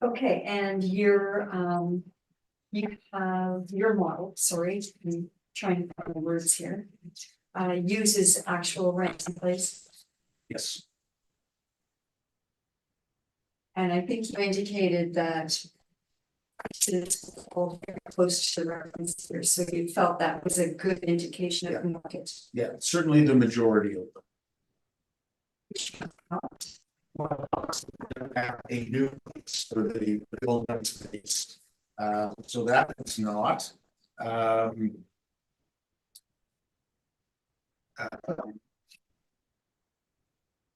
Okay, and your you have your model, sorry, I'm trying to find the words here. Uses actual rent in place, Yes. and I think you indicated that it's all very close to the reference here, so you felt that was a good indication of the market. Yeah, certainly the majority of them. Have a new place for the building space. So that is not.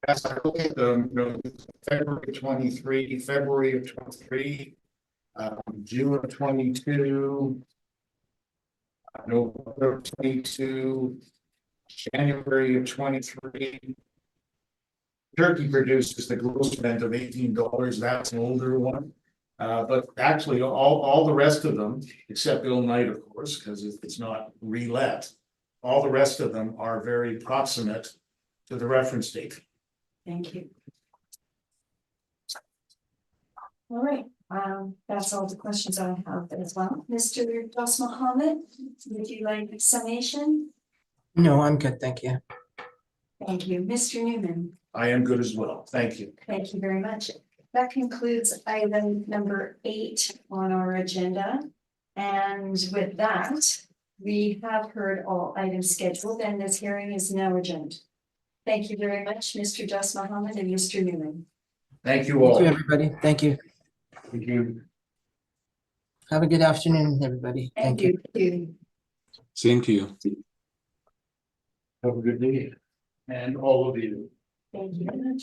As I look at the February 23, February of 23, June of 22, November of 22, January of 23. Turkey produces the gross rent of $18. That's an older one. But actually, all the rest of them, except Bill Knight, of course, because it's not relet, all the rest of them are very proximate to the reference date. Thank you. All right, that's all the questions I have as well. Mr. Das Mohammed, would you like a summation? No, I'm good, thank you. Thank you. Mr. Newman, I am good as well. Thank you. thank you very much. That concludes item number 8 on our agenda. And with that, we have heard all items scheduled and this hearing is now adjourned. Thank you very much, Mr. Das Mohammed and Mr. Newman. Thank you Thank all. you, everybody. Thank you. Thank you. Have a good afternoon, everybody. Thank you. Same to you. Have a good day. And all of you. Thank you very much.